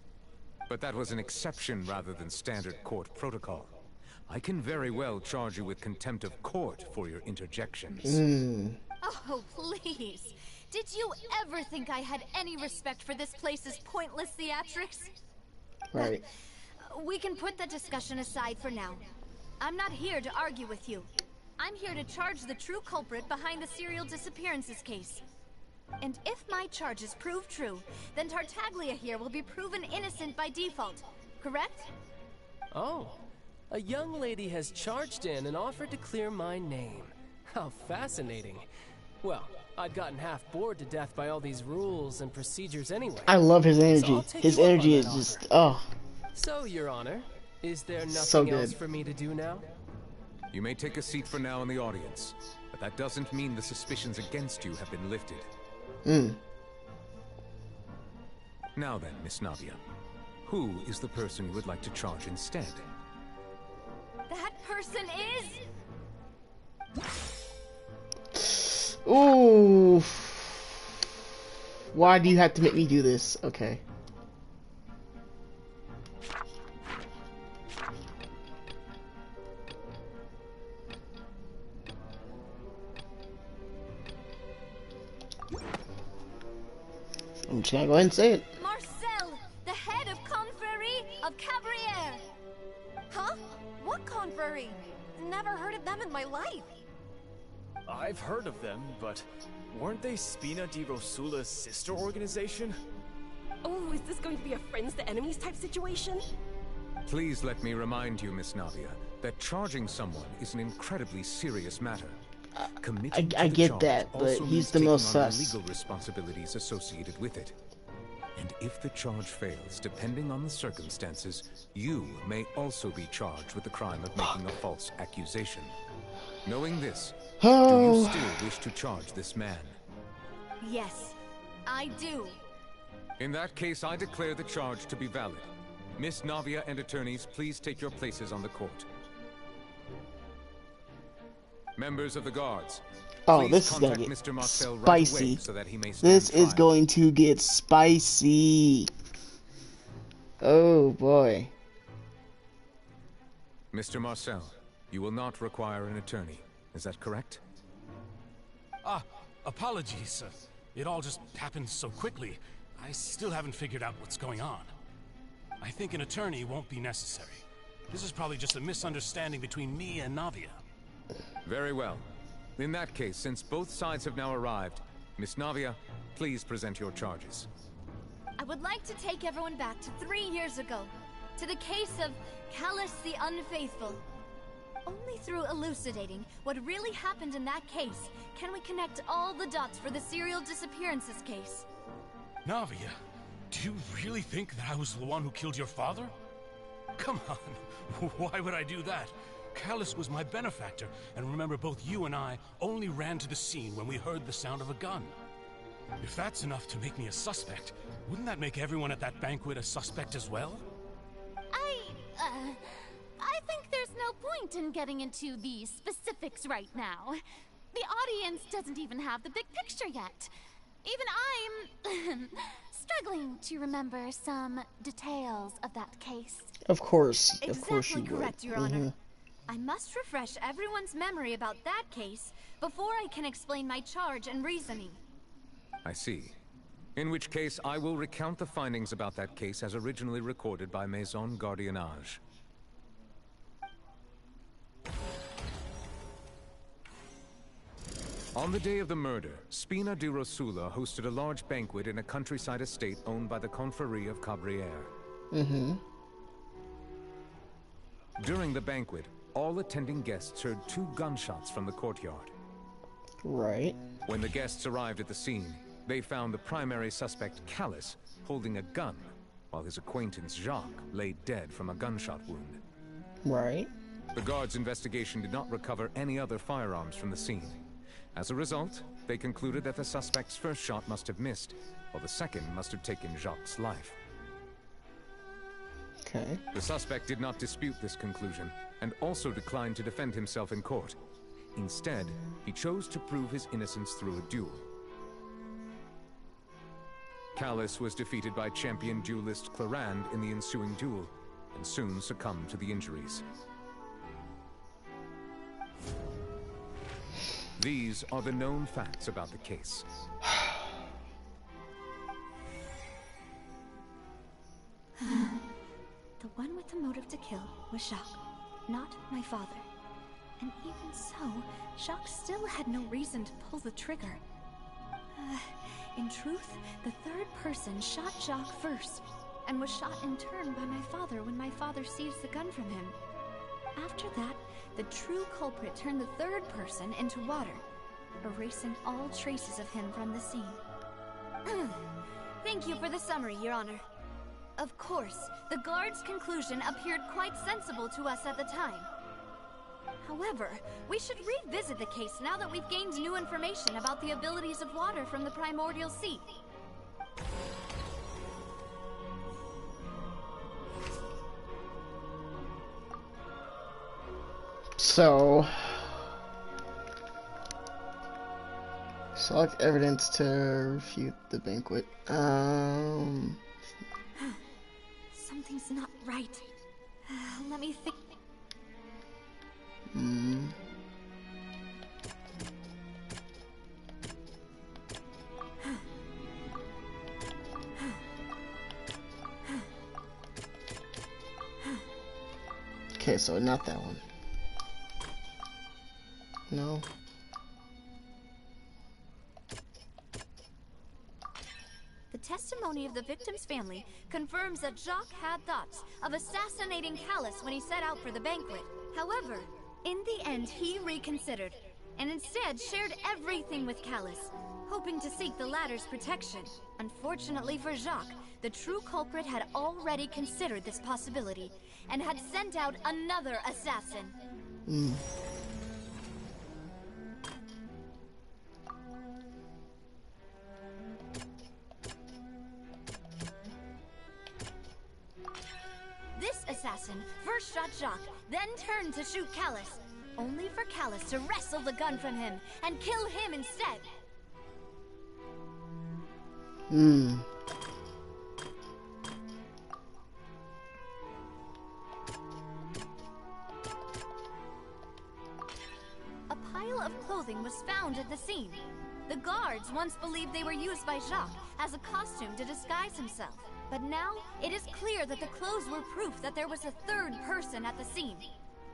But that was an exception rather than standard court protocol. I can very well charge you with contempt of court for your interjections. Oh, please. Did you ever think I had any respect for this place's pointless theatrics? Right. We can put that discussion aside for now. I'm not here to argue with you. I'm here to charge the true culprit behind the serial disappearances case. And if my charges prove true, then Tartaglia here will be proven innocent by default, correct? Oh, a young lady has charged in and offered to clear my name. How fascinating. Well, I'd gotten half bored to death by all these rules and procedures anyway. I love his So energy. I'll take His you up on energy is that just, offer. oh. So, Your Honor, is there nothing So good. else for me to do now? You may take a seat for now in the audience, but that doesn't mean the suspicions against you have been lifted. Now then, Miss Navia, who is the person you would like to charge instead? That person is... Ooh. Why do you have to make me do this? Okay. I'm just gonna go ahead and say it. Marcel, the head of Confrérie of Cabrières. Huh? What Confrérie? Never heard of them in my life. I've heard of them, but weren't they Spina di Rosula's sister organization? Oh, is this going to be a friends to enemies type situation? Please let me remind you, Miss Navia, that charging someone is an incredibly serious matter. I get that, but he's the most sus. Legal responsibilities associated with it. And if the charge fails, depending on the circumstances, you may also be charged with the crime of making a false accusation. Knowing this, do you still wish to charge this man? Yes, I do. In that case, I declare the charge to be valid. Miss Navia and attorneys, please take your places on the court. Members of the guards, oh, this is gonna get Mr. Marcel spicy. right away so that he may stand This is trial. going to get spicy. Oh boy. Mr. Marcel, you will not require an attorney. Is that correct? Apologies. It all just happened so quickly. I still haven't figured out what's going on. I think an attorney won't be necessary. This is probably just a misunderstanding between me and Navia. Very well. In that case, since both sides have now arrived, Miss Navia, please present your charges. I would like to take everyone back to 3 years ago, to the case of Callus the Unfaithful. Only through elucidating what really happened in that case can we connect all the dots for the serial disappearances case. Navia, do you really think that I was the one who killed your father? Come on, why would I do that? Callus was my benefactor, and remember, both you and I only ran to the scene when we heard the sound of a gun. If that's enough to make me a suspect, wouldn't that make everyone at that banquet a suspect as well? I think there's no point in getting into the specifics right now. The audience doesn't even have the big picture yet. Even I'm struggling to remember some details of that case. Of course you Exactly would. correct, Your Honor. I must refresh everyone's memory about that case before I can explain my charge and reasoning. I see. In which case, I will recount the findings about that case as originally recorded by Maison Gardiennage. On the day of the murder, Spina di Rosula hosted a large banquet in a countryside estate owned by the Confrérie of Cabrières. During the banquet, all attending guests heard 2 gunshots from the courtyard. Right. When the guests arrived at the scene, they found the primary suspect, Callus, holding a gun, while his acquaintance, Jacques, lay dead from a gunshot wound. Right. The guards' investigation did not recover any other firearms from the scene. As a result, they concluded that the suspect's first shot must have missed, while the second must have taken Jacques' life. Okay. The suspect did not dispute this conclusion, and also declined to defend himself in court. Instead, he chose to prove his innocence through a duel. Callus was defeated by champion duelist Clarand in the ensuing duel, and soon succumbed to the injuries. These are the known facts about the case. The one with the motive to kill was Jacques, not my father. And even so, Jacques still had no reason to pull the trigger. In truth, the third person shot Jacques first, and was shot in turn by my father when my father seized the gun from him. After that, the true culprit turned the third person into water, erasing all traces of him from the scene. Thank you for the summary, Your Honor. Of course, the guard's conclusion appeared quite sensible to us at the time. However, we should revisit the case now that we've gained new information about the abilities of water from the primordial sea. So, select evidence to refute the banquet. Something's not right. Let me think. Okay, so not that one. No. The testimony of the victim's family confirms that Jacques had thoughts of assassinating Callus when he set out for the banquet. However, in the end, he reconsidered, and instead shared everything with Callus, hoping to seek the latter's protection. Unfortunately for Jacques, the true culprit had already considered this possibility, and had sent out another assassin. This assassin first shot Jacques, then turned to shoot Callus, only for Callus to wrestle the gun from him and kill him instead. A pile of clothing was found at the scene. The guards once believed they were used by Jacques as a costume to disguise himself. But now, it is clear that the clothes were proof that there was a third person at the scene,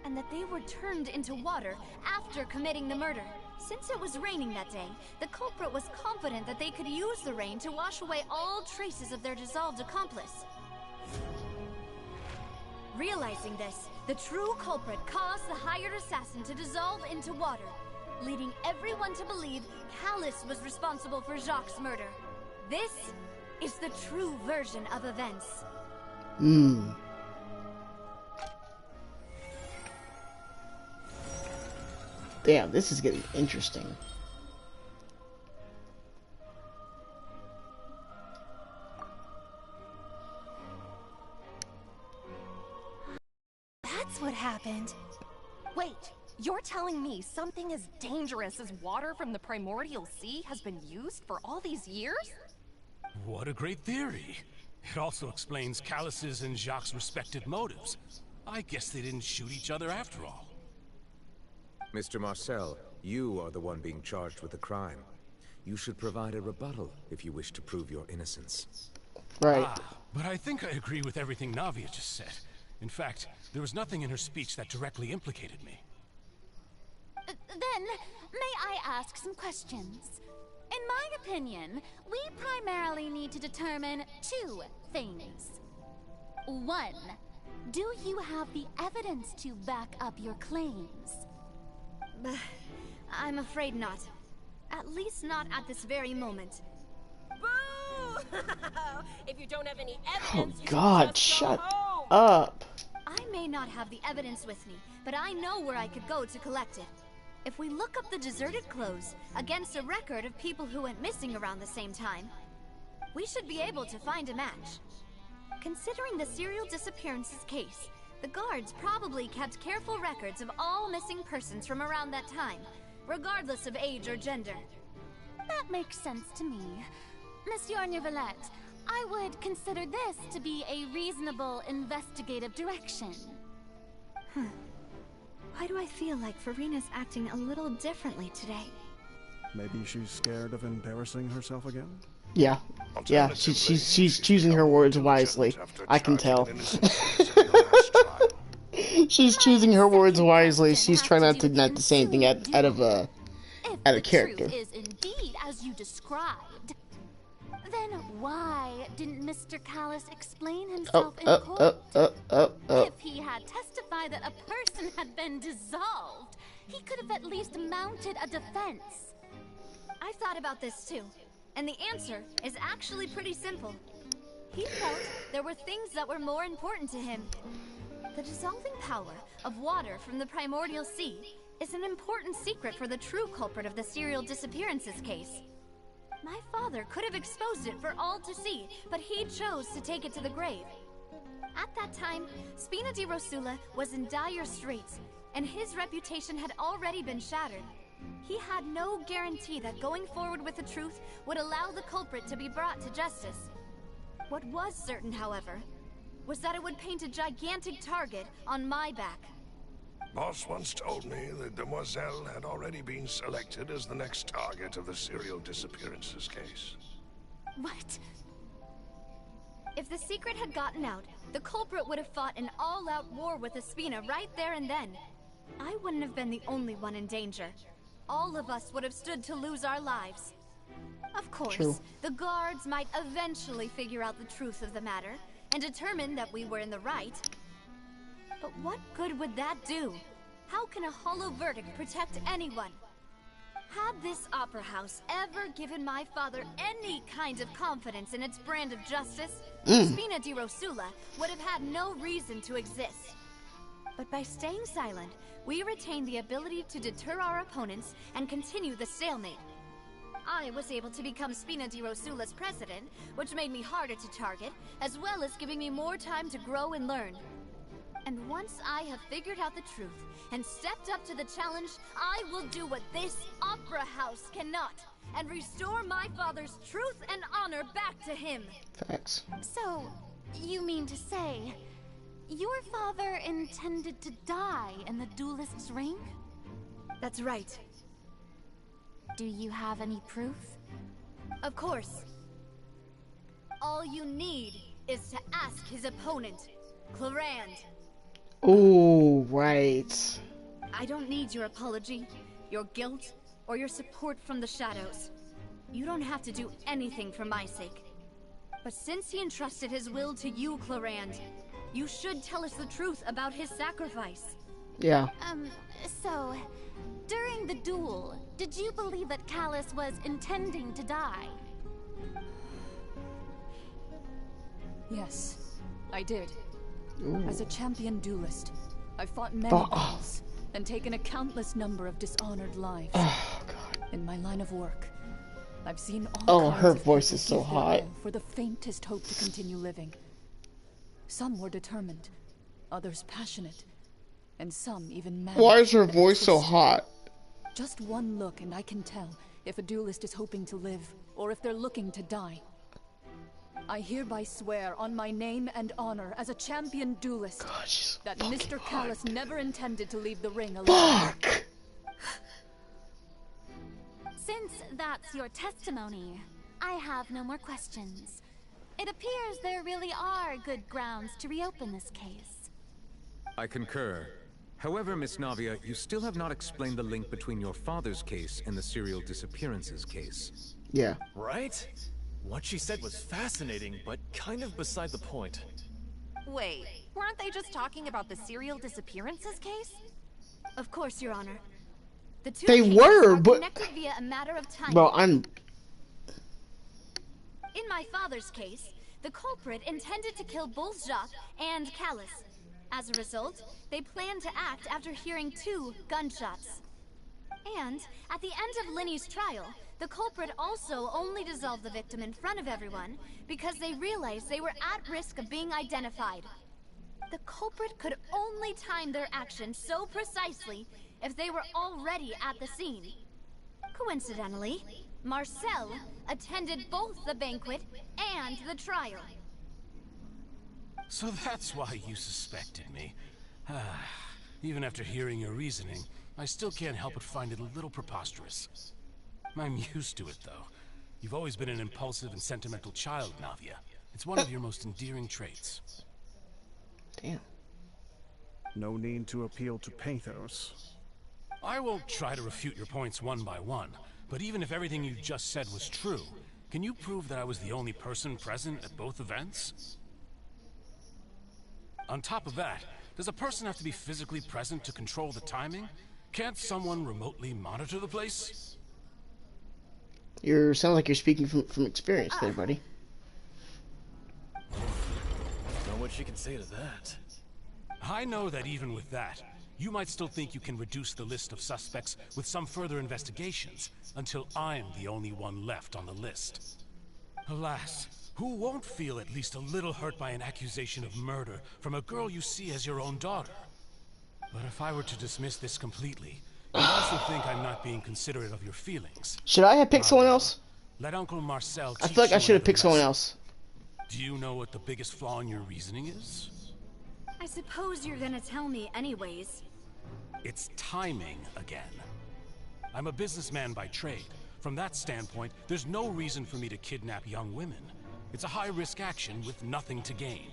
and that they were turned into water after committing the murder. Since it was raining that day, the culprit was confident that they could use the rain to wash away all traces of their dissolved accomplice. Realizing this, the true culprit caused the hired assassin to dissolve into water, leading everyone to believe Callus was responsible for Jacques' murder. This is the true version of events. Damn, this is getting interesting. That's what happened. Wait, you're telling me something as dangerous as water from the primordial sea has been used for all these years? What a great theory. It also explains Callus's and Jacques' respective motives. I guess they didn't shoot each other after all. Mr. Marcel, you are the one being charged with the crime. You should provide a rebuttal if you wish to prove your innocence. Right. But I think I agree with everything Navia just said. In fact, there was nothing in her speech that directly implicated me. Then, may I ask some questions? In my opinion, we primarily need to determine two things. One, do you have the evidence to back up your claims? I'm afraid not. At least not at this very moment. Boo! If you don't have any evidence, Oh God, shut up. I may not have the evidence with me, but I know where I could go to collect it. If we look up the deserted clothes against a record of people who went missing around the same time, we should be able to find a match. Considering the serial disappearances case, the guards probably kept careful records of all missing persons from around that time, regardless of age or gender. That makes sense to me. Monsieur Neuvillette, I would consider this to be a reasonable investigative direction. Why do I feel like Farina's acting a little differently today? Maybe she's scared of embarrassing herself again? Yeah. Yeah, she's choosing her words wisely. I can tell. She's choosing her words wisely. She's trying not to say anything out of character. If the truth is indeed as you described, then why didn't Mr. Callus explain himself in court? If he had testified that a person had been dissolved, he could have at least mounted a defense. I've thought about this too, and the answer is actually pretty simple. He felt there were things that were more important to him. The dissolving power of water from the primordial sea is an important secret for the true culprit of the serial disappearances case. My father could have exposed it for all to see, but he chose to take it to the grave. At that time, Spina di Rosula was in dire straits, and his reputation had already been shattered. He had no guarantee that going forward with the truth would allow the culprit to be brought to justice. What was certain, however, was that it would paint a gigantic target on my back. Boss once told me that Demoiselle had already been selected as the next target of the serial disappearances case. What? If the secret had gotten out, the culprit would have fought an all-out war with Espina right there and then. I wouldn't have been the only one in danger. All of us would have stood to lose our lives. Of course, True. the guards might eventually figure out the truth of the matter and determine that we were in the right. But what good would that do? How can a hollow verdict protect anyone? Had this opera house ever given my father any kind of confidence in its brand of justice, Spina di Rosula would have had no reason to exist. But by staying silent, we retain the ability to deter our opponents and continue the stalemate. I was able to become Spina di Rosula's president, which made me harder to target, as well as giving me more time to grow and learn. And once I have figured out the truth and stepped up to the challenge, I will do what this opera house cannot, and restore my father's truth and honor back to him. Facts. So, you mean to say, your father intended to die in the duelist's ring? That's right. Do you have any proof? Of course. All you need is to ask his opponent, Clarand. Oh, right. I don't need your apology, your guilt, or your support from the shadows. You don't have to do anything for my sake. But since he entrusted his will to you, Clarand, you should tell us the truth about his sacrifice. Yeah. So, during the duel, did you believe that Callus was intending to die? Yes, I did. Ooh. As a champion duelist, I've fought many battles and taken a countless number of dishonored lives. Oh, God. In my line of work, I've seen all Oh, kinds her of voice people is so give their hot. all for the faintest hope to continue living. Some were determined, others passionate, and some even mad. Why is her and voice so twisted. hot? Just one look and I can tell if a duelist is hoping to live or if they're looking to die. I hereby swear on my name and honor as a champion duelist that Mr. Callus never intended to leave the ring alone. Fuck! Since that's your testimony, I have no more questions. It appears there really are good grounds to reopen this case. I concur. However, Miss Navia, you still have not explained the link between your father's case and the serial disappearances case. Yeah. Right? What she said was fascinating, but kind of beside the point. Wait, weren't they just talking about the serial disappearances case? Of course, Your Honor. The two They cases were, are but... connected via a matter of time. Bro, I'm... In my father's case, the culprit intended to kill both Jacques and Callus. As a result, they planned to act after hearing 2 gunshots. And, at the end of Linny's trial, the culprit also only dissolved the victim in front of everyone because they realized they were at risk of being identified. The culprit could only time their actions so precisely if they were already at the scene. Coincidentally, Marcel attended both the banquet and the trial. So that's why you suspected me. Even after hearing your reasoning, I still can't help but find it a little preposterous. I'm used to it, though. You've always been an impulsive and sentimental child, Navia. It's one of your most endearing traits. Damn. No need to appeal to pathos. I won't try to refute your points one by one, but even if everything you just said was true, can you prove that I was the only person present at both events? On top of that, does a person have to be physically present to control the timing? Can't someone remotely monitor the place? Sound like you're speaking from experience there, buddy. Know what she can say to that. I know that even with that, you might still think you can reduce the list of suspects with some further investigations, until I'm the only one left on the list. Alas, who won't feel at least a little hurt by an accusation of murder from a girl you see as your own daughter? But if I were to dismiss this completely, you'd also think I'm not being considerate of your feelings. Should I have picked someone else? Let Uncle Marcel I feel like I should have picked someone else. Do you know what the biggest flaw in your reasoning is? I suppose you're gonna tell me anyways. It's timing again. I'm a businessman by trade. From that standpoint, there's no reason for me to kidnap young women. It's a high-risk action with nothing to gain.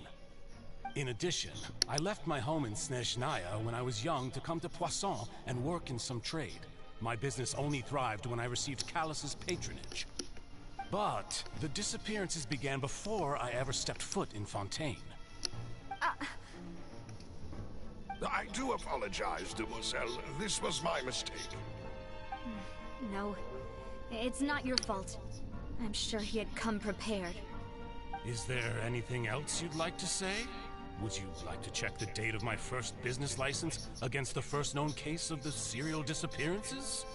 In addition, I left my home in Snezhnaya when I was young to come to Poisson and work in some trade. My business only thrived when I received Callus's patronage. But the disappearances began before I ever stepped foot in Fontaine. I do apologize, demoiselle. This was my mistake. No, it's not your fault. I'm sure he had come prepared. Is there anything else you'd like to say? Would you like to check the date of my first business license against the first known case of the serial disappearances?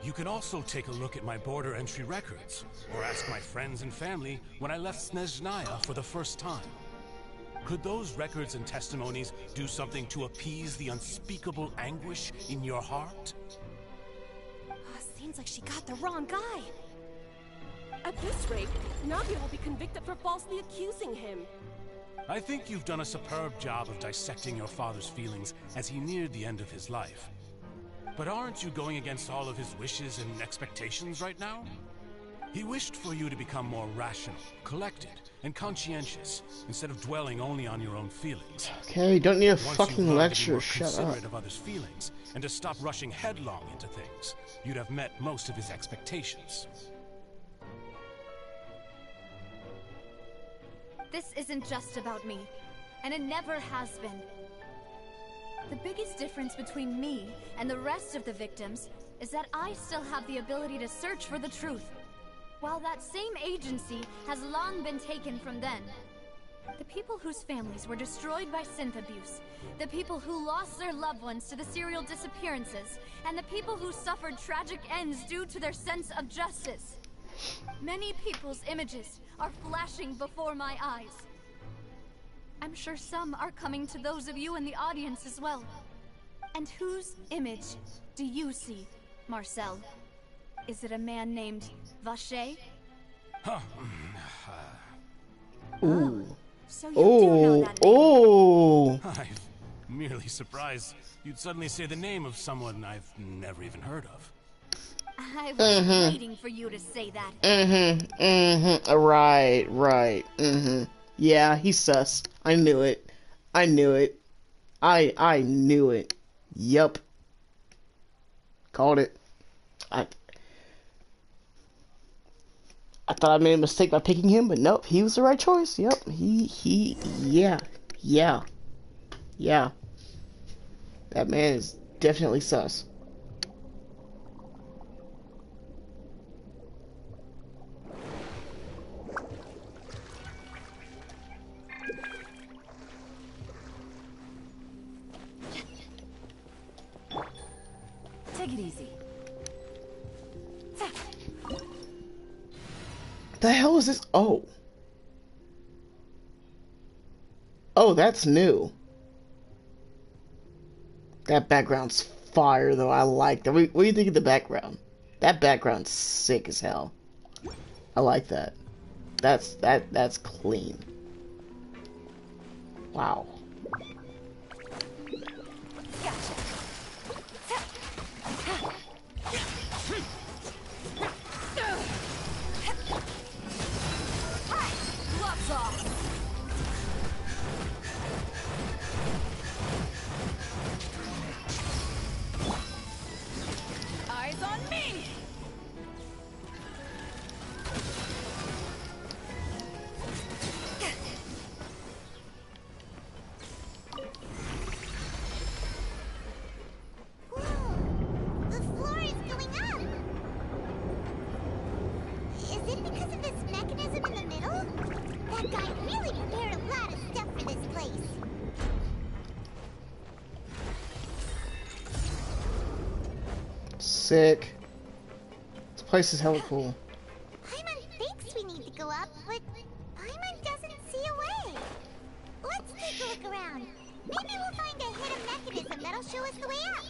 You can also take a look at my border entry records, or ask my friends and family when I left Snezhnaya for the first time. Could those records and testimonies do something to appease the unspeakable anguish in your heart? Seems like she got the wrong guy. At this rate, Nadia will be convicted for falsely accusing him. I think you've done a superb job of dissecting your father's feelings as he neared the end of his life. But aren't you going against all of his wishes and expectations right now? He wished for you to become more rational, collected, and conscientious, instead of dwelling only on your own feelings. Okay, don't need a Once fucking you've learned lecture, to be more shut up. considerate of others' feelings, and to stop rushing headlong into things, you'd have met most of his expectations. This isn't just about me, and it never has been. The biggest difference between me and the rest of the victims is that I still have the ability to search for the truth, while that same agency has long been taken from them. The people whose families were destroyed by synth abuse, the people who lost their loved ones to the serial disappearances, and the people who suffered tragic ends due to their sense of justice. Many people's images are flashing before my eyes. I'm sure some are coming to those of you in the audience as well. And whose image do you see, Marcel? Is it a man named Vacher? Huh. Ooh. So you do know that name. Oh. I'm merely surprised you'd suddenly say the name of someone I've never even heard of. I was waiting for you to say that. Right. Yeah, he's sus. I knew it. I knew it. I knew it. Yup. Called it. I thought I made a mistake by picking him, but nope, he was the right choice. Yep. Yeah. That man is definitely sus. Take it easy. The hell is this? Oh, that's new. That background's fire, though. I like that. What do you think of the background? That background's sick as hell. I like that. That's clean. Wow. Eyes on me! Whoa! The floor is going up! Is it because of this mechanism in the middle? That guy really prepared a lot of stuff for this place. Sick. This place is hella cool. Paimon thinks we need to go up, but Paimon doesn't see a way. Let's take a look around. Maybe we'll find a hidden mechanism that'll show us the way up.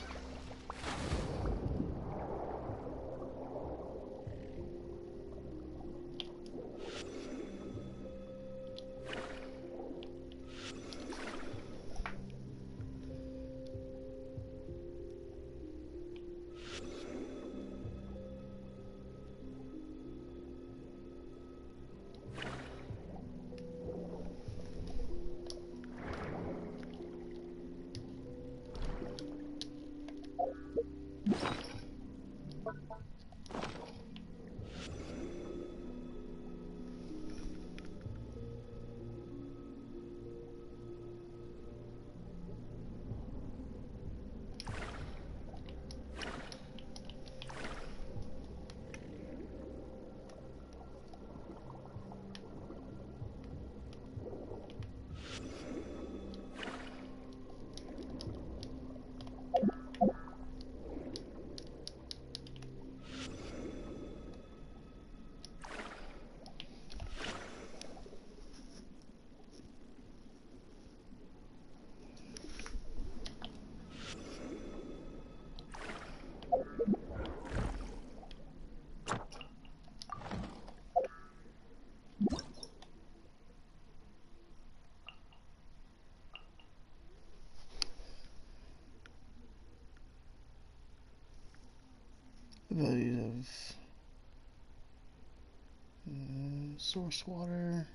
Source water.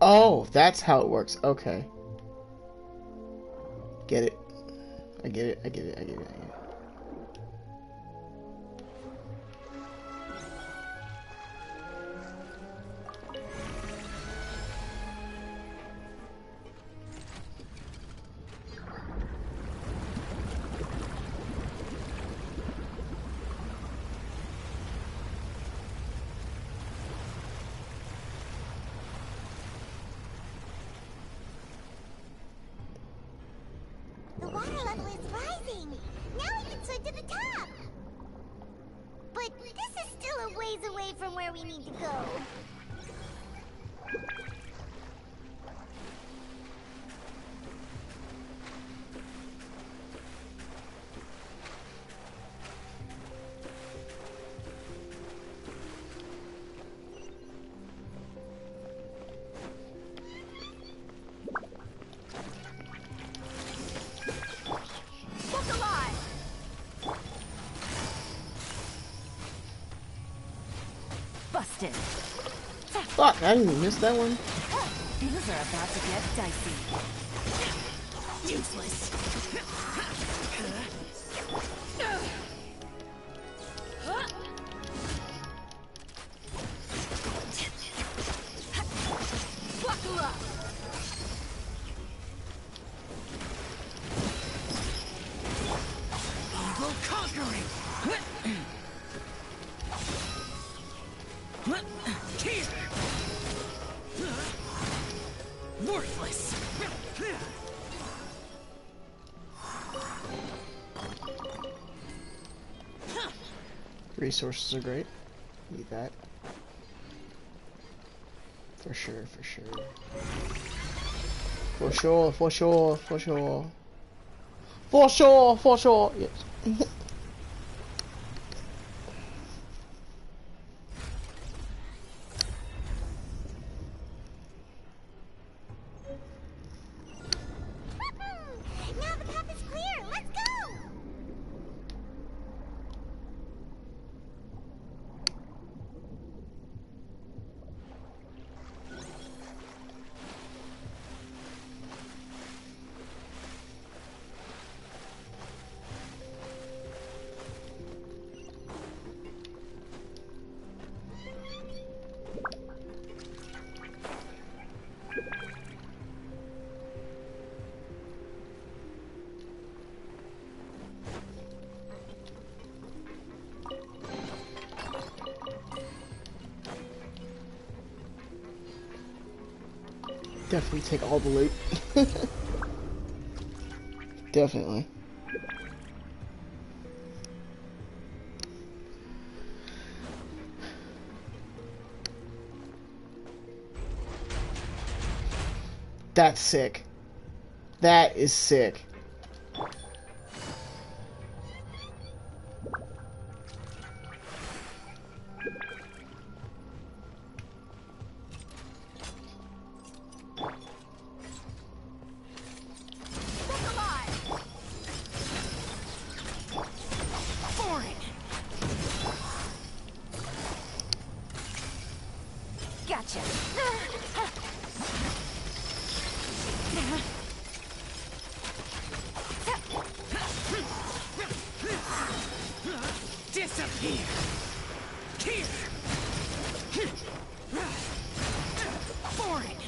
Oh, that's how it works. Okay. Get it. I get it. I get it. I get it. I get it. The water level is rising. Now we can swim to the top. But this is still a ways away from where we need to go. Busted. Fuck, I didn't miss that one. Things are about to get dicey. Useless. Buckle up. Evil conquering. Here. Worthless. Resources are great. Need that. For sure, for sure. For sure, for sure, for sure. For sure, for sure. Yes. Now the path is clear. Let's go. Definitely take all the loot. Definitely. That's sick. That is sick. Gotcha. Disappear. Here. Foreign.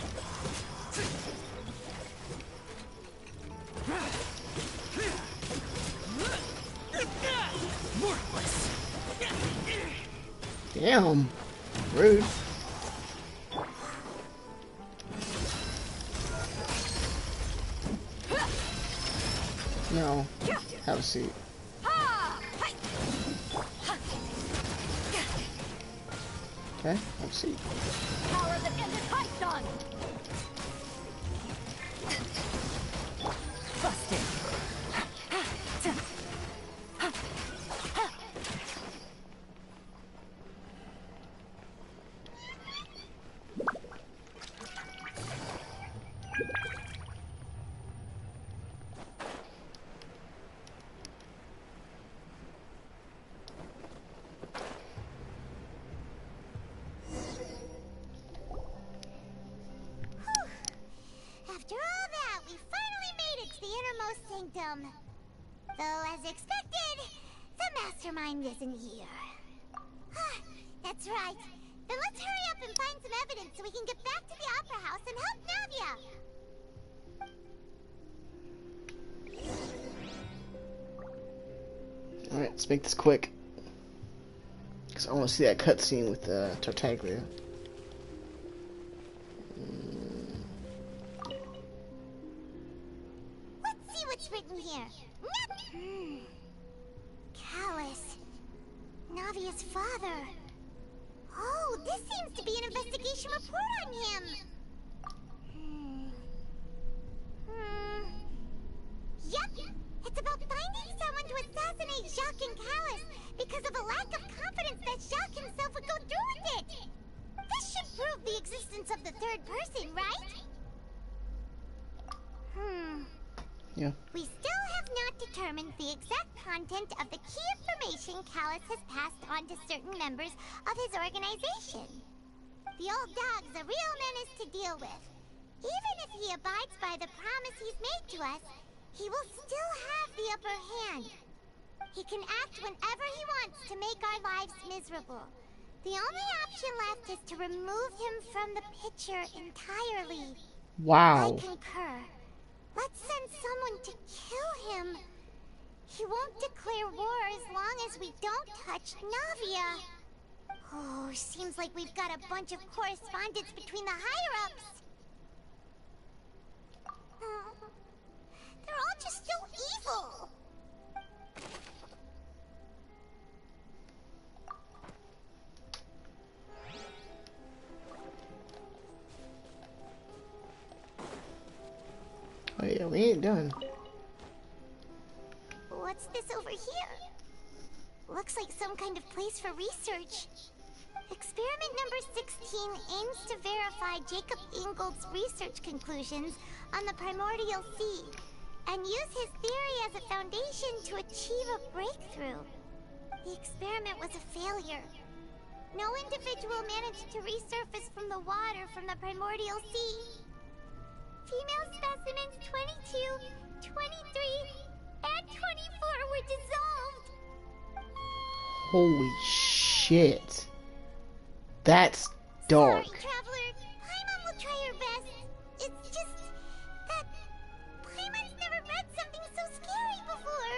Worthless. Damn. Rude. No. Have a seat. Okay, have a seat. Power that ended Python! Busted. After all that, we finally made it to the innermost sanctum. Though, as expected, the mastermind isn't here. That's right. Then let's hurry up and find some evidence so we can get back to the Opera House and help Navia. Alright, let's make this quick. Because I want to see that cutscene with Tartaglia. Let's see what's written here. Callus. Navia's father. Oh, this seems to be an investigation report on him. Yep, it's about finding someone to assassinate Jacques and Callus because of a lack of confidence that Jacques himself would go through with it. This should prove the existence of the third person, right? Yeah. We still have not determined the exact content of the key information Callus has passed on to certain members of his organization. The old dog's a real menace to deal with. Even if he abides by the promise he's made to us, he will still have the upper hand. He can act whenever he wants to make our lives miserable. The only option left is to remove him from the picture entirely. Wow. I concur. Let's send someone to kill him. He won't declare war as long as we don't touch Navia. Oh, seems like we've got a bunch of correspondence between the higher-ups. They're all just so evil. Oh yeah, we ain't done. What's this over here? Looks like some kind of place for research. Experiment number 16 aims to verify Jacob Ingold's research conclusions on the primordial sea and use his theory as a foundation to achieve a breakthrough. The experiment was a failure. No individual managed to resurface from the water from the primordial sea. Female specimens 22, 23, and 24 were dissolved. Holy shit. That's dark. Sorry, Traveler. Paimon will try her best. It's just that Paimon's never read something so scary before.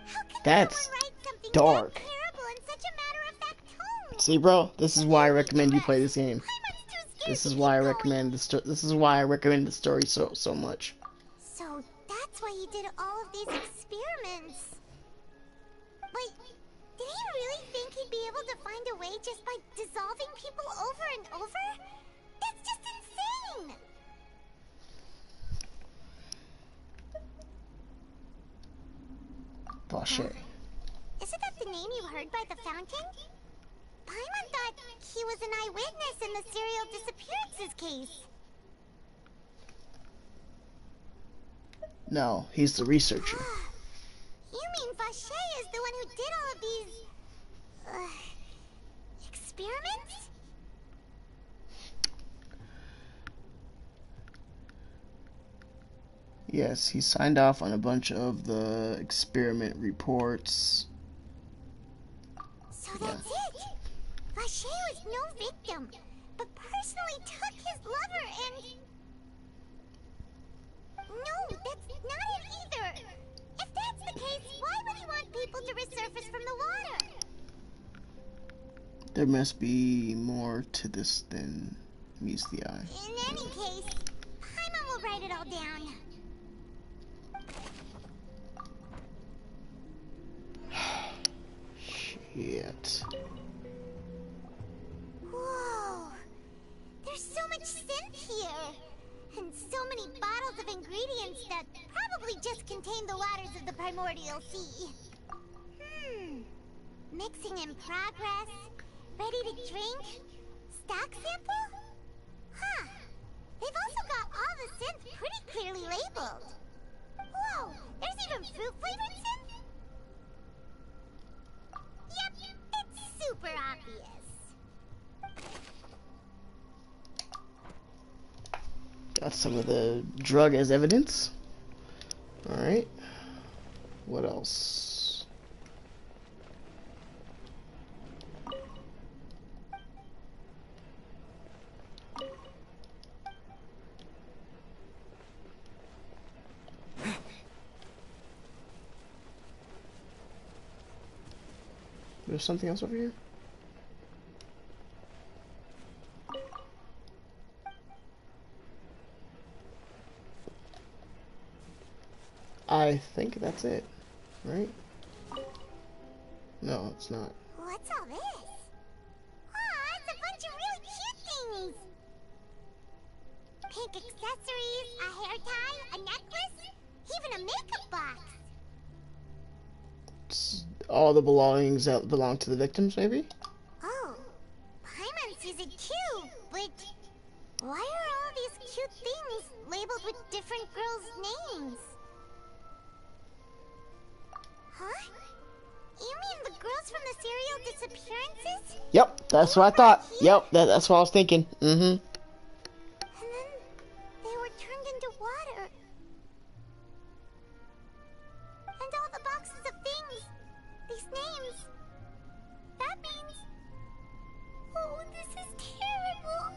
How could That's someone write something dark. that terrible in such a matter-of-fact tone? See, bro, this is why I recommend you play this game. This is why I recommend this is why I recommend the story so much. So that's why he did all of these experiments. But did he really think he'd be able to find a way just by dissolving people over and over? That's just insane! Vache. Isn't that the name you heard by the fountain? Paimon thought he was an eyewitness in the serial disappearances case. No, he's the researcher. You mean Vache is the one who did all of these... experiments? Yes, he signed off on a bunch of the experiment reports. So that's it! Vache was no victim, but personally took his lover and... No, that's not it either! If that's the case, why would he want people to resurface from the water? There must be more to this than meets the eye. In any case, Paimon will write it all down. Shit. Whoa! There's so much synth here! And so many bottles of ingredients that probably just contain the waters of the primordial sea. Mixing in progress. Ready to drink? Stock sample? Huh. They've also got all the synth pretty clearly labeled. Whoa! There's even fruit-flavored synth? Yep, it's super obvious. Got some of the drug as evidence. Alright. What else? There's something else over here? I think that's it, right? No, it's not. What's all this? Aw, it's a bunch of really cute things! Pink accessories, a hair tie, a necklace, even a makeup box. It's all the belongings that belong to the victims, maybe? Oh, Paimon sees it too, but why are all these cute things labeled with different girls' names? Huh? You mean the girls from the serial disappearances? Yep, that's what I thought. Yep, that's what I was thinking. Mm-hmm. And then they were turned into water. And all the boxes of things, these names, that means... Oh, this is terrible.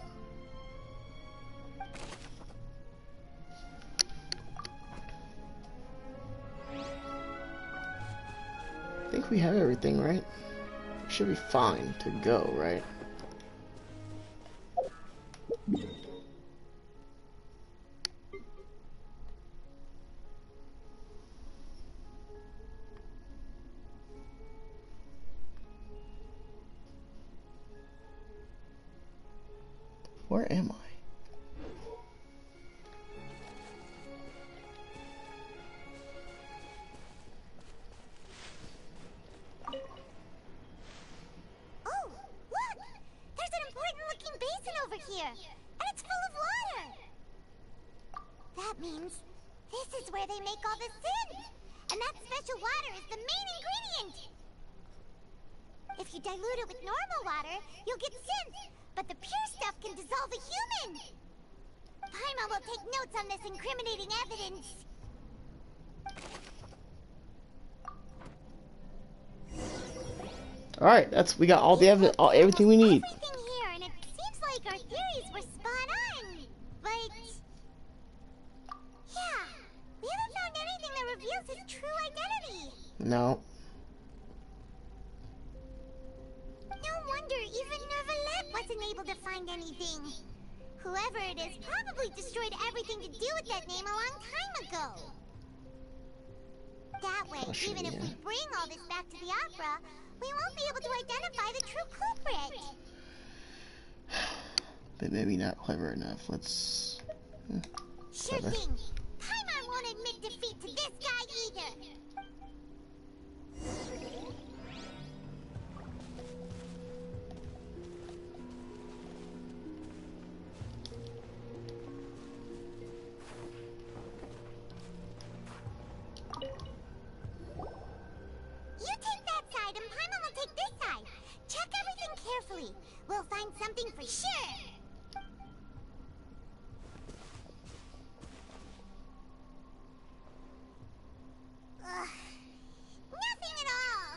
I think we have everything, right? Should be fine to go, right? Where am I? Oh, look! There's an important-looking basin over here, and it's full of water. That means this is where they make all the synth, and that special water is the main ingredient. If you dilute it with normal water, you'll get synth, but the pure stuff can dissolve a human. Paimon will take notes on this incriminating evidence. Alright, we got all the evidence, everything we need. Everything here, and it seems like our theories were spot on. But yeah, we haven't found anything that reveals his true identity. No. No wonder even Nervalette wasn't able to find anything. Whoever it is probably destroyed everything to do with that name a long time ago. That way, even if we bring all this back to the opera, we won't be able to identify the true culprit. But maybe not clever enough. Let's... Sure thing. Paimon won't admit defeat to this guy either. You take that side and Paimon will take this side. Check everything carefully. We'll find something for sure. Nothing at all.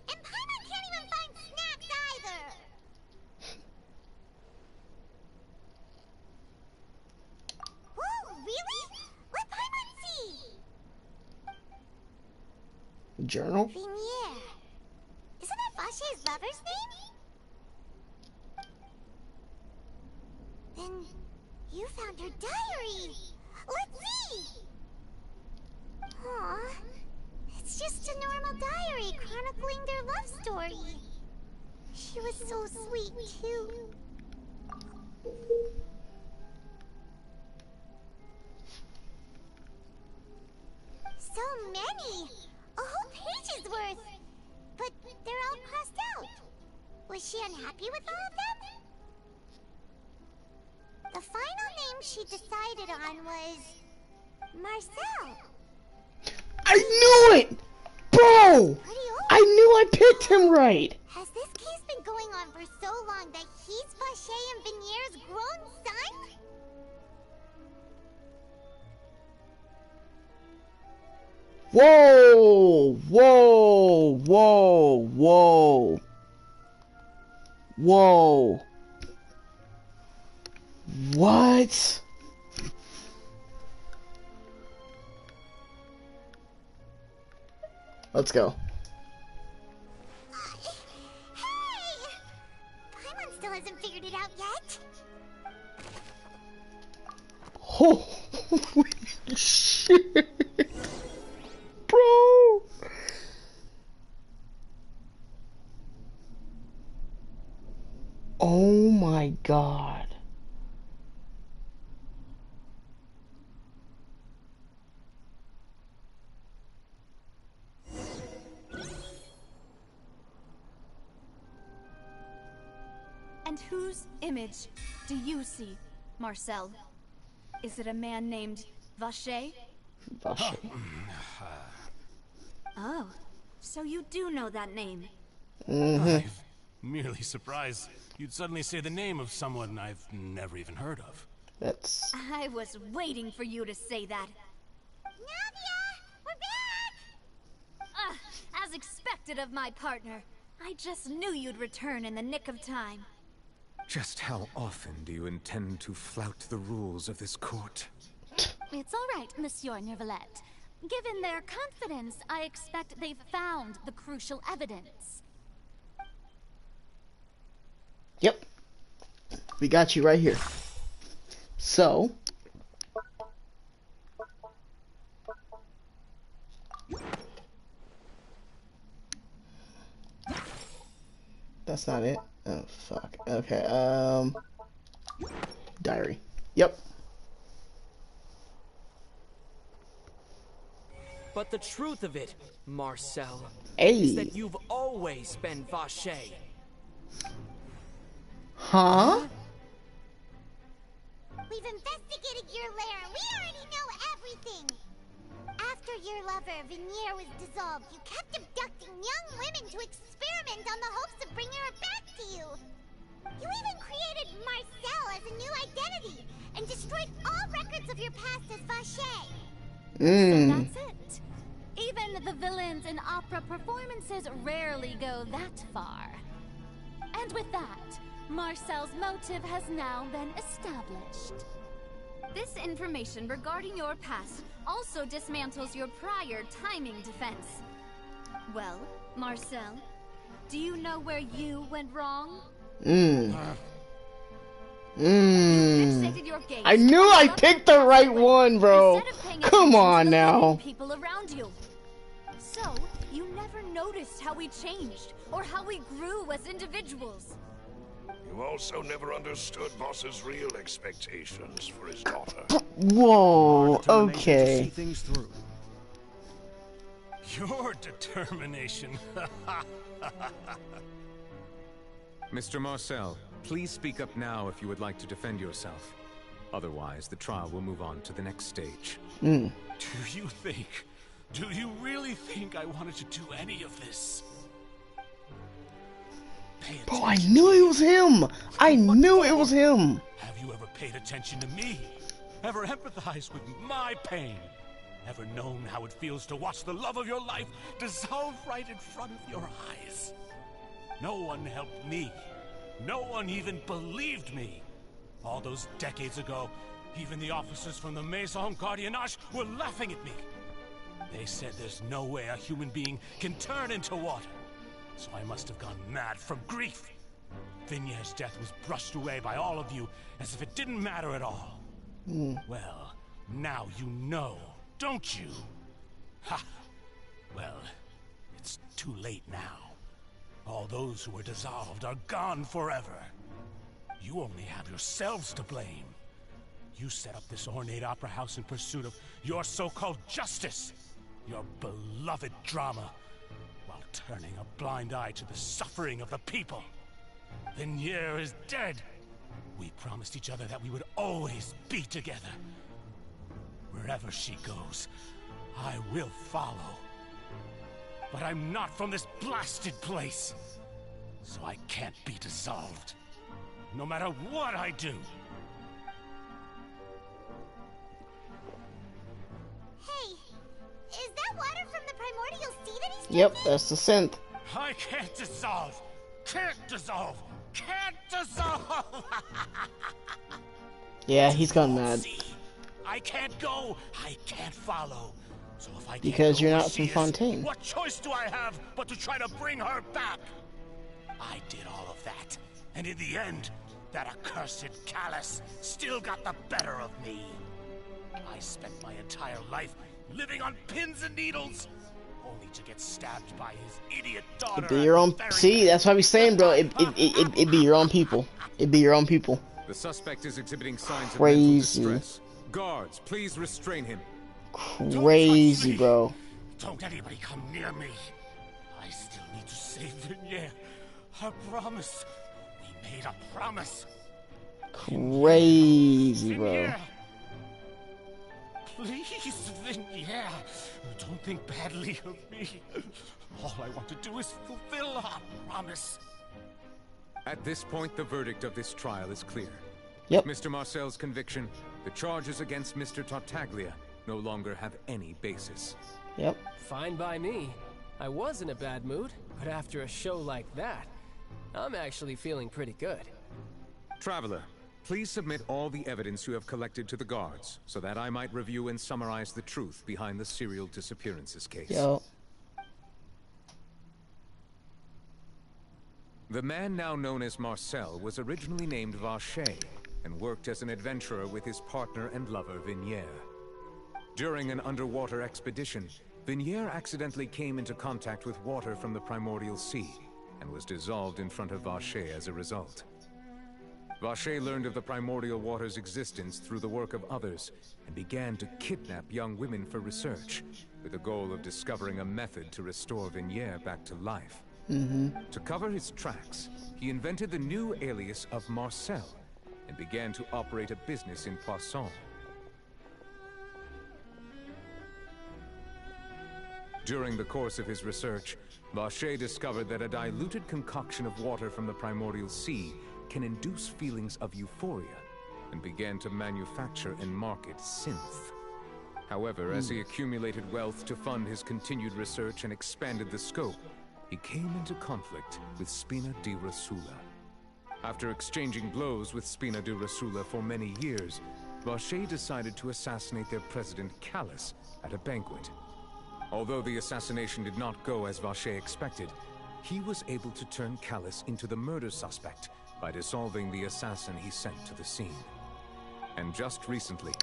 And Paimon can't even find snacks either. Whoa, really? Let Paimon see. Journal? Vinier. Isn't that Vache's lover's name? Then you found her diary. Let's see. Aw, it's just a normal diary chronicling their love story. She was so sweet, too. So many! A whole page's worth! But they're all crossed out. Was she unhappy with all of them? The final name she decided on was... Marcel. I knew it! Bro! I knew I picked him right! Has this case been going on for so long that he's Vacher and Vinier's grown son? Whoa! Whoa! Whoa! Whoa! Whoa! What? Let's go. Hey! Paimon still hasn't figured it out yet. Holy shit! Bro! Oh my god. And whose image do you see, Marcel? Is it a man named Vacher? Vacher. Oh, so you do know that name. I'm merely surprised you'd suddenly say the name of someone I've never even heard of. That's... I was waiting for you to say that. Nadia! We're back! As expected of my partner. I just knew you'd return in the nick of time. Just how often do you intend to flout the rules of this court? It's all right, Monsieur Neuvillette. Given their confidence, I expect they've found the crucial evidence. Yep. We got you right here. So... That's not it. Oh, fuck. Okay, diary. Yep. But the truth of it, Marcel, Hey. is that you've always been Vacher. Huh? We've investigated your lair. We already know everything. After your lover, Vinier, was dissolved, you kept abducting young women to experiment on the hopes of bringing her back to you. You even created Marcel as a new identity and destroyed all records of your past as Vacher. So that's it. Even the villains in opera performances rarely go that far. And with that, Marcel's motive has now been established. This information regarding your past also dismantles your prior timing defense. Well, Marcel, do you know where you went wrong? Fixated your gaze I knew I picked the right one, bro. Come on now. People around you. So, you never noticed how we changed or how we grew as individuals. You also never understood Boss's real expectations for his daughter. Whoa, okay. Your determination. Mr. Marcel, please speak up now if you would like to defend yourself. Otherwise, the trial will move on to the next stage. Do you really think I wanted to do any of this? Bro, I knew it was him. I knew it was him. Have you ever paid attention to me? Ever empathized with my pain? Ever known how it feels to watch the love of your life dissolve right in front of your eyes? No one helped me. No one even believed me. All those decades ago, even the officers from the Maison Gardiennage were laughing at me. They said there's no way a human being can turn into water. So I must have gone mad from grief. Vignier's death was brushed away by all of you as if it didn't matter at all. Well, now you know, don't you? Ha! Well, it's too late now. All those who were dissolved are gone forever. You only have yourselves to blame. You set up this ornate opera house in pursuit of your so-called justice, your beloved drama, while turning a blind eye to the suffering of the people. Vignier is dead. We promised each other that we would always be together. Wherever she goes, I will follow. But I'm not from this blasted place, so I can't be dissolved, no matter what I do. Hey, is that water from the primordial sea that he's Yep, drinking? that's the synth. I can't dissolve! Can't dissolve! Can't dissolve! Yeah, he's gone mad. See, I can't go. I can't follow. So if I can't Because go you're where not she from is, Fontaine. what choice do I have but to try to bring her back? I did all of that, and in the end, that accursed Callus still got the better of me. I spent my entire life living on pins and needles, only to get stabbed by his idiot daughter. It'd be your own. See, that's what I be saying, bro. It'd be your own people. It'd be your own people. The suspect is exhibiting signs Crazy. of mental distress. Guards, please restrain him. Crazy, bro. Don't anybody come near me. I still need to save Vignier. I promise. We made a promise. Crazy, bro. Vignier. Please, Vignier. Don't think badly of me. All I want to do is fulfill our promise. At this point, the verdict of this trial is clear. Yep. Mr. Marcel's conviction, the charges against Mr. Tartaglia no longer have any basis. Yep. Fine by me. I was in a bad mood, but after a show like that, I'm actually feeling pretty good. Traveler, please submit all the evidence you have collected to the guards, so that I might review and summarize the truth behind the serial disappearances case. Yo. The man now known as Marcel was originally named Vacher, and worked as an adventurer with his partner and lover, Vignier. During an underwater expedition, Vignier accidentally came into contact with water from the primordial sea, and was dissolved in front of Vacher as a result. Vacher learned of the primordial water's existence through the work of others, and began to kidnap young women for research, with the goal of discovering a method to restore Vignier back to life. To cover his tracks, he invented the new alias of Marcel, and began to operate a business in Poisson. During the course of his research, Vacher discovered that a diluted concoction of water from the primordial sea can induce feelings of euphoria, and began to manufacture and market synth. However, as he accumulated wealth to fund his continued research and expanded the scope, he came into conflict with Spina di Rosula. After exchanging blows with Spina di Rosula for many years, Vacher decided to assassinate their president Callus at a banquet. Although the assassination did not go as Vacher expected, he was able to turn Callus into the murder suspect by dissolving the assassin he sent to the scene. And just recently,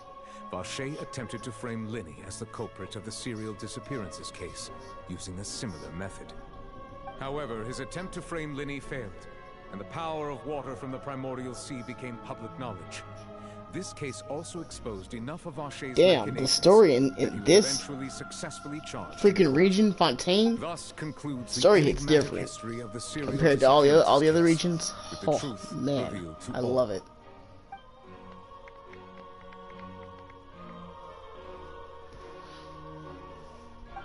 Vacher attempted to frame Linny as the culprit of the serial disappearances case, using a similar method. However, his attempt to frame Linny failed, and the power of water from the primordial sea became public knowledge. This case also exposed enough of Vacher's Damn, the story in this successfully charged freaking region, Fontaine, thus concludes the story hits enigmatic different history of the serial compared to all the other disappearances regions. case, with the Oh truth man, revealed to I all. love it.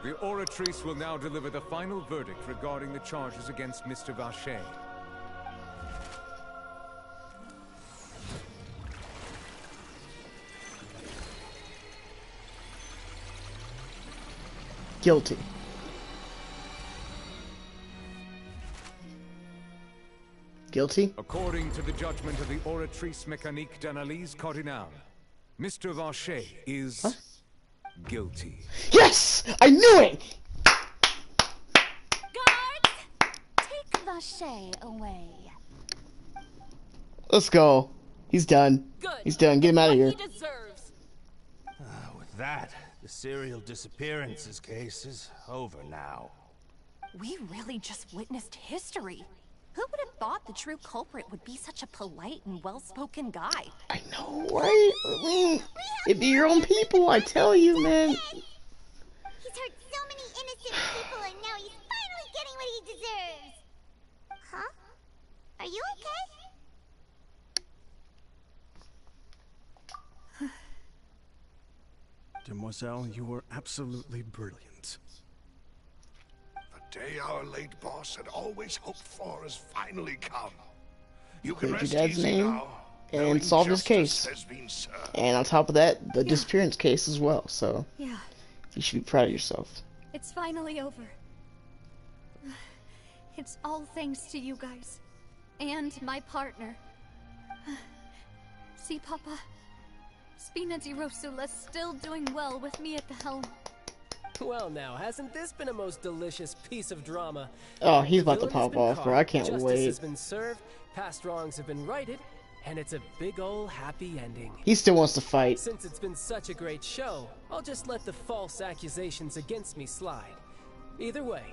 The Oratrice will now deliver the final verdict regarding the charges against Mr. Vacher. Guilty. Guilty? According to the judgment of the Oratrice Mécanique d'Analyse Cardinale, Mr. Vacher is guilty. Yes! I knew it! Guards, take Vacher away. Let's go. He's done. Good. He's done. Get him out of here. He deserves. With that, the serial disappearances case is over now. We really just witnessed history. Who would have thought the true culprit would be such a polite and well-spoken guy? I know, right? I mean, it'd be your own people, I tell you, man. He's hurt so many innocent people, and now he's finally getting what he deserves. Huh? Are you okay? Demoiselle, you were absolutely brilliant. The day our late boss had always hoped for has finally come. You can Cleared rest your dad's easy name now, and knowing solved his justice case. has been served. And on top of that, the disappearance case as well. So Yeah, you should be proud of yourself. it's finally over. It's all thanks to you guys. And my partner. See, Papa? Spina di Rosula's still doing well with me at the helm. Well now, hasn't this been a most delicious piece of drama? Oh, he's about to The villain has pop been off, bro. caught, I can't justice wait. has been served, past wrongs have been righted, and it's a big ol' happy ending. He still wants to fight. Since it's been such a great show, I'll just let the false accusations against me slide. Either way,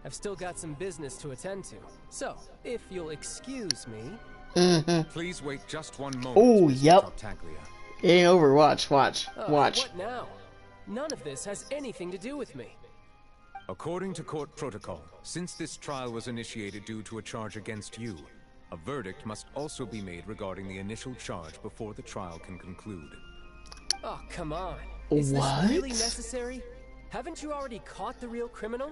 I've still got some business to attend to. So, if you'll excuse me... Please wait just one moment. Oh, Mr. yep. Tartaglia. It ain't over. Watch, watch, watch. What now? None of this has anything to do with me. According to court protocol, since this trial was initiated due to a charge against you, a verdict must also be made regarding the initial charge before the trial can conclude. Oh, come on. Is this really What? necessary? Haven't you already caught the real criminal?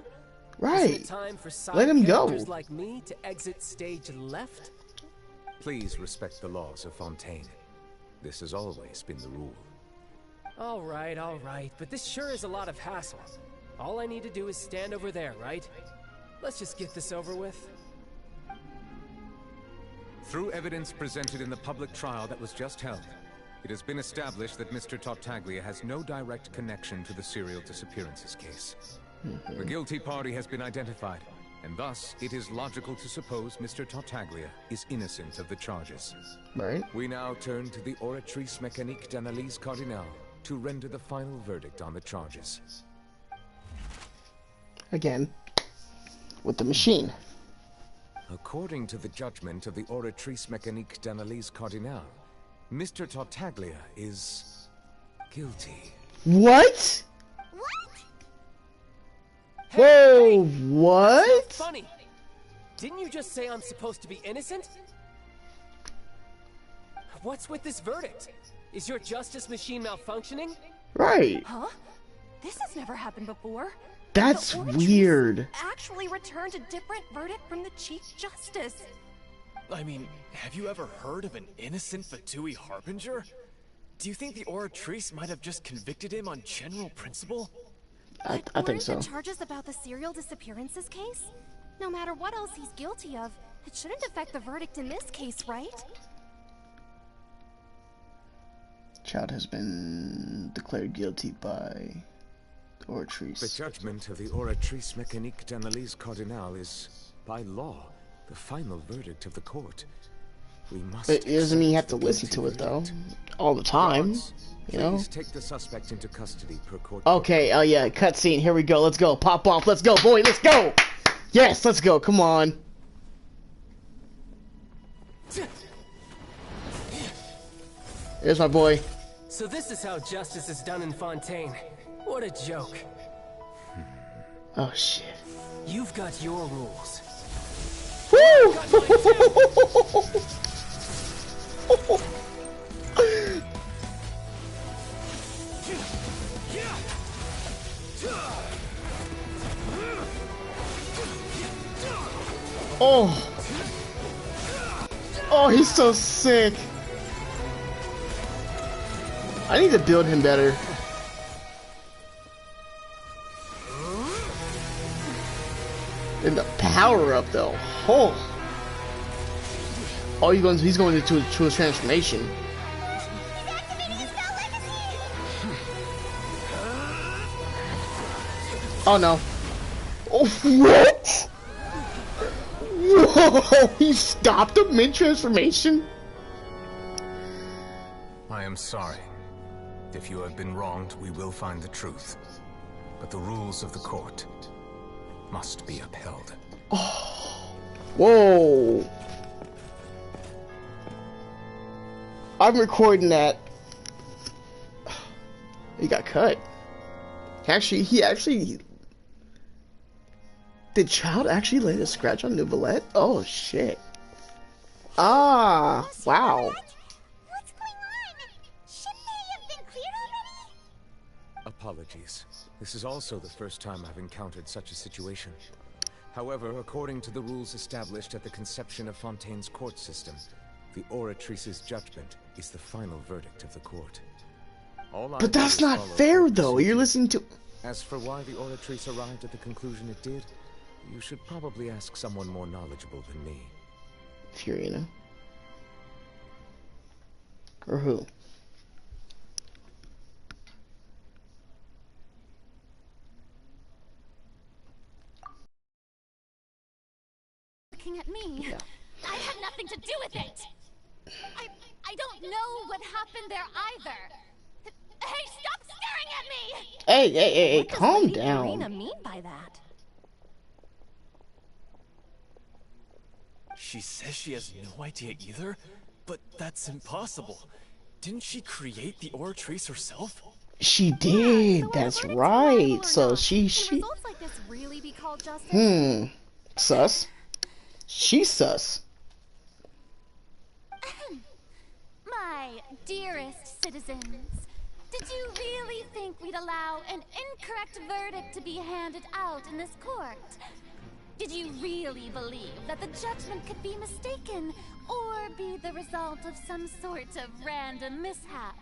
Right. Isn't it time for side Let him go. characters like me to exit stage left? Please respect the laws of Fontaine. This has always been the rule. All right, but this sure is a lot of hassle. All I need to do is stand over there, right? Let's just get this over with. Through evidence presented in the public trial that was just held, it has been established that Mr. Tartaglia has no direct connection to the serial disappearances case. The guilty party has been identified, and thus it is logical to suppose Mr. Tartaglia is innocent of the charges. Right. We now turn to the Oratrice Mécanique d'Analyse Cardinal to render the final verdict on the charges. Again, with the machine. According to the judgment of the Oratrice Mécanique d'Analyse Cardinal, Mr. Tartaglia is guilty. What? Whoa, what? Funny. Didn't you just say I'm supposed to be innocent? What's with this verdict? Is your justice machine malfunctioning? Right. Huh? This has never happened before. That's The Oratrice weird. actually returned a different verdict from the Chief Justice. I mean, have you ever heard of an innocent Fatui Harbinger? Do you think the Oratrice might have just convicted him on general principle? I think Weren't so. the charges about the serial disappearances case? No matter what else he's guilty of, it shouldn't affect the verdict in this case, right? Child has been declared guilty by the Oratrice. The judgment of the Oratrice Mécanique d'Analyse Cardinal is, by law, the final verdict of the court. We must. It doesn't mean you have to listen to it though, all the time. You know. Please take the suspect into custody per court. Okay. Oh yeah. Cutscene. Here we go. Let's go. Pop off. Let's go, boy. Let's go. Yes. Let's go. Come on. There's my boy. So this is how justice is done in Fontaine. What a joke. Oh shit. You've got your rules. Woo! Oh. Oh, he's so sick. I need to build him better. And the power up though. Oh. Oh, he's going into his transformation. Oh no. Oh, what? Whoa, he stopped him mid-transformation? I am sorry. If you have been wronged, we will find the truth. But the rules of the court must be upheld. Oh. Whoa. I'm recording that. He got cut. He actually... Did Child actually lay a scratch on Nouvellette? Oh, shit. Ah, wow. What's going on? Shouldn't they have been cleared already? Apologies. This is also the first time I've encountered such a situation. However, according to the rules established at the conception of Fontaine's court system, the Oratrice's judgment is the final verdict of the court. But that's not fair, though. You're listening to... As for why the Oratrice arrived at the conclusion it did, you should probably ask someone more knowledgeable than me. Furina. Or who? Looking at me. Yeah. I had nothing to do with it. I don't know what happened there either. Hey, stop staring at me! Hey, calm down. What does Lady mean by that? She says she has no idea either, but that's impossible. Didn't she create the Oratrice herself? She did. That's right. So she. Results like this really be called justice? Sus. She's sus. My dearest citizens, did you really think we'd allow an incorrect verdict to be handed out in this court? Did you really believe that the judgment could be mistaken or be the result of some sort of random mishap?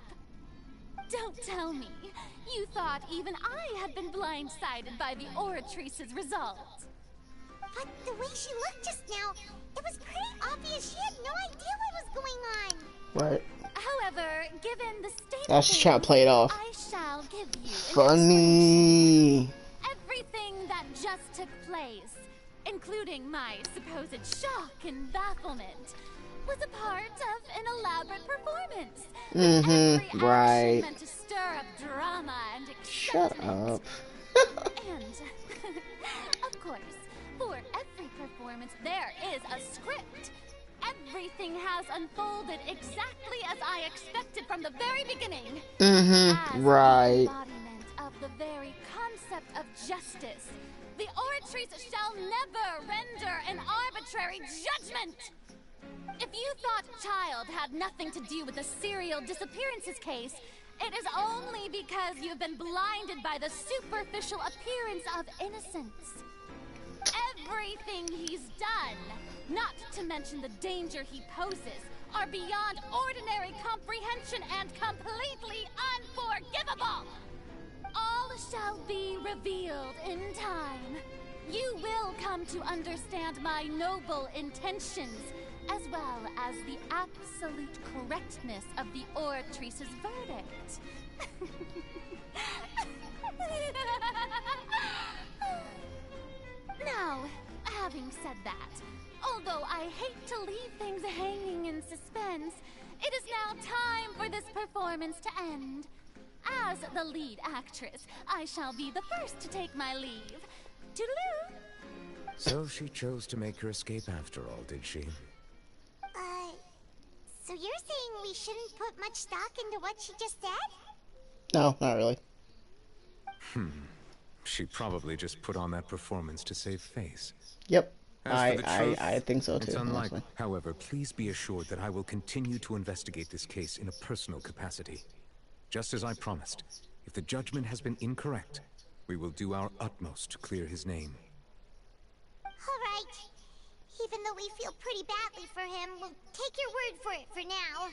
Don't tell me you thought even I had been blindsided by the Oratrice's result. But the way she looked just now, it was pretty obvious she had no idea what was going on. What? However, given the state I was just trying to play it off. I shall give you funny. Everything that just took place, including my supposed shock and bafflement, was a part of an elaborate performance. Every right. Meant to stir up drama and excitement. Shut up. And, of course, for every performance there is a script. Everything has unfolded exactly as I expected from the very beginning. Right. As the embodiment of the very concept of justice, the Oratrice shall never render an arbitrary judgment. If you thought Child had nothing to do with the serial disappearances case, it is only because you've been blinded by the superficial appearance of innocence. Everything he's done, not to mention the danger he poses, are beyond ordinary comprehension and completely unforgivable. All shall be revealed in time. You will come to understand my noble intentions, as well as the absolute correctness of the Oratrice's verdict. Now, having said that, although I hate to leave things hanging in suspense, it is now time for this performance to end. As the lead actress, I shall be the first to take my leave. Toodaloo! So she chose to make her escape after all, did she? So you're saying we shouldn't put much stock into what she just said? No, not really. She probably just put on that performance to save face. Yep. As for the truth, I think so too. It's unlikely. Honestly. However, please be assured that I will continue to investigate this case in a personal capacity. Just as I promised, if the judgment has been incorrect, we will do our utmost to clear his name. Alright. Even though we feel pretty badly for him, we'll take your word for it for now.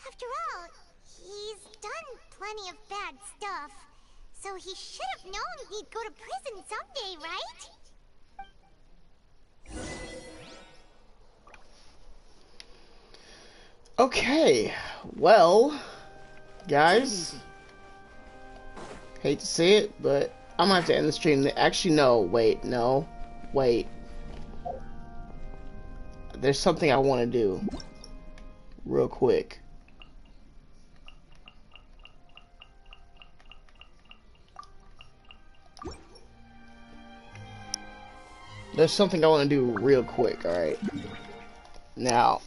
After all, he's done plenty of bad stuff, so he should have known he'd go to prison someday, right? Okay, well, guys, hate to see it, but I'm gonna have to end the stream. Actually, no, wait. There's something I want to do real quick. there's something I want to do real quick, alright? Now.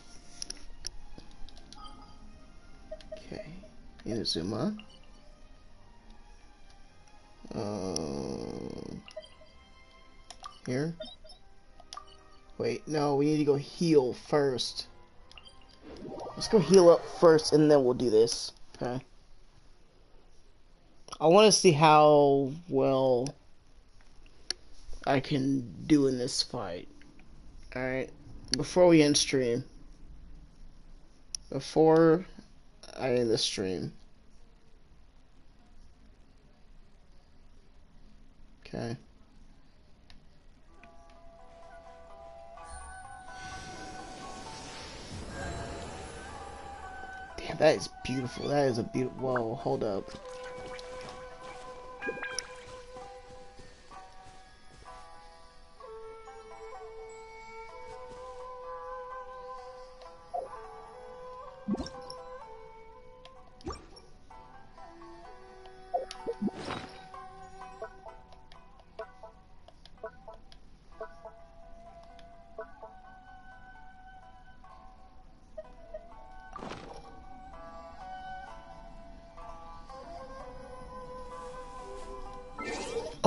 Okay. Inazuma. Here. Wait, no, we need to go heal first. Let's go heal up first, and then we'll do this. Okay. I want to see how well I can do in this fight. Alright. Before we end stream. Before I end the stream. Okay. Damn, that is beautiful. That is a beautiful. Whoa, hold up.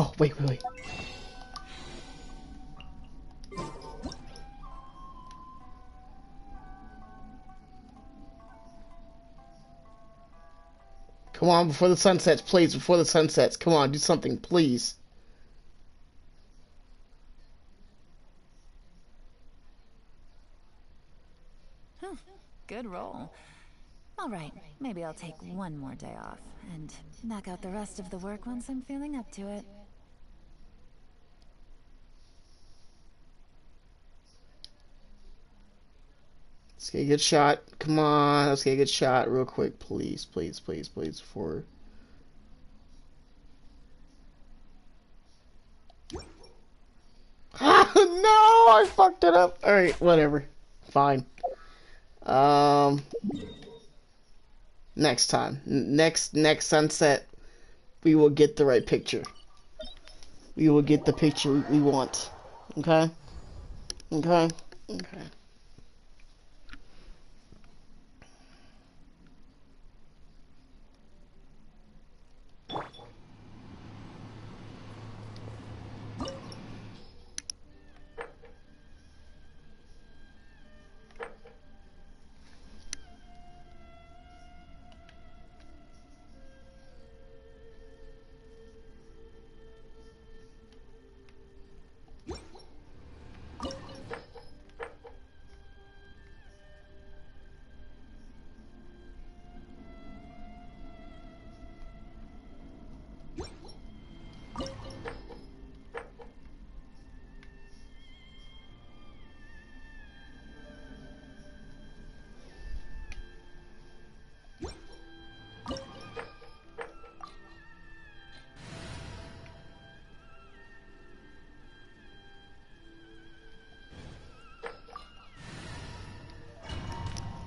Oh, wait. Come on, before the sun sets, please. Before the sun sets. Come on, do something, please. Good roll. All right, maybe I'll take one more day off and knock out the rest of the work once I'm feeling up to it. Let's get a good shot. Come on, let's get a good shot real quick, please, please, please, please, before... Ah, no, I fucked it up. Alright, whatever. Fine. Next time. Next sunset, we will get the right picture. We will get the picture we want. Okay? Okay? Okay.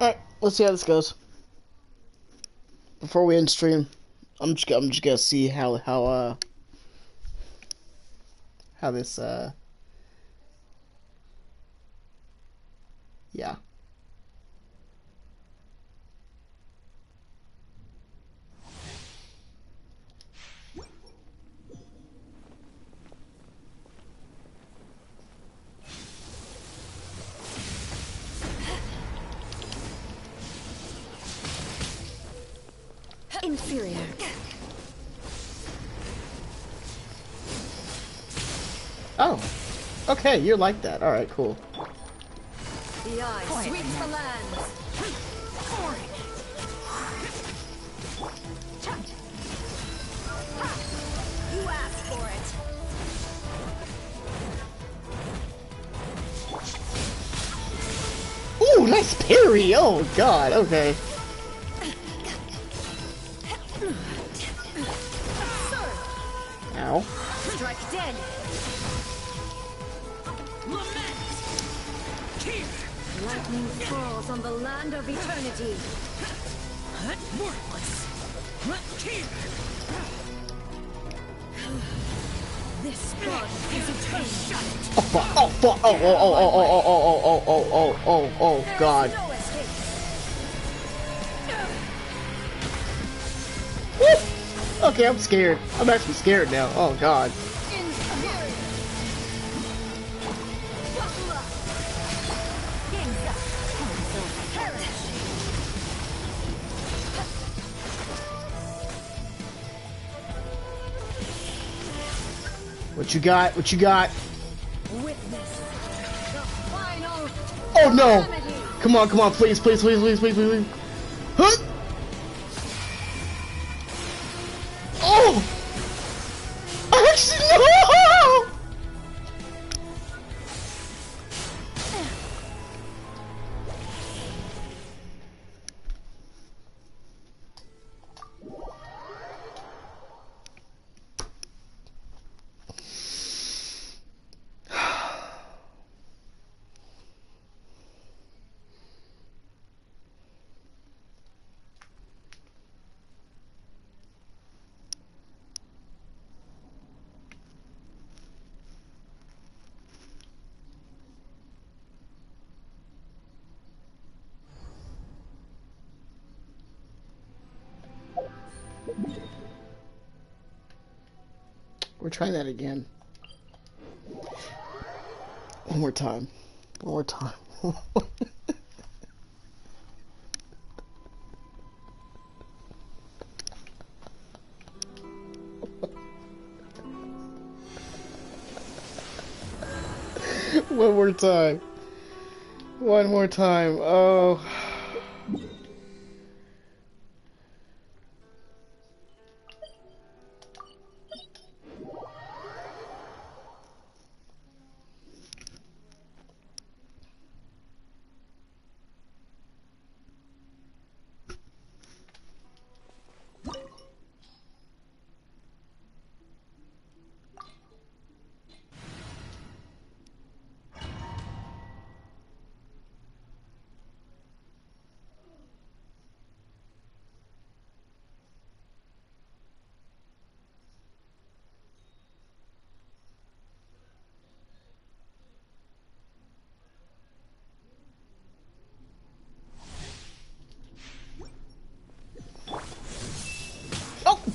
Alright, let's see how this goes. Before we end stream, I'm just gonna see how this yeah. Inferior. Oh. Okay, you're like that. Alright, cool. The eye sweeps the lands. You asked for it. Ooh, nice parry! Oh god, okay. Ow. Strike dead. Lightning falls on the land of eternity. This god is eternal. Oh fuck! Oh fuck! Oh oh oh oh oh oh oh oh oh oh oh god! Woo! Okay, I'm scared. I'm actually scared now. Oh god. What you got? What you got? Oh no! Come on, come on, please, please, please, please, please, please. Huh? Oh! Actually, no! We're trying that again. One more time. One more time. One more time. One more time. Oh.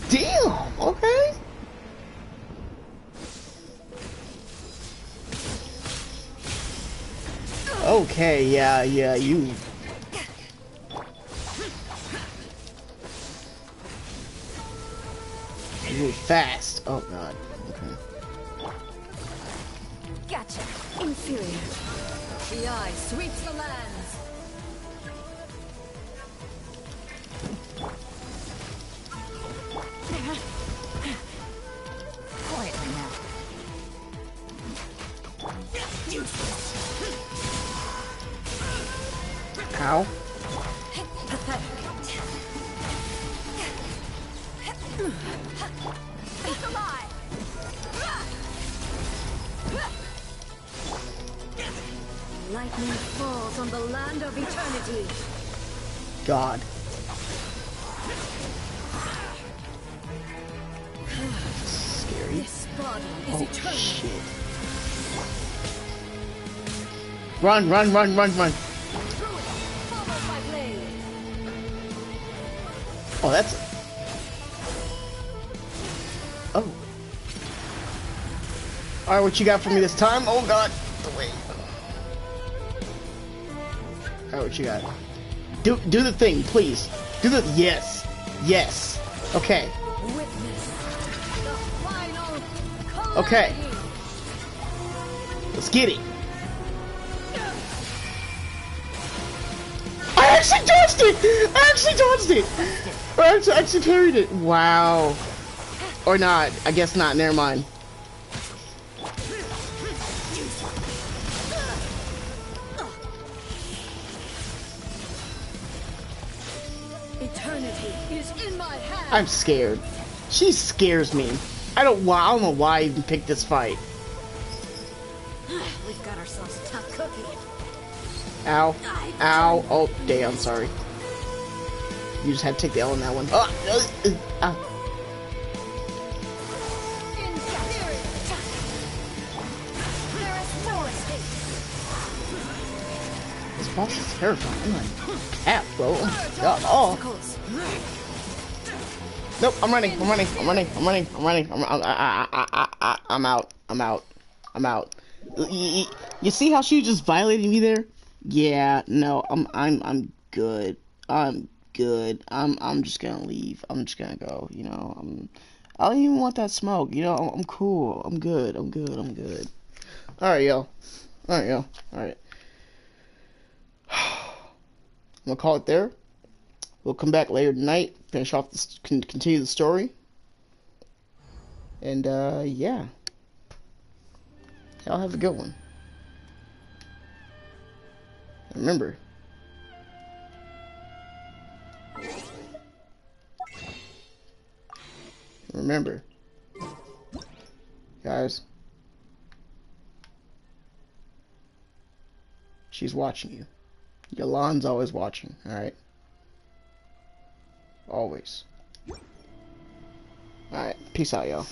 Damn, okay. Okay, yeah, you. You move fast. Oh god. Okay. Gotcha. Inferior. The eye sweeps the lands. Quietly now. Ow. Lightning falls on the land of eternity. God. Scary. This body is eternal. Shit. Run, run, run, run, run. Oh, that's... Oh. Alright, what you got for me this time? Oh god. Wait. Alright, what you got? Do the thing, please. Do the... Yes. Yes. Okay. Okay. Let's get it. I actually dodged it! I actually dodged it! I actually parried it. Wow. Or not. I guess not. Never mind. Eternity is in my hand. I'm scared. She scares me. I don't know why I even picked this fight. We've got ourselves a tough cookie. Ow. Ow. Oh, damn, sorry. You just had to take the L on that one. boss is terrifying. I'm like, cap, bro. God, oh. Nope, I'm running. I'm out. You see how she just violated me there? Yeah, no, I'm good. I'm good. I'm just gonna leave. I'm just gonna go, you know. I don't even want that smoke, you know. I'm cool. I'm good. Alright, yo. Alright. I'm gonna call it there. We'll come back later tonight, finish off this, continue the story. And, yeah. Y'all have a good one. Remember. Guys. She's watching you. Yolan's always watching, alright? Always. Alright, peace out, y'all.